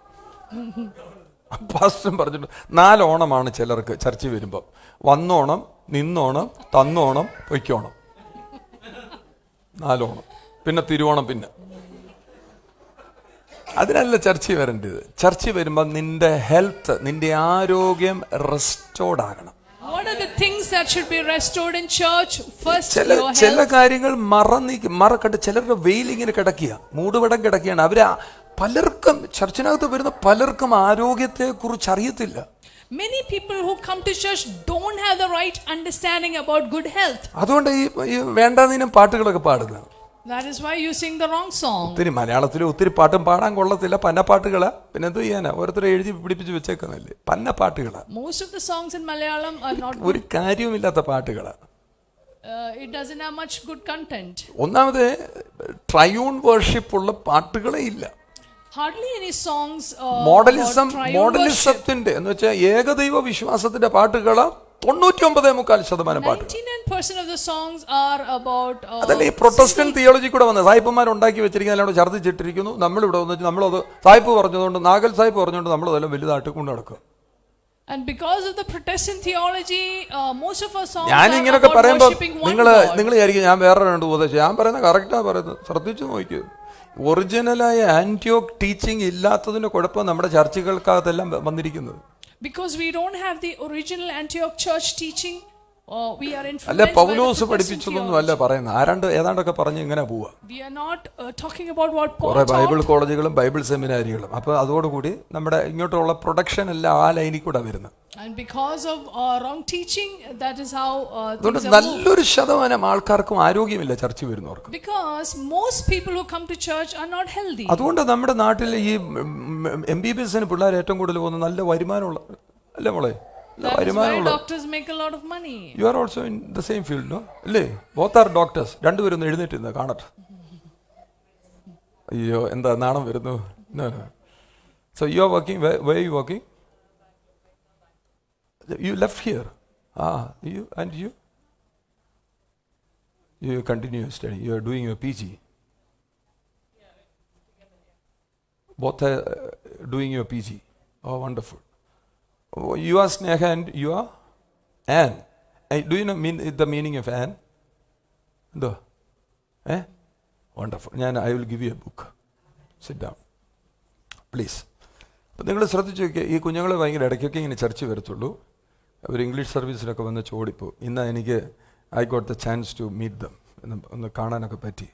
4 ഓണമാണ് ചിലർക്ക് ചർച്ച വരുമ്പം. വന്നോണം, നിന്നോണം, തന്നോണം, പൊയ്ക്കോണം. 4 ഓണം, പിന്നെ തിരുവോണം. പിന്നെ അതിനല്ല ചർച്ച വരേണ്ടത്. ചർച്ച വരുമ്പോൾ നിന്റെ ഹെൽത്ത്, നിന്റെ ആരോഗ്യം റെസ്റ്റോർഡ് ആകണം. What are the things that should be restored in church? First, your ചില health. കാര്യങ്ങൾ മറക്കണ്ട്. ചിലരുടെ വെയിലിങ്ങനെ കിടക്കുക, മൂടുപടം കിടക്കുകയാണ്. പലർക്കും ചർച്ചിനകത്ത് വരുന്ന പലർക്കും ആരോഗ്യത്തെ കുറിച്ച് അറിയത്തില്ല. Many people who come to church don't have the right understanding about good health. അതുകൊണ്ട് ഈ വേണ്ടാതീനം പാട്ടുകളൊക്കെ പാടുന്നത്. That is why you sing the wrong song. ഒത്തിരി മലയാളത്തിൽ ഒത്തിരി പാട്ടും പാടാൻ കൊള്ളത്തില്ല, പന്നപ്പാട്ടുകളാ. പിന്നെ എന്ത് ചെയ്യാനാ, ഓരോരുത്തരെ എഴുതി പിടിപ്പിച്ച് വെച്ചേക്കുന്നല്ലേ, പന്നപ്പാട്ടുകളാ. Most of the songs in Malayalam are not good. ഒരു കാര്യവുമില്ലാത്ത പാട്ടുകളാ. It doesn't have much good content. ഒന്നാമത് ട്രയൂൺ വേർഷിപ്പ് ഉള്ള പാട്ടുകളേ ഇല്ല. Hardly any songs. മോഡലിസത്തിന്റെ എന്ന് വെച്ചാൽ ഏകദൈവ വിശ്വാസത്തിന്റെ പാട്ടുകളാ 99.4% പാട്ട്. 99% of the songs are about. അതല്ല ഈ പ്രൊട്ടസ്റ്റന്റ് തിയോളജി കൂടെ വന്നത്. സായിപ്പന്മാർ ഉണ്ടാക്കി വെച്ചിരിക്കുന്ന ഛർദ്ദിച്ചിട്ടിരിക്കുന്നു. നമ്മളിവിടെ വന്നിട്ട് നമ്മളത് സായിപ്പ് പറഞ്ഞതുകൊണ്ട്, നാഗൽ സായിപ്പ് പറഞ്ഞുകൊണ്ട് നമ്മളതെല്ലാം വലുതായിട്ട് കൊണ്ട് നടക്കുക. And because of the Protestant theology, most of our songs ഞാൻ are ഇങ്ങനെയൊക്കെ about പറയുമ്പോൾ worshiping one നിങ്ങൾ God. വിചാരിക്കും ഞാൻ വേറെ രണ്ട് ഉപദേശം ഞാൻ പറയുന്നത് കറക്റ്റാണ് പറയുന്നത്. ശ്രദ്ധിച്ചു നോക്കൂ. ഒറിജിനലായ ആന്റിയോക്ക് ടീച്ചിങ് ഇല്ലാത്തതിന്റെ കുഴപ്പം നമ്മുടെ ചർച്ചകൾക്കകത്തെല്ലാം വന്നിരിക്കുന്നത്. Because we don't have the original Antioch church teaching, we are അല്ല influenced by the Paulose Protestant പഠിപ്പിച്ചതൊന്നും theology. അല്ല പറയുന്നത്, ഏതാണ്ടൊക്കെ പറഞ്ഞ് ഇങ്ങനെ പോവാ. We are not talking about what Paul കുറെ ബൈബിൾ taught. കോളേജുകളും ബൈബിൾ സെമിനാരികളും, അപ്പൊ അതോടുകൂടി നമ്മുടെ ഇങ്ങോട്ടുള്ള പ്രൊഡക്ഷൻ എല്ലാം ആ ലൈനിൽ കൂടെ വരുന്നത്. And because of wrong teaching, that is how അതുകൊണ്ട് things are moved. നല്ലൊരു ശതമാനം ആൾക്കാർക്കും ആരോഗ്യമില്ല ചർച്ച വരുന്നവർക്ക്. Because most people who come to church are not healthy. അതുകൊണ്ട് നമ്മുടെ നാട്ടിൽ ഈ MBBS പിള്ളേർ ഏറ്റവും കൂടുതൽ പോകുന്നത് നല്ല വരുമാനമുള്ള അല്ലേ മോളെ? That is why doctors make a lot of money. You are also in the same field, no? അല്ലേ? Both are doctors. രണ്ടുപേരും എഴുന്നേറ്റ് കാണട്ടെ. അയ്യോ എന്താ നാണം വരുന്നു. No. So you are working, where are you working? You left here. You and you? You continue studying. You are doing your PG. Both are doing your PG. Oh, wonderful. You are Sneha and you are Anne. Do you know the meaning of Anne? No. Wonderful. I will give you a book. Sit down. Please. അപ്പം നിങ്ങൾ ശ്രദ്ധിച്ചു നോക്കിയാൽ ഈ കുഞ്ഞുങ്ങൾ ഭയങ്കര ഇടയ്ക്കൊക്കെ ഇങ്ങനെ ചർച്ച വരത്തുള്ളൂ. അവർ ഇംഗ്ലീഷ് സർവീസിലൊക്കെ വന്ന് ചോടിപ്പോവും. ഇന്ന് എനിക്ക് I got the chance to meet them ഒന്ന് കാണാനൊക്കെ പറ്റി.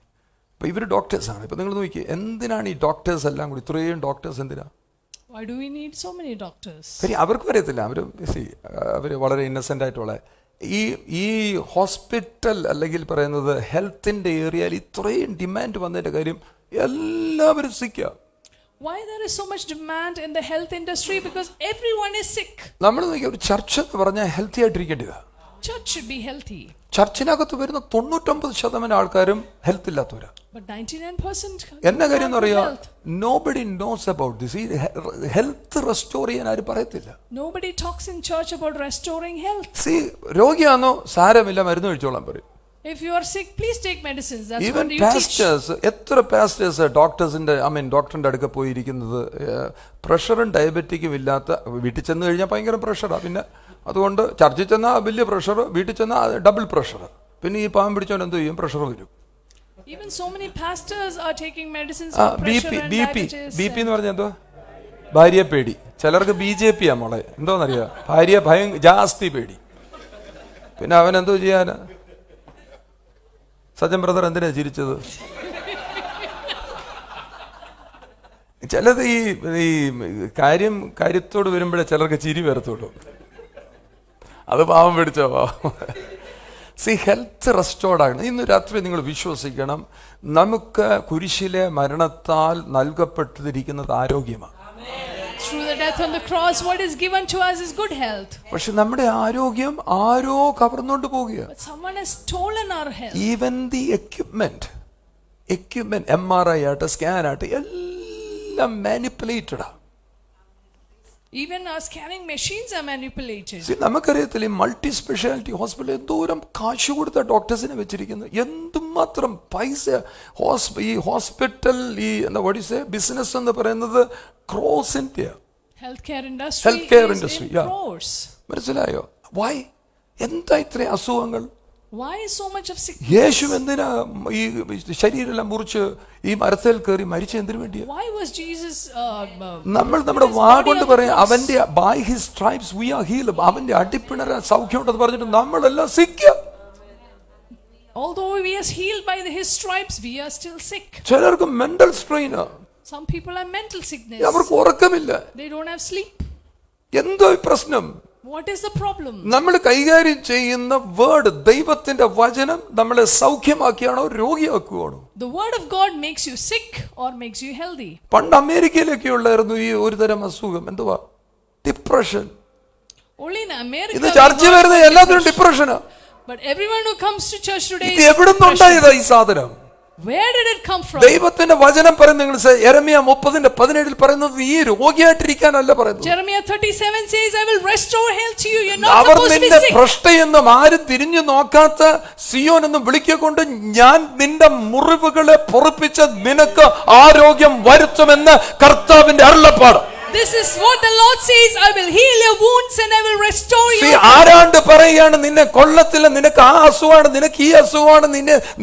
അപ്പോൾ ഇവർ ഡോക്ടേഴ്സാണ്. ഇപ്പം നിങ്ങൾ നോക്കി എന്തിനാണ് ഈ ഡോക്ടേഴ്സ് എല്ലാം കൂടി ഇത്രയും ഡോക്ടേഴ്സ് എന്തിനാ? Why do we need so many doctors? കാര്യം അവർക്കും അറിയത്തില്ല. അവർ വളരെ ഇന്നസെൻ്റ് ആയിട്ടുള്ള ഈ ഹോസ്പിറ്റൽ അല്ലെങ്കിൽ പറയുന്നത് ഹെൽത്തിൻ്റെ ഏരിയയിൽ ഇത്രയും ഡിമാൻഡ് വന്നതിൻ്റെ കാര്യം എല്ലാവരും Zika. Why there is so much demand in the health industry? Because everyone is sick. നമ്മൾ നോക്കിയ ഒരു ചർച്ച് എന്ന് പറഞ്ഞാൽ ഹെൽത്തി ആയിട്ടിരിക്കേണ്ടതാ. Church should be healthy. ചർച്ചിനകത്ത് വരുന്ന 99% ആൾക്കാരും ഹെൽത്ത് ഇല്ലാത്തവരാ. But 99% എന്നാ കാര്യം എന്ന് പറയാ, nobody knows about this. Health restore ചെയ്യാൻ ആരും പറയത്തില്ല. Nobody talks in church about restoring health. രോഗിയാണോ സാരമില്ല മരുന്ന് കഴിച്ചോളാൻ പറയും. If you are sick, please take medicines. That's Even what you pastors, എത്ര പാസ്റ്റേഴ്സ് ഡോക്ടറിന്റെ അടുക്ക പോയിരിക്കുന്നത് പ്രഷറും ഡയബറ്റിക്കും ഇല്ലാത്ത, വീട്ടിൽ ചെന്ന് കഴിഞ്ഞാൽ ഭയങ്കര പ്രഷറാണ്. പിന്നെ അതുകൊണ്ട് ചർച്ചിൽ ചെന്നാൽ വലിയ പ്രഷർ, വീട്ടിൽ ചെന്നാൽ ഡബിൾ പ്രഷർ. പിന്നെ ഈ പാവം പിടിച്ചോണ്ട് എന്ത് ചെയ്യും? പ്രഷർ വരും. Even so many pastors are taking medicines for pressure and diabetes. BP എന്ന് പറഞ്ഞാൽ എന്തോ? ഭാര്യയെ പേടി. ചിലർക്ക് BJP ആ മോളെ, എന്തോന്നറിയാം, ഭാര്യ ജാസ്തി പേടി. പിന്നെ അവൻ എന്തോ ചെയ്യാനാ? സജൻ ബ്രദർ എന്തിനാ ചിരിച്ചത്? ചിലത് ഈ കാര്യത്തോട് വരുമ്പോഴേ ചിലർക്ക് ചിരി വരത്തുള്ളൂ. അത് പാവം പിടിച്ചോ പാവം. ഹെൽത്ത് റെസ്റ്റോർഡ് ആകണം. ഇന്ന് രാത്രി നിങ്ങൾ വിശ്വസിക്കണം, നമുക്ക് കുരിശിലെ മരണത്താൽ നൽകപ്പെട്ടിരിക്കുന്നത് ആരോഗ്യമാണ്. Through the death on the cross, what is given to us is good health. പക്ഷെ നമ്മുടെ ആരോഗ്യം ആരോ കവർന്നുകൊണ്ട് പോവുകയാണ്. But someone has stolen our health. Even the equipment MRI ആയിട്ട് സ്കാൻ ആയിട്ട് എല്ലാം മാനിപ്പുലേറ്റഡാ. Even our scanning machines are manipulated. നമുക്കറിയത്തില്ല, ഈ മൾട്ടി സ്പെഷ്യാലിറ്റി ഹോസ്പിറ്റൽ എന്തോരം കാശ് കൊടുത്ത ഡോക്ടേഴ്സിനെ വെച്ചിരിക്കുന്നു, എന്തുമാത്രം പൈസ. ഈ ഹോസ്പിറ്റൽ ബിസിനസ് എന്ന് പറയുന്നത് ക്രോസിന്റെ Healthcare industry. Crores. മനസ്സിലായോ? വൈ? എന്താ ഇത്രയും അസുഖങ്ങൾ? Why so much of sickness? യേശു എന്തിനാ ഈ ശരീരമെല്ലാം മുറിച്ച് ഈ മരത്തിൽ കയറി മരിച്ച എന്തിനു വേണ്ടിയാ? Why was Jesus നമ്മൾ നമ്മുടെ വാ കൊണ്ട് പറയാം, അവന്റെ by his stripes we are healed. അവന്റെ അടിപ്പിണര സൗഖ്യം ഉണ്ടെന്ന് പറഞ്ഞിട്ട് നമ്മളെല്ലാം സിക്ക്. Although we are healed by his stripes, we are still sick. ചിലർക്ക് mental strain. Some people have mental sickness. അവർക്ക് ഉറക്കമില്ല. They don't have sleep. എന്തോ പ്രശ്നം? What is the problem? നമ്മൾ കൈകാര്യം ചെയ്യുന്ന വേർഡ്, ദൈവത്തിന്റെ വചനം നമ്മളെ സൗഖ്യമാക്കിയാണോ രോഗിയാക്കുവാണോ? The word of God makes you sick or makes you healthy. പണ്ട് അമേരിക്കയിലൊക്കെ ഉള്ളായിരുന്നു ഈ ഒരു തരം അസുഖം, എന്തുവാ? ഡിപ്രഷൻ. Only in America. ഇത് ചർച്ച വരുന്ന എല്ലാത്തിനും ഡിപ്രഷനാ. But everyone who comes to church today ഇത് എവിടുന്നുണ്ടായതാ ഈ സാധനം? Where did it come from? ദൈവത്തിന്റെ വചനം പറയുന്നത്, നിങ്ങൾ യെരമ്യാ 30:17 പറയുന്നത് ഈ രോഗിയായിട്ടിരിക്കാനല്ല പറയുന്നത്. Jeremiah 37 says, I will restore health to you. You're not our supposed to be നിന്നെ sick. ഭ്രഷ്ടയെന്നും ആരും തിരിഞ്ഞു നോക്കാത്ത സിയോൻ എന്നും വിളിക്കൊണ്ട് ഞാൻ നിന്റെ മുറിവുകളെ പൊറുപ്പിച്ച് നിനക്ക് ആരോഗ്യം വരുത്തുമെന്ന് കർത്താവിന്റെ അരുളപ്പാട്. This is what the Lord says, I will heal your wounds and I will restore you. ആരാണ്ട് പറയുകയാണ് നിന്നെ കൊള്ളത്തില്ല, നിനക്ക് ആ അസുഖമാണ്, നിനക്ക് ഈ അസുഖമാണ്.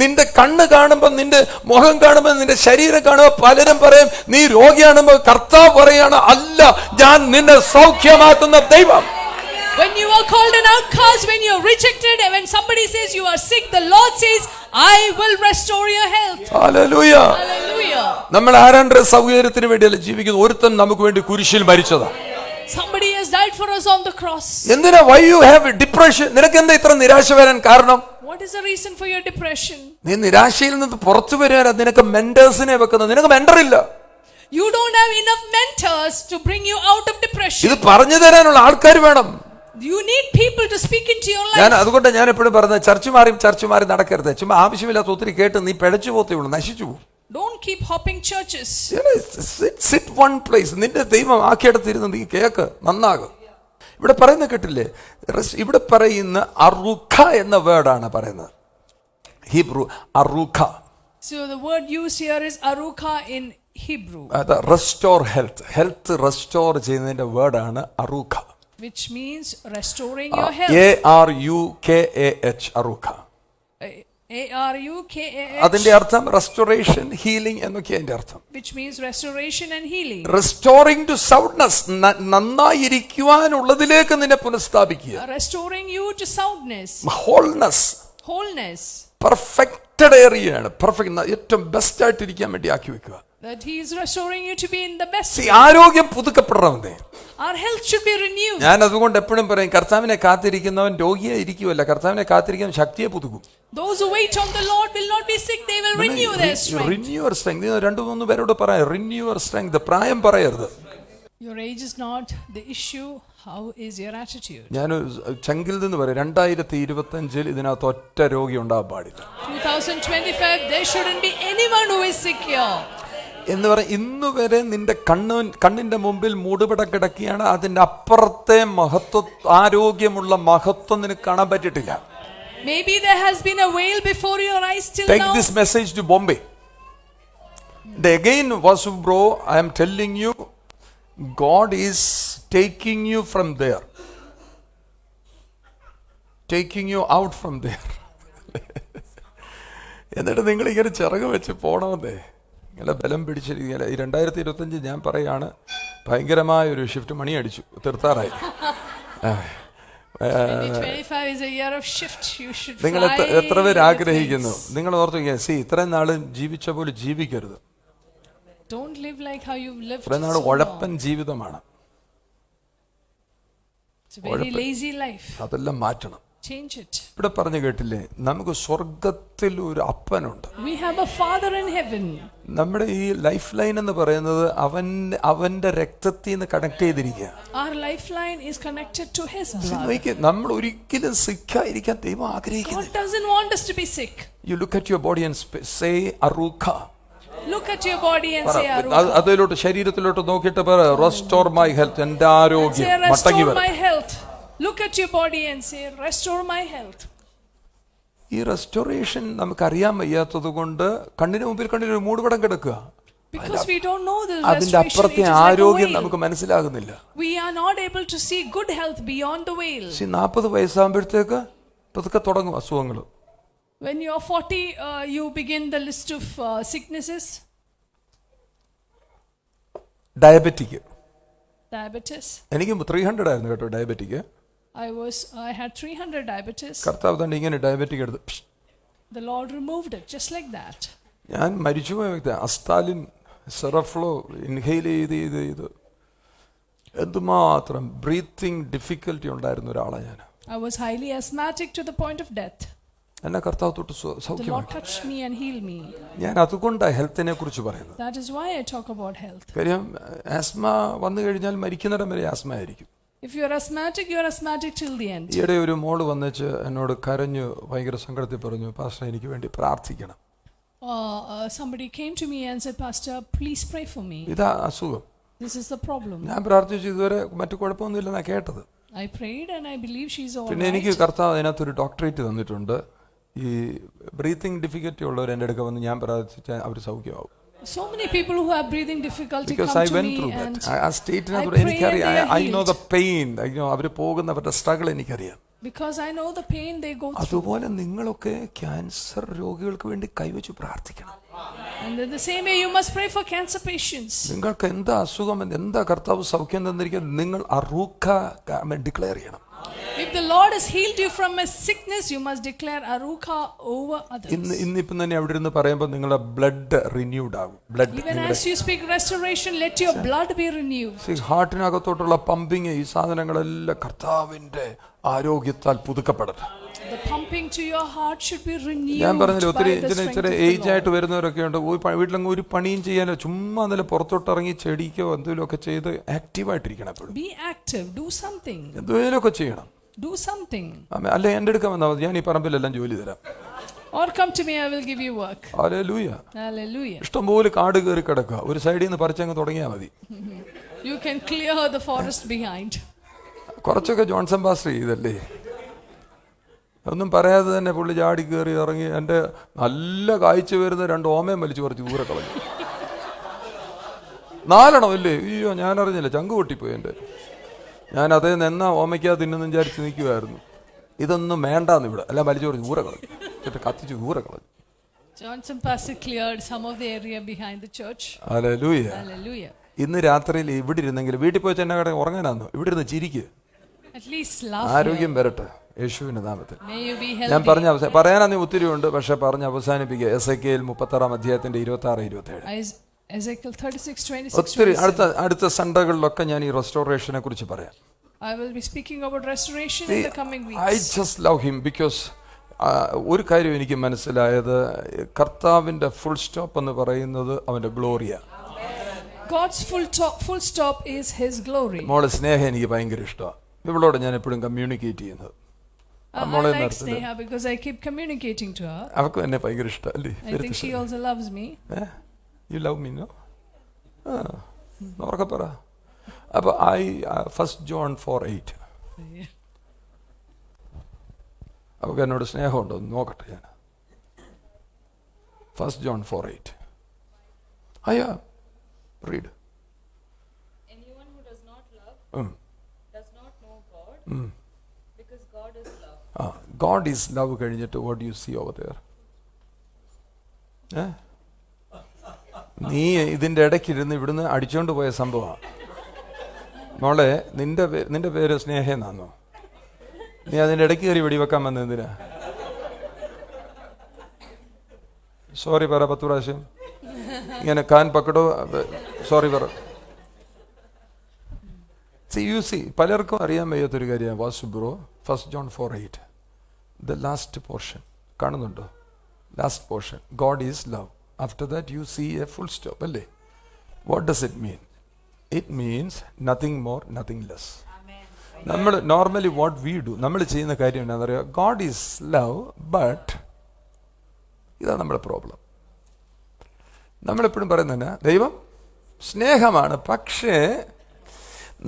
നിന്റെ കണ്ണ് കാണുമ്പോൾ, നിന്റെ മുഖം കാണുമ്പോൾ, നിന്റെ ശരീരം കാണുമ്പോൾ പലരും പറയും നീ രോഗിയാണെമ്പോൾ കർത്താവ് പറയാണ്, അല്ല, ഞാൻ നിന്നെ സൗഖ്യമാക്കുന്ന ദൈവം. When you are called an outcast, when you are rejected, and when somebody says you are sick, the Lord says, I will restore your health. Hallelujah. Hallelujah. നമ്മൾ ആരാണ്ട് സൗകര്യത്തിന് വേണ്ടിയല്ല ജീവിക്കുന്നത്. ഒരുത്തൻ നമുക്ക് വേണ്ടി കുരിശിൽ മരിച്ചതാ. Somebody has died for us on the cross. എന്തിനാ why you have depression? നിനക്ക് എന്താ ഇത്ര നിരാശ വരാൻ കാരണം? What is the reason for your depression? നീ നിരാശയിൽ നിന്ന് പുറത്തു വരാൻ നിനക്ക് മെന്റേഴ്സിനെ വെക്കുന്നത്. നിനക്ക് മെന്റർ ഇല്ല. You don't have enough mentors to bring you out of depression. ഇത് പറഞ്ഞു തരാനുള്ള ആൾക്കാർ വേണം. You need people to speak into your life. അതുകൊണ്ട് ഞാൻ എപ്പോഴും പറഞ്ഞത് ചർച്ച് മാറി നടക്കരുത്. ചുമ്മാ ആവശ്യമില്ലാത്ത ഒത്തിരി കേട്ട് നീ പിഴച്ചു പോത്തേ ഉള്ളൂ, നശിച്ചു പോകും. Don't keep hopping churches. Sit one place. നിന്റെ ദൈവം ആക്കിയെടുത്തിരുന്ന് നീ കേക്ക്, നന്നാകും. ഇവിടെ പറയുന്ന കേട്ടില്ലേ, ഇവിടെ പറയുന്ന അറുഖ എന്ന വേർഡാണ് പറയുന്നത്. ഹീബ്രു അറുഖ. So the word used here is aruka in Hebrew. Restore health restore ചെയ്യുന്നതിന്റെ വേർഡാണ് അറുഖ. Which means restoring your health. ARUKAH അറുഖ. ARUKAH. അതിന്റെ അർത്ഥം റെസ്റ്റോറേഷൻ, ഹീലിംഗ് എന്നൊക്കെ അതിന്റെ അർത്ഥം. Which means restoration and healing. Restoring to soundness, നന്നായിരിക്കുവാനുള്ളതിലേക്ക് നിന്നെ പുനഃസ്ഥാപിക്കുക. Restoring you to soundness. Wholeness. Perfected ഏരിയയാണ്. പെർഫെക്റ്റ്, ഏറ്റവും ബെസ്റ്റ് ആയിട്ട് ഇരിക്കാൻ വേണ്ടി ആക്കി വെക്കുക. That he is restoring you to be in the best. ആരോഗ്യം പുതുക്കപ്പെടണമെന്നേ. Our health should be renewed. ഞാൻ അതുകൊണ്ട് എപ്പോഴും പറയും, കർത്താവിനെ കാത്തിരിക്കുന്നവൻ രോഗിയെ ഇരിക്കുവല്ല, കർത്താവിനെ കാത്തിരിക്കുന്നവൻ ശക്തിയെ പുതുക്കും. Those who wait on the Lord will not be sick, they will renew their strength. Renew your strength. 2-3 പേരോട് പറയാം, renew your strength. പ്രായം പറയരുത്. Your age is not the issue. How is your attitude? ഞാൻ ചങ്കിൽ നിന്ന് പറയാം, 2025 ഇതിനകത്ത് ഒറ്റ രോഗി ഉണ്ടാകാൻ പാടില്ല. 2025 there shouldn't be anyone who is sick here. എന്ന് പറയും, ഇന്നു വരെ നിന്റെ കണ്ണിന്റെ മുമ്പിൽ മൂടുപട കിടക്കുകയാണ്. അതിന്റെ അപ്പുറത്തെ മഹത്വം, ആരോഗ്യമുള്ള മഹത്വം നിനക്ക് കാണാൻ പറ്റിയിട്ടില്ല. Maybe there has been a veil before your eyes till now. Take this message to Bombay. Again, Vasu bro, I am telling you, God is taking you from there, taking you out from there. എന്നിട്ട് നിങ്ങൾ ഇങ്ങനെ ചിറക് വെച്ച് പോണമെന്നേ, ഇങ്ങനെ ബലം പിടിച്ചിരിക്കുക. ഈ 2025 ഞാൻ പറയാണ്, ഭയങ്കരമായ ഒരു ഷിഫ്റ്റ് മണി അടിച്ചു, തീർത്താറായി. 2025 is a year of shift. You should fly. നിങ്ങൾ എത്ര പേര് ആഗ്രഹിക്കുന്നു? നിങ്ങൾ ഓർത്തു, ഇത്രയും നാളും ജീവിച്ച പോലെ ജീവിക്കരുത്. Don't live like how you've lived. ഇത്രയും നാൾ ഉഴപ്പൻ ജീവിതമാണ്. It's a very lazy life. അതെല്ലാം മാറ്റണം. Change it. ഇവിടെ പറഞ്ഞു കേട്ടില്ലേ, നമുക്ക് സ്വർഗത്തിൽ ഒരു അപ്പനുണ്ട്. We have a father in heaven. നമ്മുടെ ഈ ലൈഫ് ലൈൻ എന്ന് പറയുന്നത് അവന്റെ രക്തത്തിൽ നിന്ന് കണക്ട് ചെയ്തിരിക്കുക. Our lifeline is connected to his blood. നമ്മൾ ഒരിക്കലും സിക്കായിരിക്കാൻ ദൈവം ആഗ്രഹിക്കുന്നില്ല. God doesn't want us to be sick. You look at your body and say Aruka. Look at your body and say Aruka. അതിലോട്ട് ശരീരത്തിലോട്ട് നോക്കിയിട്ട് പറ, restore my health. എൻ്റെ ആരോഗ്യം മടങ്ങി വരും. Restore my health. Look at your body and say, restore my health. ഈ റെസ്റ്റോറേഷൻ നമുക്ക് അറിയാൻ വയ്യാത്തത് കൊണ്ട് കണ്ണിന് മുമ്പിൽ ഒരു മൂടുപടം കിടക്കുക. Because we don't know the അതിന്റെ അപ്പുറത്തെ ആരോഗ്യം നമുക്ക് മനസ്സിലാകുന്നില്ല. We are not able to see good health beyond the veil. 40 വയസ്സാകുമ്പോഴത്തേക്ക് പതുക്കെ തുടങ്ങും അസുഖങ്ങൾ. When you are 40, you begin the list of sicknesses. Diabetic. Diabetes. എനിക്ക് 300 ആയിരുന്നു കേട്ടോ ഡയബറ്റിക്. I had 300 diabetes. കർത്താവ് തന്നെ ഇങ്ങനെ ഡയബറ്റിക് എടുത്ത് The Lord removed it just like that. ഞാൻ മരിച്ചുപോയ വ്യക്തി. അസ്താലിൻ, സെറഫ്ലോ ഇൻഹെയിൽ ചെയ്ത് എന്തുമാത്രം ബ്രീത്തിങ് ഡിഫിക്കൽറ്റി ഉണ്ടായിരുന്ന ഒരാളാണ് ഞാൻ. I was highly asthmatic to the point of death. എന്നെ കർത്താവ് തൊട്ട് The Lord സൗഖ്യമാക്കി. touched me and healed me. ഞാൻ അതുകൊണ്ടാണ് ഹെൽത്തിനെ കുറിച്ച് പറയുന്നത്. That is why I talk about health. കാര്യം ആസ്മ വന്നു കഴിഞ്ഞാൽ മരിക്കുന്നിടം വരെ ആസ്മ ആയിരിക്കും. If you are asthmatic, you are asthmatic till the end. ഈയിടെ ഒരു മോള് വന്നിച്ച് എന്നോട് കരഞ്ഞു, ഭയങ്കര സങ്കടത്തിൽ പറഞ്ഞു, പാസ്റ്റർ എനിക്ക് വേണ്ടി പ്രാർത്ഥിക്കണം. Somebody came to me and said, Pastor, please pray for me. ഇതാ അസുഖം. This is the problem. ഞാൻ പ്രാർത്ഥിച്ചു, ഇതുവരെ മറ്റു കുഴപ്പമൊന്നുമില്ലെന്നാണ് കേട്ടത്. I prayed and I believe she's all പിന്നെ എനിക്ക് right. കർത്താവ് അതിനകത്തൊരു ഡോക്ടറേറ്റ് തന്നിട്ടുണ്ട്. ഈ ബ്രീത്തിങ് ഡിഫിക്കൽറ്റി ഉള്ളവർ എൻ്റെ അടുക്ക വന്ന് ഞാൻ പ്രാർത്ഥിച്ചാൽ അവർ സൗഖ്യമാവും. So many people who have breathing difficulty Because come I to went me through and that. ആ സ്റ്റേറ്റിനകത്ത് I pray എനിക്കറിയാം. and they are I know the healed. pain. അവർ പോകുന്നവരുടെ സ്ട്രഗിൾ എനിക്കറിയാം. because I know the pain they go through. അതുപോലെ നിങ്ങളൊക്കെ ക്യാൻസർ രോഗികൾക്ക് വേണ്ടി കൈവച്ച് പ്രാർത്ഥിക്കണം. And in the same way you must pray for cancer patients. നിങ്ങൾക്ക് എന്താ അസുഖം, എന്താ കർത്താവ് സൗഖ്യം തന്നിരിക്കുന്നത്, നിങ്ങൾ അറൂഖ ഡിക്ലെയർ ചെയ്യണം. If the Lord has healed you from a sickness, you must declare Aruka over others. ഇന്നിപ്പം തന്നെ അവിടെ ഇരുന്ന് പറയുമ്പോൾ നിങ്ങളുടെ ബ്ലഡ് റിന്യൂഡ് ആകും. Even as you speak restoration, let your blood be renewed. ഹാർട്ടിനകത്തോട്ടുള്ള പമ്പിങ്, ഈ സാധനങ്ങളെല്ലാം കർത്താവിന്റെ ആരോഗ്യത്താൽ പുതുക്കപ്പെടട്ടെ. The pumping to your heart should be renewed. ഞാൻ പറഞ്ഞില്ല, ഒത്തിരി by the strength ഇച്ചിരി of the ഏജ് ആയിട്ട് Lord. വരുന്നവരൊക്കെ ഉണ്ട്. വീട്ടിലങ്ങ് ഒരു പണിയും ചെയ്യാനോ, ചുമ്മാ നല്ല പുറത്തോട്ടിറങ്ങി ചെടിക്കോ എന്തെങ്കിലും ഒക്കെ ചെയ്ത് ആക്റ്റീവായിട്ടിരിക്കണം. എപ്പോഴും Be active, do something. എന്തെങ്കിലും ഒക്കെ ചെയ്യണം. Do something. അല്ലെ എൻ്റെ അടുക്കാൻ വന്നാൽ മതി, ഞാൻ ഈ പറമ്പിലെല്ലാം ജോലി തരാം. Or come to me, I will give you work. Hallelujah. Hallelujah. ഇഷ്ടംപോലെ കാട് കയറി കിടക്കുക, ഒരു സൈഡിൽ നിന്ന് പറിച്ചങ്ങ് തുടങ്ങിയാൽ മതി. You can clear the forest behind. കുറച്ചൊക്കെ ജോൺസൺ പാസ്റ്റർ ചെയ്തല്ലേ, ഒന്നും പറയാതെ തന്നെ പുള്ളി ചാടി കയറി ഇറങ്ങി എൻ്റെ നല്ല കാഴ്ച വരുന്ന 2 ഓമയും വലിച്ചു കുറച്ച് ദൂരെ കളഞ്ഞു. 4 അല്ലേ? അയ്യോ, ഞാനറിഞ്ഞില്ല, ചങ്ക് പൊട്ടിപ്പോയി എൻ്റെ. ഞാൻ അതേ നിന്നാ ഓമയ്ക്കാ തിന്നെന്ന് വിചാരിച്ച് നിൽക്കുമായിരുന്നു. ഇതൊന്നും വേണ്ടാന്ന് ഇവിടെ എല്ലാം വലിച്ചു കുറച്ച് ദൂരെ കളഞ്ഞു, കത്തിച്ച് ദൂരെ കളഞ്ഞു. Johnson Pastor cleared some of the area behind the church. Hallelujah. Hallelujah. ഇന്ന് രാത്രിയിൽ ഇവിടെ ഇരുന്നെങ്കിൽ, വീട്ടിൽ പോയി ചെന്ന കട ഉറങ്ങാനാന്നോ, ഇവിടെ ഇരുന്ന് ചിരിക്കുക. At least laugh. ആരോഗ്യം വരട്ടെ യേശുവിന്റെ നാമത്തിൽ. May you be ഞാൻ healthy. പറയാനന്ന് ഒത്തിരി ഉണ്ട്, പക്ഷെ പറഞ്ഞ് അവസാനിപ്പിക്കുക. എസെക്കിയേൽ 36 അധ്യായത്തിന്റെ 26-27. Ezekiel 36:26. ഒത്തിരി അടുത്ത സൺഡേകളിലൊക്കെ ഞാൻ ഈ റെസ്റ്റോറേഷനെ കുറിച്ച് പറയാം. I will be speaking about restoration in the coming weeks. I just love him because ഒരു കാര്യം എനിക്ക് മനസ്സിലായത്, കർത്താവിന്റെ ഫുൾ സ്റ്റോപ്പ് എന്ന് പറയുന്നത് അവന്റെ Gloria. God's full stop is his glory. മോളെ സ്നേഹം എനിക്ക് ഭയങ്കര ഇഷ്ടമാണ്. ഇവളോട് ഞാൻ എപ്പോഴും കമ്മ്യൂണിക്കേറ്റ് ചെയ്യുന്നത്. I like Sneha because I keep communicating to her. അവൾക്ക് എന്നെ ഭയങ്കര ഇഷ്ടമല്ലേ? I think she also loves me. You love me, no? ഉറക്കെ പറ. അപ്പോൾ 1 John 4:8. അവൾക്ക് എന്നോട് സ്നേഹമുണ്ടോ എന്ന് നോക്കട്ടെ ഞാൻ. 1 John 4:8. അയ്യാ, read. Anyone who does not love does not know God, because God is love. God is love കഴിഞ്ഞിട്ട് what do you see over there? നീ ഇതിൻ്റെ ഇടയ്ക്കിരുന്ന് ഇവിടുന്ന് അടിച്ചോണ്ട് പോയ സംഭവമാണ് മോളെ. നിന്റെ പേര് സ്നേഹെന്നാന്നോ? നീ അതിൻ്റെ ഇടയ്ക്ക് കയറി വെടിവെക്കാൻ വന്ന എന്തിനാ? സോറി പറ 10 പ്രാവശ്യം. ഇങ്ങനെ കാൻ പക്കടോ, സോറി പറ. പലർക്കും അറിയാൻ വയ്യാത്തൊരു കാര്യമാണ് Vasu bro. 1 John 4:8, the last portion കാണുന്നുണ്ടോ? Last portion, God is love. After that you see a full stop അല്ലേ? What does it mean? It means nothing more nothing less. നമ്മൾ നോർമലി വാട്ട് വി ഡു, നമ്മൾ ചെയ്യുന്ന കാര്യം എന്താണെന്ന് പറയുക, ഗോഡ് ഈസ് ലവ്, ബട്ട് ഇതാണ് നമ്മുടെ പ്രോബ്ലം. നമ്മളെപ്പോഴും പറയുന്നത് ദൈവം സ്നേഹമാണ്, പക്ഷേ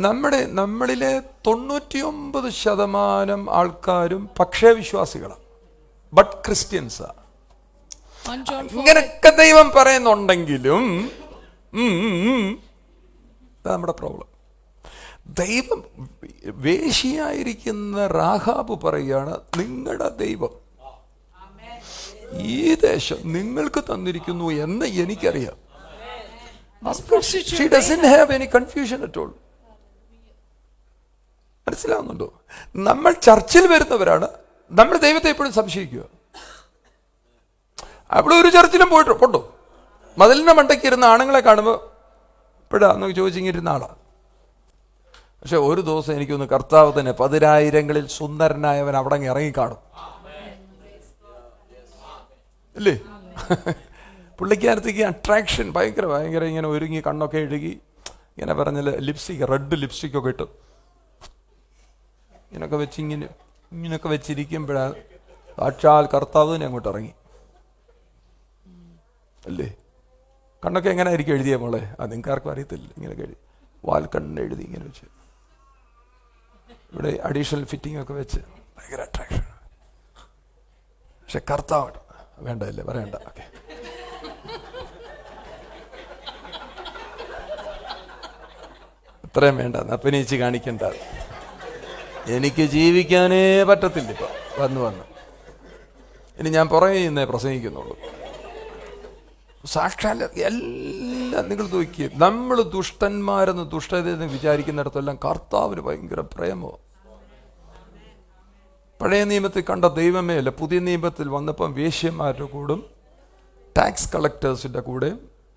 നമ്മളിലെ 99% ആൾക്കാരും പക്ഷേ വിശ്വാസികളാണ്, ബട്ട് ക്രിസ്ത്യൻസാണ്. ഇങ്ങനൊക്കെ ദൈവം പറയുന്നുണ്ടെങ്കിലും നമ്മുടെ പ്രോബ്ലം. ദൈവം വേശ്യയായിരിക്കുന്ന രാഹാബ് പറയുകയാണ്, നിങ്ങളുടെ ദൈവം ഈ ദേശം നിങ്ങൾക്ക് തന്നിരിക്കുന്നു എന്ന് എനിക്കറിയാം. She doesn't have any confusion at all. മനസ്സിലാവുന്നുണ്ടോ? നമ്മൾ ചർച്ചിൽ വരുന്നവരാണ്, നമ്മൾ ദൈവത്തെ എപ്പോഴും സംശയിക്കുക. അവിടെ ഒരു ചർച്ചിലും പോണ്ടോ? മതിലിന്റെ മണ്ടയ്ക്ക് ഇരുന്ന ആണുങ്ങളെ കാണുമ്പോൾ ഇപ്പോഴാന്ന് ചോദിച്ചിങ്ങിരുന്ന ആളാണ്. പക്ഷെ ഒരു ദിവസം എനിക്കൊന്ന് കർത്താവ് തന്നെ 10,000ങ്ങളിൽ സുന്ദരനായവൻ അവിടെ ഇറങ്ങിക്കാണും അല്ലേ? പുള്ളിക്കാരത്തേക്ക് അട്രാക്ഷൻ ഭയങ്കര ഇങ്ങനെ ഒരുങ്ങി കണ്ണൊക്കെ എഴുകി ഇങ്ങനെ പറഞ്ഞാൽ ലിപ്സ്റ്റിക്, റെഡ് ലിപ്സ്റ്റിക്കൊക്കെ ഇട്ട് ഇങ്ങനെയൊക്കെ വെച്ചിരിക്കുമ്പോഴാണ് സാക്ഷാൽ കർത്താവ് തന്നെ അങ്ങോട്ട് ഇറങ്ങി അല്ലേ? കണ്ണൊക്കെ എങ്ങനെ ആയിരിക്കും എഴുതിയ മോളെ? നിങ്ങൾക്ക് ആർക്കും അറിയത്തില്ല. ഇങ്ങനെ എഴുതി വാൽക്കണ്ണ് എഴുതി ഇങ്ങനെ വെച്ച് ഇവിടെ അഡീഷണൽ ഫിറ്റിംഗ് ഒക്കെ വെച്ച് ഭയങ്കര അട്രാക്ഷൻ. പക്ഷെ കർത്താവ് വേണ്ടല്ലേ, പറയണ്ട. ഓക്കെ, അത്രയും വേണ്ട, അഭിനയിച്ച് കാണിക്കണ്ട. എനിക്ക് ജീവിക്കാനേ പറ്റത്തില്ല ഇപ്പൊ വന്ന് ഇനി ഞാൻ പുറകെ നിന്നേ പ്രസംഗിക്കുന്നുള്ളൂ. സാക്ഷാൽ എല്ലാം നിങ്ങൾ നോക്കിയേ. നമ്മൾ ദുഷ്ടന്മാരെന്ന് ദുഷ്ടതയെന്ന് വിചാരിക്കുന്നിടത്തെല്ലാം കർത്താവിന് ഭയങ്കര പ്രേമോ. പഴയ നിയമത്തിൽ കണ്ട ദൈവമേ അല്ല, പുതിയ നിയമത്തിൽ വന്നപ്പം വേശ്യന്മാരുടെ കൂടെ, ടാക്സ് കളക്ടേഴ്സിന്റെ കൂടെ,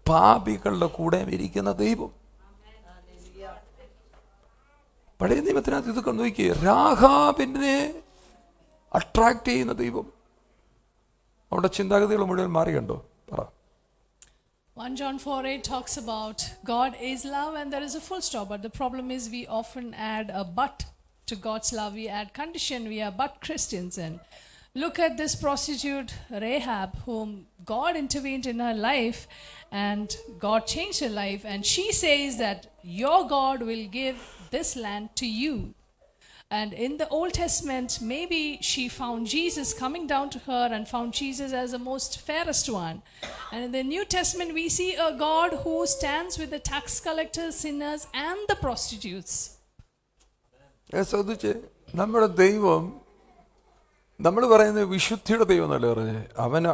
പാപികളുടെ കൂടെ ഇരിക്കുന്ന ദൈവം. പഴയ നിയമത്തിനകത്ത് ഇതൊക്കെ നോക്കിയേ, രാഹാബിനെ അട്രാക്ട് ചെയ്യുന്ന ദൈവം. അവിടെ ചിന്താഗതികൾ മുഴുവൻ മാറി കണ്ടോ? പറ. 1 John 4:8 talks about God is love and there is a full stop. But the problem is we often add a but to God's love. We add condition. We are but Christians. And look at this prostitute Rahab, whom God intervened in her life and God changed her life. And she says that your God will give this land to you. And in the Old Testament, maybe she found Jesus coming down to her and found Jesus as the most fairest one. And in the New Testament, we see a God who stands with the tax collectors, sinners, and the prostitutes. ശ്രദ്ധിച്ചേ, നമ്മുടെ ദൈവം, നമ്മൾ പറയുന്നത് വിശുദ്ധിയുടെ ദൈവം എന്നല്ലേ പറഞ്ഞേ, അവന്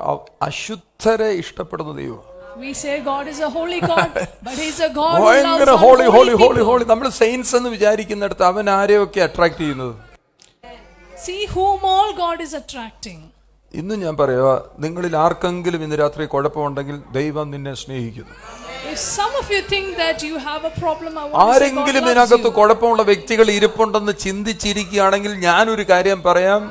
അശുദ്ധരെ ഇഷ്ടപ്പെടുന്ന ദൈവം. We say God is a holy God, but He's a God who ഭയങ്കര loves holy holy unholy holy people. Holy. നമ്മൾ സെയിൻസ് എന്ന് വിചാരിക്കുന്നിടത്ത് അവൻ ആരെയൊക്കെ അട്രാക്ട് ചെയ്യുന്നത്? See whom all God is attracting. ഇന്ന് ഞാൻ പറയുക, നിങ്ങളിൽ ആർക്കെങ്കിലും ഇന്ന് രാത്രി കുഴപ്പമുണ്ടെങ്കിൽ ദൈവം നിന്നെ സ്നേഹിക്കുന്നു. If some of you think that you have a problem, I want to say ആരെങ്കിലും God loves ഇതിനകത്ത് you. കുഴപ്പമുള്ള വ്യക്തികൾ ഇരിപ്പുണ്ടെന്ന് ചിന്തിച്ചിരിക്കുകയാണെങ്കിൽ ഞാനൊരു കാര്യം പറയാം,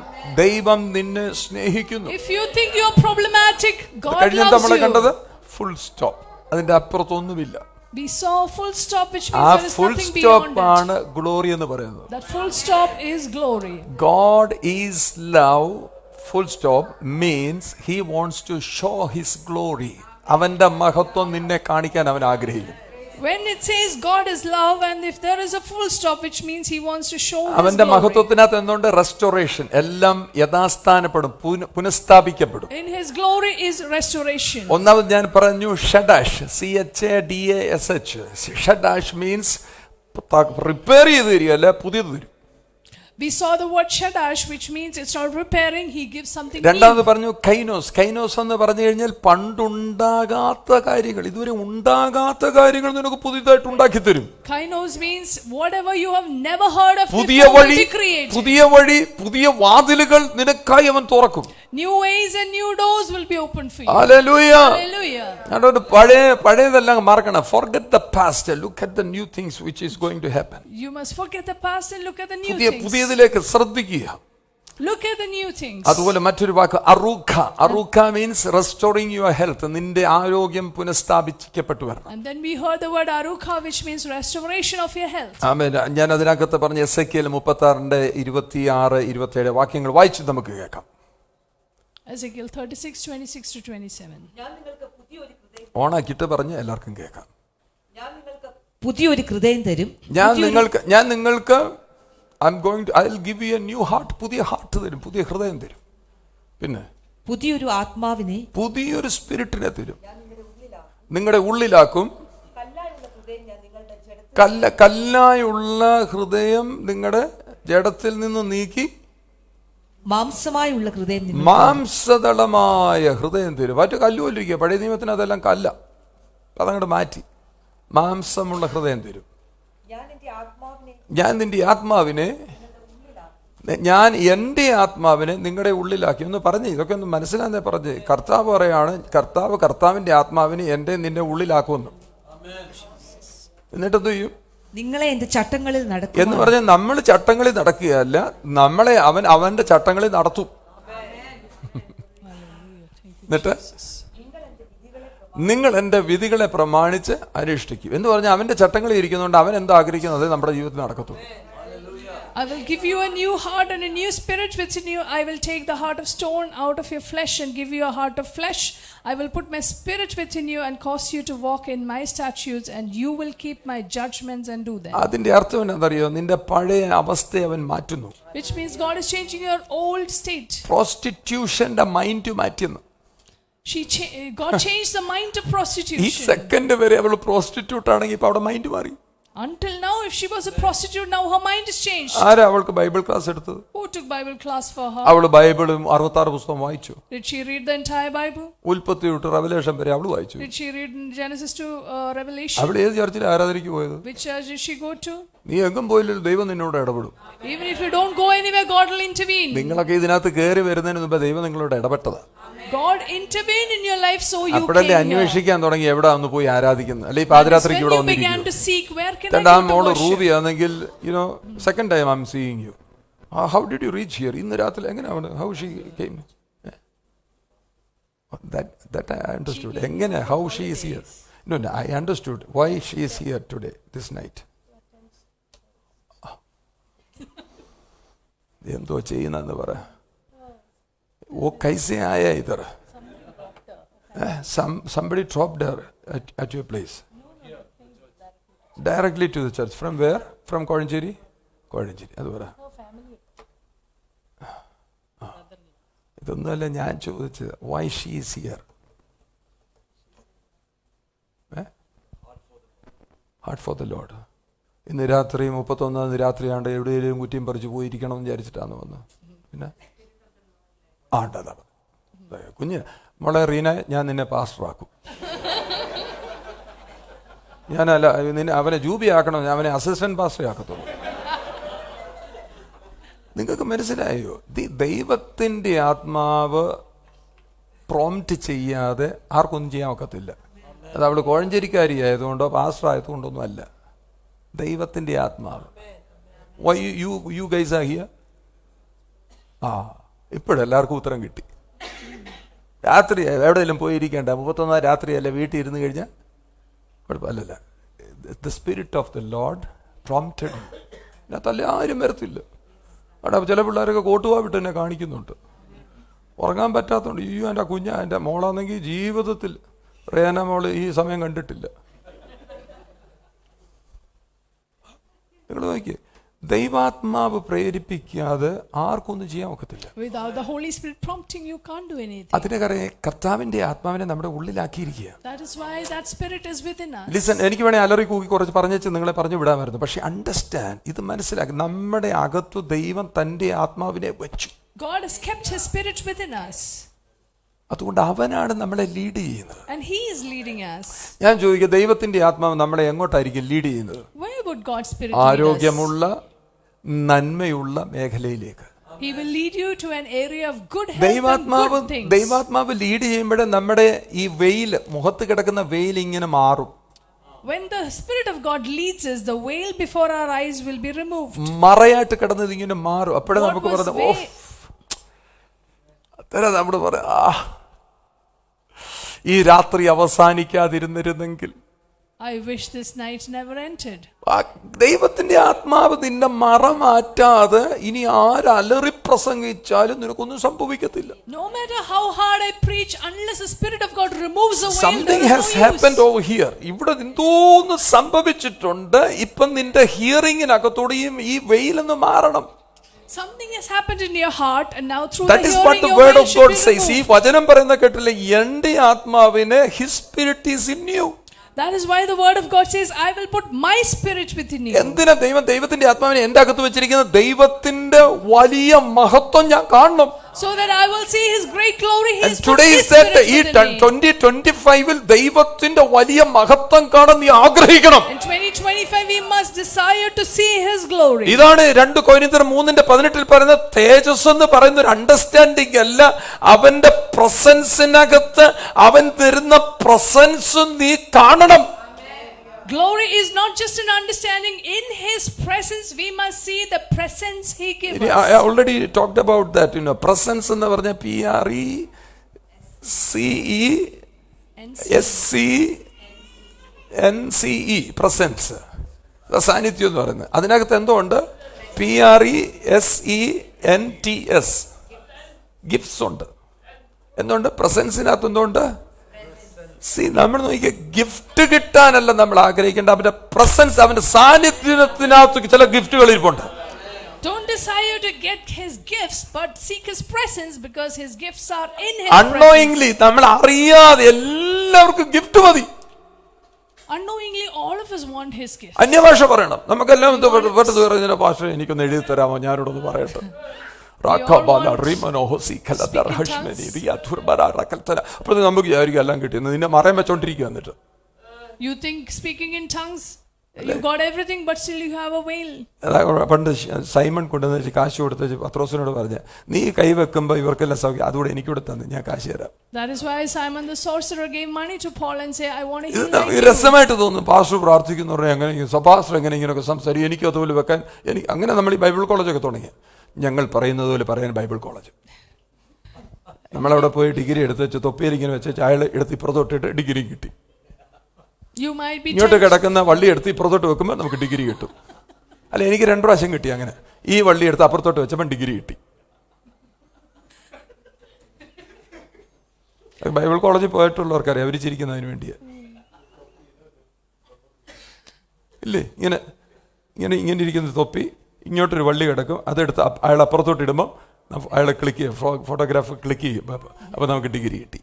ദൈവം നിന്നെ സ്നേഹിക്കുന്നു. If you think you are problematic, God കഴിഞ്ഞ loves നമ്മളെ കണ്ടത് you. ഫുൾ സ്റ്റോപ്പ്, അതിന്റെ അപ്പുറത്തൊന്നുമില്ല. We saw a full stop, which ആ means there is full nothing beyond stop it. ആണ് ഗ്ലോറി എന്ന് പറയുന്നത്. That full stop is glory. God is love, full stop means he wants to show his glory. അവന്റെ മഹത്വം നിന്നെ കാണിക്കാൻ അവൻ ആഗ്രഹിക്കും. When it says God is love, and if there is a full stop, which means he wants to show his അവന്റെ glory. മഹത്വത്തിനകത്ത് എന്തുകൊണ്ട്? റെസ്റ്റോറേഷൻ, എല്ലാം യഥാസ്ഥാനപ്പെടും, പുനഃസ്ഥാപിക്കപ്പെടും. In his glory is restoration. ഒന്നാമത് ഞാൻ പറഞ്ഞു ഷഡാഷ്, CHADASH. ഷഡാഷ് മീൻസ് റിപ്പയർ ചെയ്ത് തരിക, അല്ല പുതിയത് തരും. We saw the word Shadash, which means it's not repairing, he gives something രണ്ടാമത് new. പറഞ്ഞു കൈനോസ്. കൈനോസ് എന്ന് പറഞ്ഞു കഴിഞ്ഞാൽ പണ്ടുണ്ടാകാത്ത കാര്യങ്ങൾ, ഇതുവരെ ഉണ്ടാകാത്ത കാര്യങ്ങൾ നിനക്ക് പുതിയതായിട്ട് ഉണ്ടാക്കി തരും. Kainos means whatever you have never heard of പുതിയ before will വഴി, be created. പുതിയ വാതിലുകൾ നിനക്കായി അവൻ തുറക്കും. New ways and new doors will be opened for you. Hallelujah. Hallelujah. അതുകൊണ്ട് പഴയതെല്ലാം മറക്കണം. Forget the past, look at the new things which is going to happen. You must forget the past and look at the new things. പുതിയതിലേക്ക് ശ്രദ്ധിക്കുക. Look at the new things. അതുപോലെ മറ്റൊരു വാക്ക് അറൂഖ. അറൂഖ മീൻസ് റെസ്റ്റോറിംഗ് യുവർ ഹെൽത്ത്, നിന്റെ ആരോഗ്യം പുനഃസ്ഥാപിക്കപ്പെട്ടു വരണം. And then we heard the word Arukha, which means restoration of your health. ആമേൻ. ഞാൻ അതിനകത്ത് പറഞ്ഞ എസെക്കിയേൽ 36-26-27 വാക്യങ്ങൾ വായിച്ച് നമുക്ക് കേൾക്കാം. Ezekiel 36:26-27. ഓണാക്കിയിട്ട് പറഞ്ഞ് എല്ലാവർക്കും കേൾക്കാം. പുതിയൊരു ഹൃദയം തരും. ഞാൻ നിങ്ങൾക്ക് I'll give you a new heart. പുതിയ ഹാർട്ട് തരും, പുതിയ ഹൃദയം തരും. പിന്നെ പുതിയൊരു ആത്മാവിനെ, പുതിയൊരു സ്പിരിറ്റിനെ തരും, നിങ്ങളുടെ ഉള്ളിലാക്കും. കല്ലായുള്ള ഹൃദയം നിങ്ങളുടെ ജഡത്തിൽ നിന്ന് നീക്കി മാംസമായുള്ള ഹൃദയം മാംസതളമായ ഹൃദയം തരും. മറ്റു കല്ലുകൊല്ലിരിക്കുക, പഴയ നിയമത്തിന് അതെല്ലാം കല്ല, അതങ്ങോട്ട് മാറ്റി മാംസമുള്ള ഹൃദയം തരും. ഞാൻ നിന്റെ ആത്മാവിനെ എൻ്റെ ആത്മാവിനെ നിങ്ങളുടെ ഉള്ളിലാക്കി. ഒന്ന് പറഞ്ഞ് ഇതൊക്കെ ഒന്ന് മനസ്സിലാന്നേ പറഞ്ഞ്. കർത്താവ് പറയാണ്, കർത്താവിന്റെ ആത്മാവിനെ നിന്റെ ഉള്ളിലാക്കുമെന്ന്. എന്നിട്ട് എന്ത് ചെയ്യും? നിങ്ങളെ എന്റെ ചട്ടങ്ങളിൽ നടക്കും എന്ന് പറഞ്ഞാൽ നമ്മൾ ചട്ടങ്ങളിൽ നടക്കുകയല്ല, നമ്മളെ അവന്റെ ചട്ടങ്ങളിൽ നടത്തും. എന്നിട്ട് നിങ്ങൾ എൻ്റെ വിധികളെ പ്രമാണിച്ച് അനുഷ്ഠിക്കും എന്ന് പറഞ്ഞാൽ അവന്റെ ചട്ടങ്ങളിൽ ഇരിക്കുന്നതുകൊണ്ട് അവൻ എന്താ ആഗ്രഹിക്കുന്നത് നമ്മുടെ ജീവിതത്തിൽ നടക്കത്തുള്ളൂ. I will give you a new heart and a new spirit within you. I will take the heart of stone out of your flesh and give you a heart of flesh. I will put my spirit within you and cause you to walk in my statutes, and you will keep my judgments and do them. അതിന്റെ അർത്ഥം എന്താണെന്നറിയോ? നിന്റെ പഴയ അവസ്ഥയെ അവൻ മാറ്റുന്നു. Which means God is changing your old state. പ്രോസ്റ്റിറ്റ്യൂഷന്റെ മൈൻഡ് മാറ്റുന്നു. God changed the mind of ഈ prostitution. സെക്കൻഡ് വരെ അവൾ പ്രോസ്റ്റിറ്റ്യൂട്ട് ആണെങ്കിൽ ഇപ്പൊ അവിടെ മൈൻഡ് മാറി. Until now, if she was a prostitute, now her mind is changed. ആരാ അവൾക്ക് ബൈബിൾ ക്ലാസ് എടുത്തത്? Who took Bible class for her? അവള് ബൈബിളും 66 പുസ്തകം വായിച്ചു. Did she read the entire Bible? ഉൽപ്പത്തി തൊട്ട് റെവലേഷൻ വരെ അവള് വായിച്ചു. Did she read Genesis to Revelation? അവൾ ഏത് ചർച്ചിൽ ആരാധനയ്ക്ക് പോയത്? Which church did she go to? നീ എങ്ങും പോയില്ലല്ലോ, ദൈവം നിന്നോട് ഇടപെടും. Even if you don't go anywhere, God will intervene. നിങ്ങളൊക്കെ ഇതിനകത്ത് കയറി വരുന്നതിന് മുമ്പ് ദൈവം നിങ്ങളോട് ഇടപെട്ടതാ. God intervened in your life, so you അപ്പോഴല്ലേ came അന്വേഷിക്കാൻ തുടങ്ങി എവിടെ ഒന്ന് പോയി ആരാധിക്കുന്നത്, അല്ലെങ്കിൽ പാതിരാത്രിക്ക് ഇവിടെ here. When you began വന്നിരിക്കുന്നു. to seek, where can I രണ്ടാം go to മോള് worship? റൂബി ആണെങ്കിൽ second time I am seeing you. How did you reach here? ഇന്ന് രാത്രി എങ്ങനെയാണ്, how she came? That I understood. എങ്ങനെ, how she is here? No, I understood why she is here today, this night. എന്തോ ചെയ്യുന്നെന്ന് പറ. ഓ കൈസേ ആയ ഇതർ. Somebody dropped her at your place. Directly to the church. From where? From Korancheri? Korancheri. അത് പറ. ഇതൊന്നുമല്ല ഞാൻ ചോദിച്ചത്. Why she is here? Heart for the Lord. ഇന്ന് രാത്രി 31 രാത്രിയാണ്ട് എവിടെയെങ്കിലും കുറ്റിയും പറിച്ച് പോയിരിക്കണം എന്ന് വിചാരിച്ചിട്ടാണ് വന്നത്. പിന്നെ കുഞ്ഞ് മോളെ റീന, ഞാൻ നിന്നെ പാസ്റ്ററാക്കും. ഞാനല്ല നിന്നെ അവനെ ജൂബിയാക്കണം, ഞാൻ അവനെ അസിസ്റ്റന്റ് പാസ്റ്റർ ആക്കത്തുള്ളൂ. നിങ്ങൾക്ക് മനസ്സിലായോ? ദൈവത്തിൻ്റെ ആത്മാവ് പ്രോംപ്റ്റ് ചെയ്യാതെ ആർക്കൊന്നും ചെയ്യാൻ ഒക്കത്തില്ല. അത് അവൾ കോഴഞ്ചേരിക്കാരി ആയതുകൊണ്ടോ പാസ്റ്റർ ആയതുകൊണ്ടോ ഒന്നും അല്ല. ദൈവത്തിൻ്റെ ആത്മാവ്. Why you guys are here? ഇപ്പോഴെല്ലാവർക്കും ഉത്തരം കിട്ടി. രാത്രി എവിടെയെങ്കിലും പോയിരിക്കേണ്ട, 31 രാത്രിയല്ല വീട്ടിൽ ഇരുന്ന് കഴിഞ്ഞാൽ കുഴപ്പമില്ലല്ല. The spirit of the Lord prompted. അതിനകത്തല്ല ആരും വരത്തില്ല. അവിടെ ചില പിള്ളേരൊക്കെ കോട്ടുവാ വിട്ട് എന്നെ കാണിക്കുന്നുണ്ട്. ഉറങ്ങാൻ പറ്റാത്തതുകൊണ്ട്. എൻ്റെ കുഞ്ഞ് എൻ്റെ മോളാണെങ്കിൽ ജീവിതത്തിൽ റേന മോള് ഈ സമയം കണ്ടിട്ടില്ല. നിങ്ങൾ നോക്കിയേ, ദൈവാത്മാവ് പ്രേരിപ്പിക്കാതെ ആർക്കൊന്നും ചെയ്യാൻ ഒക്കത്തില്ല. Without the Holy Spirit prompting, you can't do anything. അതിനെ കർത്താവിന്റെ ആത്മാവിനെ നമ്മുടെ ഉള്ളിലാക്കിയിരിക്കുക. That is why that spirit is within us. Listen, എനിക്ക് വേണേ അലറി കൂക്കി കുറച്ച് പറഞ്ഞേച്ച് നിങ്ങളെ പറഞ്ഞു വിടാമായിരുന്നു. പക്ഷെ അണ്ടർസ്റ്റാൻഡ്, ഇത് മനസ്സിലാക്കി, നമ്മുടെ അകത്തു ദൈവം തന്റെ ആത്മാവിനെ വെച്ചു. God has kept his spirit within us. അതുകൊണ്ട് അവനാണ് നമ്മളെ ലീഡ് ചെയ്യുന്നത്. And he is leading us. ഞാൻ ചോദിക്കുക, ദൈവത്തിന്റെ ആത്മാവ് നമ്മളെ എങ്ങോട്ടായിരിക്കും ലീഡ് ചെയ്യുന്നത്? Where would God's spirit lead us? ആരോഗ്യമുള്ള നന്മയുള്ള മേഖലയിലേക്ക്. He will lead you to an area of good health and good things. ദൈവാത്മാവ് ലീഡ് ചെയ്യുമ്പോഴേ നമ്മുടെ ഈ വെയിൽ, മുഖത്ത് കിടക്കുന്ന വെയിൽ ഇങ്ങനെ മാറും. When the Spirit of God leads us, the veil before our eyes will be removed. മറയായിട്ട് കിടന്നത് ഇങ്ങനെ മാറും. അപ്പോഴേ നമുക്ക് പറയാം, ഓ അത്തരം നമ്മൾ പറയാം, ഈ രാത്രി അവസാനിക്കാതിരുന്നിരുന്നെങ്കിൽ. I wish this night never ended. ദൈവത്തിന്റെ ആത്മാവ് നിന്നെ മറ മാറ്റാതെ ഇനി ആരലറി പ്രസംഗിച്ചാലും നിനക്കൊന്നും സംഭവിക്കത്തില്ല. No matter how hard I preach, unless the Spirit of God removes the veil, Something has happened over here. ഇവിടെ എന്തോന്ന് സംഭവിച്ചിട്ടുണ്ട്. ഇപ്പം നിന്റെ ഹിയറിംഗിനകത്തോടെയും ഈ വെയിലൊന്ന് മാറണം. Something has happened in your heart, and now through That the is hearing, what the your word veil of should God be says. ഈ removed. വചനം പറയുന്ന കേട്ടില്ലേ, എന്റെ ആത്മാവിന് His Spirit is in you. That is why the word of God says, I will put my spirit within you. എന്തിനാ ദൈവത്തിന്റെ ആത്മാവിനെ എന്റെ അകത്ത് വെച്ചിരിക്കുന്നത്? ദൈവത്തിന്റെ വലിയ മഹത്വം ഞാൻ കാണണം. So that I will see His great glory. He And has put today His is that spirit ഈ within me. 2025 ദൈവത്തിന്റെ വലിയ മഹത്വം കാണാൻ നീ ആഗ്രഹിക്കണം. In 2025 we must desire to see His glory. ഇതാണ് 2 കൊരിന്ത്യർ 3:18 പറയുന്ന തേജസ് എന്ന് പറയുന്ന ഒരു അണ്ടർസ്റ്റാൻഡിംഗ് അല്ല. അവന്റെ പ്രസൻസിനകത്ത് അവൻ തരുന്ന പ്രസൻസ് നീ കാണണം. Glory is not just an understanding. In His presence we must see the presence He gives us. I already talked about that. Presence എന്ന് പറഞ്ഞ PRECENCE പ്രസൻസ്, സാന്നിധ്യം എന്ന് പറയുന്നത്. അതിനകത്ത് എന്തോ ഉണ്ട്? PRESENTS ഗിഫ്റ്റ്സ് ഉണ്ട്. എന്തുണ്ട്? പ്രസൻസിനകത്ത് എന്തുണ്ട്? നമ്മൾ നോക്കിയ ഗിഫ്റ്റ് കിട്ടാനല്ല നമ്മൾ ആഗ്രഹിക്കേണ്ട, അവന്റെ പ്രസൻസ്, അവന്റെ സാന്നിധ്യത്തിനകത്ത് ചില ഗിഫ്റ്റുകൾ ഇരിപ്പുണ്ട്. Don't desire to get His gifts, but seek His presence, because His gifts are in His Unknowingly, presence. നമ്മൾ അറിയാതെ എല്ലാവർക്കും ഗിഫ്റ്റ് മതി. Unknowingly, all of us want His gift. അന്യഭാഷ പറയണം. നമുക്കെല്ലാം പെട്ടെന്ന് പറയുന്നതിന്റെ ഭാഷ എനിക്കൊന്ന് എഴുതി തരാമോ, ഞാനിവിടെ പറയട്ടെ. അപ്പോൾ നമുക്ക് വിചാരിക്കും എല്ലാം കിട്ടിയെന്ന്. നിന്നെ മറയം വെച്ചോണ്ടിരിക്കുക. എന്നിട്ട് You think speaking in tongues, you got everything, but still you have a veil. പണ്ട് സൈമൺ കൊണ്ടുവന്ന് കാശ് കൊടുത്ത് പത്രോസിനോട് പറഞ്ഞ, നീ കൈവെക്കുമ്പോ ഇവർക്കെല്ലാം സൗഖ്യം, അതുകൂടെ എനിക്കൂടെ തന്നെ ഞാൻ കാശ് തരാം. That is why Simon the sorcerer gave money to Paul and say, I want to heal like you. രസമായിട്ട് തോന്നുന്നു. പാസ്റ്റർ പ്രാർത്ഥിക്കുന്ന എങ്ങനെ പാസ്റ്റർ എങ്ങനെ ഇങ്ങനെയൊക്കെ സംസാരിക്കും, എനിക്കും അതുപോലെ വെക്കാൻ. എനിക്ക് അങ്ങനെ നമ്മൾ ഈ ബൈബിൾ കോളേജൊക്കെ തുടങ്ങി. ഞങ്ങൾ പറയുന്നത് പോലെ പറയാൻ ബൈബിൾ കോളേജ്. നമ്മളവിടെ പോയി ഡിഗ്രി എടുത്ത് വെച്ച് തൊപ്പിയിൽ ഇങ്ങനെ വെച്ച് അയാൾ എടുത്ത് ഇപ്പുറത്തോട്ടിട്ട് ഡിഗ്രി കിട്ടി. You might be ഇങ്ങോട്ട് കിടക്കുന്ന വള്ളി എടുത്ത് ഇപ്പുറത്തോട്ട് വെക്കുമ്പോൾ നമുക്ക് ഡിഗ്രി കിട്ടും. അല്ല, എനിക്ക് 2 പ്രാവശ്യം കിട്ടി അങ്ങനെ. ഈ വള്ളി എടുത്ത് അപ്പുറത്തോട്ട് വെച്ചപ്പോൾ ഡിഗ്രി കിട്ടി. ബൈബിൾ കോളേജിൽ പോയിട്ടുള്ളവർക്കറിയാം, അവർ ചിരിക്കുന്നതിന് വേണ്ടിയാ. ഇല്ലേ, ഇങ്ങനെ ഇങ്ങനെ ഇങ്ങനെ ഇരിക്കുന്ന തൊപ്പി, ഇങ്ങോട്ടൊരു വള്ളി കിടക്കും, അതെടുത്ത് അയാൾ അപ്പുറത്തോട്ട് ഇടുമ്പോൾ അയാളെ ക്ലിക്ക് ചെയ്യും, ഫോട്ടോഗ്രാഫ് ക്ലിക്ക് ചെയ്യും. അപ്പോൾ നമുക്ക് ഡിഗ്രി കിട്ടി.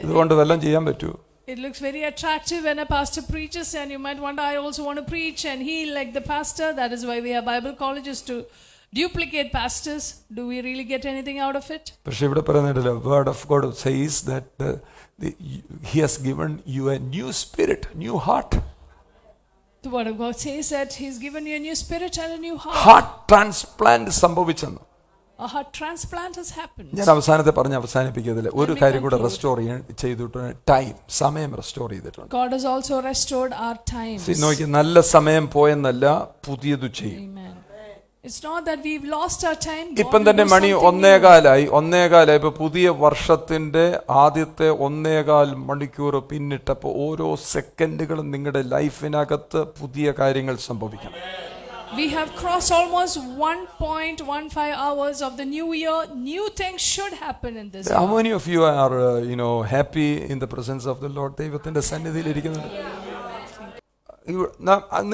ഇതുകൊണ്ട് വല്ലതും ചെയ്യാൻ പറ്റുമോ? It looks very attractive when a pastor preaches, and you might wonder, I also want to preach and heal like the pastor. That is why we have Bible colleges to duplicate pastors. Do we really get anything out of it? പക്ഷേ ഇവിടെ പറയുന്നില്ല, word of God says that he has given you a new spirit, new heart. The word of God says that He's given you a new spirit and a new heart. Heart transplant സംഭവിച്ചെന്ന്. A heart transplant has happened. ഞാൻ അവസാനത്തെ പറഞ്ഞ് അവസാനിപ്പിക്കുന്നതിൽ ഒരു കാര്യം കൂടെ റെസ്റ്റോർ ചെയ്തിട്ടുണ്ട്. ടൈം, സമയം റെസ്റ്റോർ ചെയ്തിട്ടുണ്ട്. God has also restored our times. നോക്കി, നല്ല സമയം പോയെന്നല്ല, പുതിയത് ചെയ്യും. Amen. It's not that we've lost our time. ഇപ്പം തന്നെ മണി 1:15 ഇപ്പൊ പുതിയ വർഷത്തിന്റെ ആദ്യത്തെ 1.25 മണിക്കൂർ പിന്നിട്ടപ്പോൾ ഓരോ സെക്കൻഡുകളും നിങ്ങളുടെ ലൈഫിനകത്ത് പുതിയ കാര്യങ്ങൾ സംഭവിക്കണം. We have crossed almost 1.15 hours of the new year. New things should happen in this year. How many of you are happy in the presence of the Lord? ദൈവത്തിന്റെ സന്നിധിയിൽ ഇരിക്കുന്നത്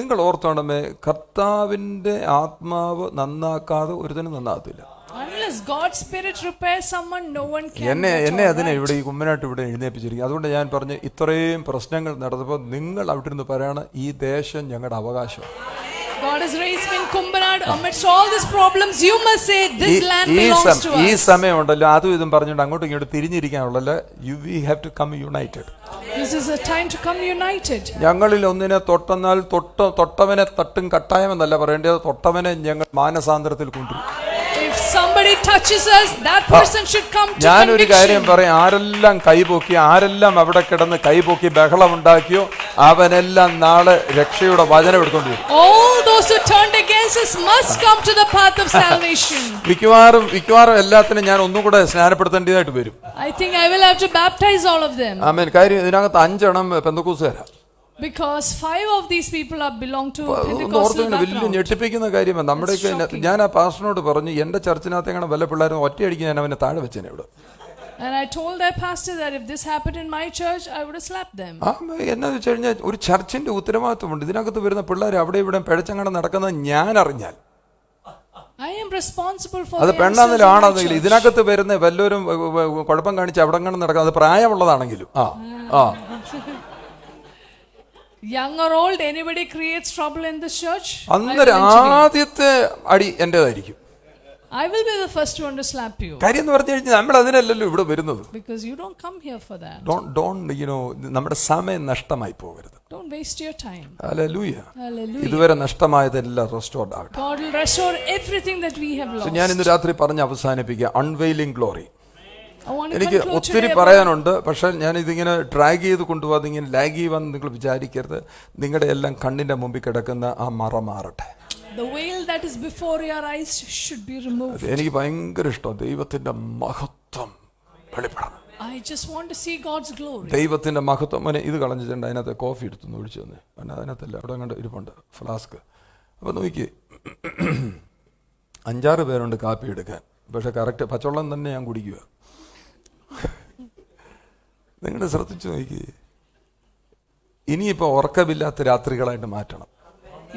നിങ്ങൾ ഓർത്തോണമേ, കർത്താവിന്റെ ആത്മാവ് നന്നാക്കാതെ ഒരുത്തനും നന്നാകത്തില്ല. Unless God's spirit repairs someone, no one can. എന്നെ അതിനെ ഇവിടെ ഈ കുമ്മനായിട്ട് ഇവിടെ എഴുന്നേപ്പിച്ചിരിക്കും. അതുകൊണ്ട് ഞാൻ പറഞ്ഞു, ഇത്രയും പ്രശ്നങ്ങൾ നടന്നപ്പോൾ നിങ്ങൾ അവിടെ നിന്ന് പറയാണ്, ഈ ദേശം ഞങ്ങളുടെ അവകാശം. God has raised me in Kumbanad amidst all these problems. You must say this land belongs to us. ഈ സമയം ഉണ്ടല്ലോ, അതും ഇതും പറഞ്ഞുകൊണ്ട് അങ്ങോട്ടും ഇങ്ങോട്ട് തിരിഞ്ഞിരിക്കാനുള്ളല്ലോ. We have to come united. This is a time to come united. ഞങ്ങളിൽ ഒന്നിനെ തൊട്ടെന്നാൽ തൊട്ടവനെ തട്ടും കട്ടായമെന്നല്ല പറയേണ്ടത്, തൊട്ടവനെ ഞങ്ങൾ മാനസാന്തരത്തിൽ കൊണ്ടുവരും. If somebody touches us, that person should come to ഞാനൊരു കാര്യം conviction. പറയാം, ആരെല്ലാം കൈപൊക്കി, ആരെല്ലാം അവിടെ കിടന്ന് കൈപൊക്കി ബഹളം ഉണ്ടാക്കിയോ, അവനെല്ലാം നാളെ രക്ഷയുടെ വചനം എടുത്തോണ്ട് വരും. All those who turned against us must come to the path of salvation. മിക്കവാറും എല്ലാത്തിനും ഞാൻ ഒന്നും കൂടെ സ്നാനപ്പെടുത്തേണ്ടതായിട്ട് വരും. I think I will have to baptize all of them. ആമേൻ. കാര്യം ഇതിനകത്ത് 5 എണ്ണം പെന്തക്കോസ്തുകാരാ. Because 5 of these people belong to Pentecostal ഓർത്തുകൊണ്ട് വലിയ background. ഞെട്ടിപ്പിക്കുന്ന കാര്യമാണ്. നമ്മുടെയൊക്കെ ഞാൻ ആ പാസ്റ്ററിനോട് പറഞ്ഞു, എന്റെ ചർച്ചിനകത്ത് എങ്ങനെ വല്ല പിള്ളേരും ഒറ്റയടിക്ക് ഞാൻ അവനെ താഴെ വെച്ചേനെ ഇവിടെ. And I told their pastor that if this happened in my church, I would have slapped them. എന്നാ വെച്ച് കഴിഞ്ഞാൽ ഒരു ചർച്ചിന്റെ ഉത്തരവാദിത്വമുണ്ട്. ഇതിനകത്ത് വരുന്ന പിള്ളേർ അവിടെ ഇവിടെ പിഴച്ചങ്ങനെ നടക്കുന്നത് ഞാൻ അറിഞ്ഞാൽ, I am responsible for അത് the പെണ്ണാണെങ്കിലും youngsters in my ആണെന്നെങ്കിലും church. ഇതിനകത്ത് വരുന്ന വല്ലവരും കുഴപ്പം കാണിച്ച് അവിടെ അങ്ങനെ നടക്കുന്നത്, അത് പ്രായമുള്ളതാണെങ്കിലും Young or old, anybody creates trouble in this church, അന്നേരം ആദ്യത്തെ അടി എന്റേതായിരിക്കും. I will be the first one to slap you. കാര്യം എന്ന് പറഞ്ഞു കഴിഞ്ഞാൽ നമ്മൾ അതിനല്ലല്ലോ ഇവിടെ വരുന്നത്. Because you don't come here for that. നമ്മുടെ സമയം നഷ്ടമായി പോകരുത്. Don't waste your time. Hallelujah. Hallelujah. ഇതുവരെ നഷ്ടമായതെല്ലാം റെസ്റ്റോർഡ് ആകട്ടെ. God will restore everything that we have lost. ഞാൻ ഇന്ന് രാത്രി പറഞ്ഞ് അവസാനിപ്പിക്കുക, unveiling glory. I want to എനിക്ക് conclude ഒത്തിരി today പറയാനുണ്ട്, പക്ഷെ ഞാൻ ഇതിങ്ങനെ ഡ്രാഗ് ചെയ്ത് കൊണ്ടുപോകാതെ ഇങ്ങനെ ലാഗ് ചെയ്യുവാന്ന് നിങ്ങൾ വിചാരിക്കരുത്. നിങ്ങളുടെ എല്ലാം കണ്ണിന്റെ മുമ്പിൽ കിടക്കുന്ന ആ മറ മാറട്ടെ. the veil that is before your eyes should be removed. എനിക്ക് ഭയങ്കര ഇഷ്ടം ദൈവത്തിന്റെ മഹത്വം വെളിപ്പെടണം. I just want to see God's glory. ദൈവത്തിന്റെ മഹത്വം. മോനെ ഇത് കളഞ്ഞിട്ടുണ്ട്, അതിനകത്ത് കോഫി എടുത്തൊന്ന് ഒഴിച്ചു തന്നെ. അതിനകത്തല്ല, അവിടെ കണ്ട് ഇരിപ്പുണ്ട് ഫ്ലാസ്ക്. അപ്പോൾ നോക്കി 5-6 പേരുണ്ട് കാപ്പി എടുക്കാൻ, പക്ഷെ കറക്റ്റ് പച്ചവെള്ളം തന്നെ ഞാൻ കുടിക്കുക. നിങ്ങളുടെ ശ്രദ്ധിച്ചു നോക്കി, ഇനിയിപ്പോൾ ഉറക്കമില്ലാത്ത രാത്രികളായിട്ട് മാറ്റണം.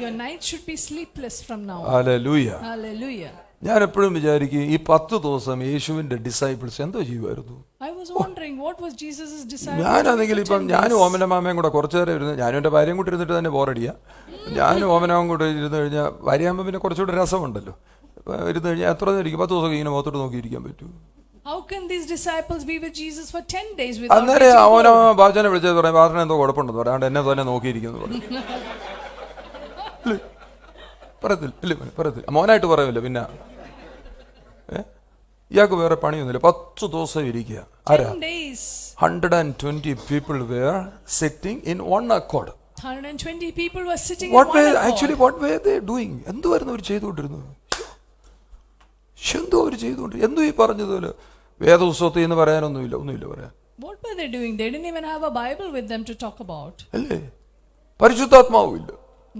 Your night should be sleepless from now on. Hallelujah. Hallelujah. ഞാൻ എപ്പോഴും വിചാരിക്കും, ഈ 10 ദിവസം യേശുവിന്റെ ഡിസൈപ്പിൾസ് എന്തോ ചെയ്യുമായിരുന്നു. I was wondering what was Jesus' disciples ഞാനാണെങ്കിൽ doing for ഇപ്പം 10 ഞാനും days? ഓമന മാമയും കൂടെ കുറച്ചു നേരം ഇരുന്ന്, ഞാനും എൻ്റെ ഭാര്യയും കൂടെ ഇരുന്നിട്ട് തന്നെ ബോറടിയാ. ഞാനും ഓമനാവും കൂടെ ഇരുന്ന് കഴിഞ്ഞാൽ ഭാര്യയാകുമ്പോൾ പിന്നെ കുറച്ചുകൂടെ രസമുണ്ടല്ലോ. ഇരുന്ന് കഴിഞ്ഞാൽ എത്ര നേരം ഇരിക്കും? 10 ദിവസം ഇങ്ങനെ മുഖത്തോട്ട് നോക്കിയിരിക്കാൻ പറ്റൂ? How can these disciples be with Jesus for 10 days without അന്നേരം getting അവനോ bored? ബാബുജാനെ വിളിച്ചത് പറയാം, ബാബുജാൻ എന്തോ കുഴപ്പമുണ്ടെന്ന് പറയാണ്ട് എന്നെ തന്നെ നോക്കിയിരിക്കുന്നു പറയും. പറയത്തില്ല മോനായിട്ട് പറയൂല്ലോ. പിന്നെ ഇയാൾക്ക് വേറെ പണിയൊന്നുമില്ല. 10 ദിവസം ഇരിക്കുക. ആരാ? 10 days. 120 people were sitting in one accord. 120 people were sitting What in one were accord. actually what were they doing? എന്തുവായിരുന്നു അവർ ചെയ്തുകൊണ്ടിരുന്നത്? എന്തോ ഈ പറഞ്ഞതുപോലെ വേദപുസ്തകത്തിൽ എന്ന് ഒന്നുമില്ല പറയാൻ. What were they doing? They didn't even have a Bible with them to talk about. അല്ലേ? പരിശുദ്ധാത്മാവും ഇല്ല.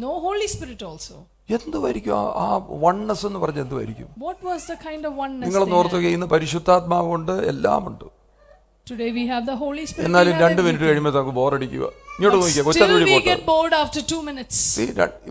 No Holy Spirit also. എന്തുവായിരിക്കും ആ വണ്ണസ് എന്ന് പറഞ്ഞ എന്തുവായിരിക്കും? What was the kind of oneness നിങ്ങൾ they had? ഓർത്തുക, ഇന്ന് പരിശുദ്ധാത്മാവുണ്ട്, എല്ലാം ഉണ്ട്. Today we have the Holy Spirit. എന്നാലും we have 2 മിനിറ്റ് കഴിയുമ്പോൾ നമുക്ക് ബോറടിക്കുക. ഇങ്ങോട്ട് നോക്കിയാൽ But കൊച്ചാൻ still വഴി we പോട്ടെ. get bored after 2 minutes.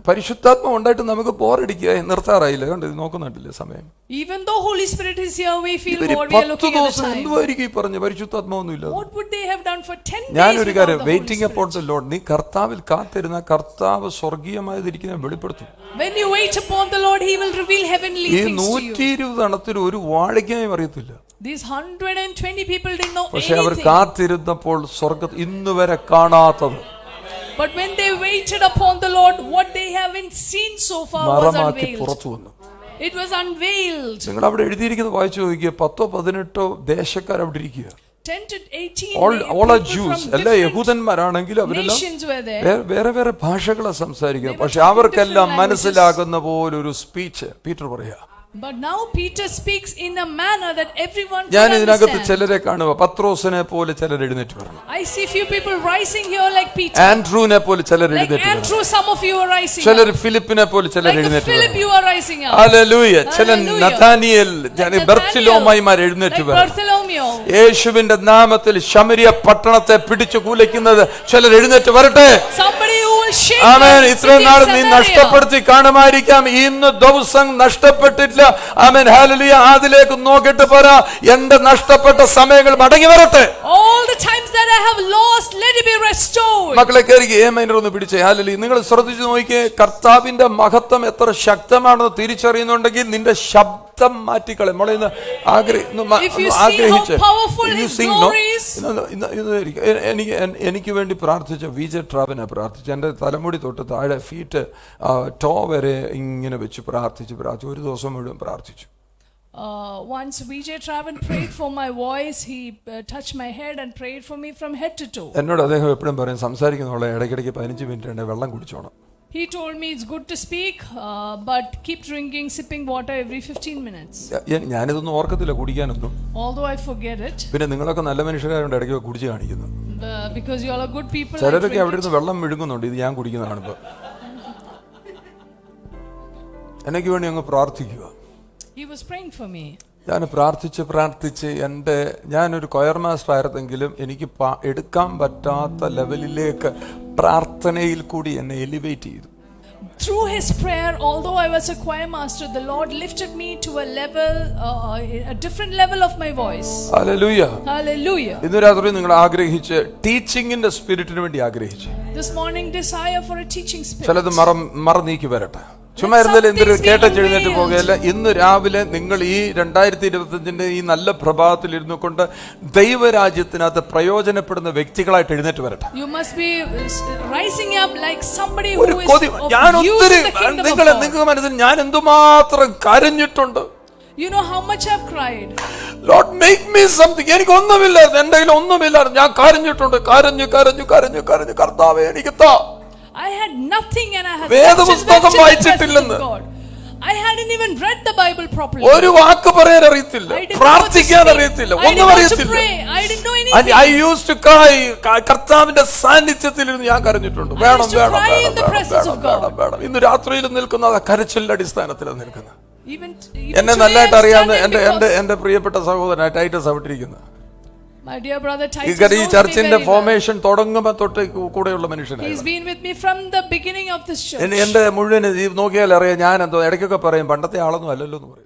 പരിശുദ്ധാത്മ ഉണ്ടായിട്ട് നമുക്ക് ബോറടിക്കുക. നിർത്താറായില്ല. കണ്ട് നോക്കുന്നുണ്ടല്ലേ സമയം? Even though Holy Spirit is here, we feel ഇവര് bored. We are 10 looking at the ദിവസം time. എന്തുവായിരിക്കും ഈ പറഞ്ഞ പരിശുദ്ധാത്മാവൊന്നും ഇല്ല. What would they have done for 10 days ഞാനൊരു without കാര്യം, the Holy waiting Spirit? Upon the Lord, നീ കർത്താവിൽ കാത്തിരുന്ന കർത്താവ് സ്വർഗീയമായതിരിക്കുന്ന വെളിപ്പെടുത്തും. When you wait upon the Lord, He will reveal heavenly ഈ things to you. 120 എണ്ണത്തിൽ ഒരു വാഴയ്ക്കായും അറിയത്തില്ല. These 120 people didn't know പക്ഷെ അവർ anything. കാത്തിരുന്നപ്പോൾ സ്വർഗ ഇന്ന് വരെ കാണാത്തത് But when they waited upon the Lord, what they haven't seen so far was മറമാക്കി unveiled. പുറത്തു വന്നു. It was unveiled. നിങ്ങൾ അവിടെ എഴുതിയിരിക്കുന്നത് വായിച്ചു നോക്കിയ 10-18 ദേശക്കാർ അവിടെ ഇരിക്കുക. 10 to 18 all are people Jews. from എല്ലാ different യഹൂദന്മാരാണെങ്കിലും അവരെല്ലാം nations were there. വേറെ ഭാഷകളാണ് സംസാരിക്കുക. They were പക്ഷെ talking അവർക്കെല്ലാം different മനസ്സിലാകുന്ന പോലൊരു സ്പീച്ച് പീറ്റർ പറയാ. But now Peter speaks in a manner that everyone ഞാൻ can ഇതിനകത്ത് understand. ചിലരെ കാണുക, പത്രോസിനെ പോലെ ചിലർ എഴുന്നേറ്റ് വരണം, I see few people rising here like Peter. ആൻഡ്രൂനെ പോലെ ചിലർ Like എഴുന്നേറ്റ് വരണം, Andrew, some of you are rising ചിലർ up. ഫിലിപ്പിനെ പോലെ ചിലർ Like എഴുന്നേറ്റ് Philip, വരണം. you are rising up. Hallelujah. ചില Hallelujah. നഥാനിയേൽ Nathaniel, ബർത്തിലോമായിമാർ എഴുന്നേറ്റ് Like വരണം. Bartholomew. യേശുവിന്റെ നാമത്തിൽ ശമരിയ പട്ടണത്തെ പിടിച്ചു കൂലയ്ക്കുന്നത് ചിലർ എഴുന്നേറ്റ് വരട്ടെ. Somebody who will shake amen. the ഇത്രയും city നാൾ of നീ Samaria. നഷ്ടപ്പെടുത്തി കാണുമായിരിക്കാം, ഇന്ന് ദിവസം നഷ്ടപ്പെട്ടിട്ടില്ല. ആമേൻ. ഹല്ലേലൂയ. അതിലേക്ക് നോക്കിയിട്ട് പറ, എന്റെ നഷ്ടപ്പെട്ട സമയങ്ങൾ മടങ്ങി വരട്ടെ. All the times that I have lost, let it be restored. മക്കളെ കയറി ഒന്ന് പിടിച്ചേ. ഹല്ലേലൂയ. നിങ്ങൾ ശ്രദ്ധിച്ചു നോക്കിയേ, കർത്താവിന്റെ മഹത്വം എത്ര ശക്തമാണെന്ന് തിരിച്ചറിയുന്നുണ്ടെങ്കിൽ നിന്റെ ശബ്ദം മാറ്റിക്കളെ. മോളെ If you see how powerful His glory is. എനിക്ക് വേണ്ടി പ്രാർത്ഥിച്ച വിജ ട്രാവിനെ പ്രാർത്ഥിച്ചു. എൻ്റെ തലമുടി തൊട്ട് താഴെ ഫീറ്റ് ടോ വരെ ഇങ്ങനെ വെച്ച് പ്രാർത്ഥിച്ച് ഒരു ദിവസം മുഴുവൻ പ്രാർത്ഥിച്ചു. Once Vijay Travan prayed for my voice, he touched my head and prayed for me from head to toe. എന്നോട് അദ്ദേഹം എപ്പോഴും പറയും, സംസാരിക്കുന്നുള്ള ഇടയ്ക്കിടയ്ക്ക് 15 മിനിറ്റ് വെള്ളം കുടിച്ചോണം. He told me it's good to speak, but keep sipping water every 15 minutes. ഞാനിതൊന്നും ഓർക്കത്തില്ല കുടിക്കാനൊന്നും. Although I forget it. പിന്നെ നിങ്ങളൊക്കെ നല്ല മനുഷ്യരായതുകൊണ്ട് ഇടയ്ക്ക് കുടിച്ച് കാണിക്കുന്നു. Because you all are good people. ചിലരൊക്കെ അവിടെ ഇരുന്ന് വെള്ളം വിഴുങ്ങുന്നുണ്ട്, ഇത് ഞാൻ കുടിക്കുന്നതാണ്. ഇപ്പൊ എനിക്ക് വേണ്ടി അങ്ങ് പ്രാർത്ഥിക്കുക. He was praying for me. ഞാൻ പ്രാർത്ഥിച്ച് ഞാനൊരു കൊയർ മാസ്റ്റർ ആയിരുന്നെങ്കിലും എനിക്ക് എടുക്കാൻ പറ്റാത്ത ലെവലിലേക്ക് പ്രാർത്ഥനയിൽ കൂടി എന്നെ എലിവേറ്റ് ചെയ്തു. Through his prayer, although I was a choir master, the Lord lifted me to a level, a different level of my voice. Hallelujah. Hallelujah. ഇന്ന് രാത്രി നിങ്ങൾ ആഗ്രഹിച്ച് ടീച്ചിങ്ങിന്റെ സ്പിരിറ്റിന് വേണ്ടി ആഗ്രഹിച്ച് This morning desire for a teaching spirit. ചിലത് മറ നീക്കി വരട്ടെ. ചുമ്മാ ഇരുന്നാലും എന്തൊരു കേട്ടെഴുന്നേറ്റ് പോകുകയല്ല. ഇന്ന് രാവിലെ നിങ്ങൾ ഈ 2025 ഈ നല്ല പ്രഭാതത്തിൽ ഇരുന്നു കൊണ്ട് ദൈവരാജ്യത്തിനകത്ത് പ്രയോജനപ്പെടുന്ന വ്യക്തികളായിട്ട് എഴുന്നേറ്റ് വരട്ടെ. You must be rising up like somebody who is of use in the kingdom of God. നിങ്ങൾക്ക് മനസ്സിൽ ഞാൻ എന്തുമാത്രം കരഞ്ഞിട്ടുണ്ട്. You know how much I've cried. Lord, make me something. എനിക്ക് ഒന്നുമില്ലായിരുന്നു, എൻ്റെ കയ്യിൽ ഒന്നുമില്ലായിരുന്നു. ഞാൻ കരഞ്ഞിട്ടുണ്ട്, കരഞ്ഞു കർത്താവേ എനിക്ക് താ. I had nothing and I had വേദപുസ്തകം വായിച്ചിട്ടില്ലെന്ന്. I hadn't even read the Bible properly. ഒരു വാക്ക് പറയാൻ അറിയത്തില്ല, പ്രാർത്ഥിക്കാൻ അറിയത്തില്ല, ഒന്നും അറിയത്തില്ല. I didn't know anything. I used to cry. കർത്താവിന്റെ സാന്നിധ്യത്തിൽ ഇരുന്ന് ഞാൻ കരഞ്ഞിട്ടുണ്ട്. വേണം. ഇന്ന് രാത്രിയിൽ നിൽക്കുന്ന കരച്ചിലിന്റെ അടിസ്ഥാനത്തിലാണ് നിൽക്കുന്നത്. എന്നെ നല്ലതായിട്ട് അറിയാവുന്ന എന്റെ പ്രിയപ്പെട്ട സഹോദരൻ ടൈറ്റസ് അവിട്ടിരിക്കുന്നത്. My dear brother Titus ഈ knows me ചർച്ചിന്റെ very ഫോർമേഷൻ തുടങ്ങുമ്പോൾ തൊട്ട് കൂടെയുള്ള മനുഷ്യനാണ്. He's been with me from the beginning of this church. എന്റെ മുഴുവൻ നോക്കിയാൽ അറിയാം, ഞാൻ എന്തോ ഇടയ്ക്കൊക്കെ പറയും പണ്ടത്തെ ആളൊന്നും അല്ലല്ലോ എന്ന് പറയും.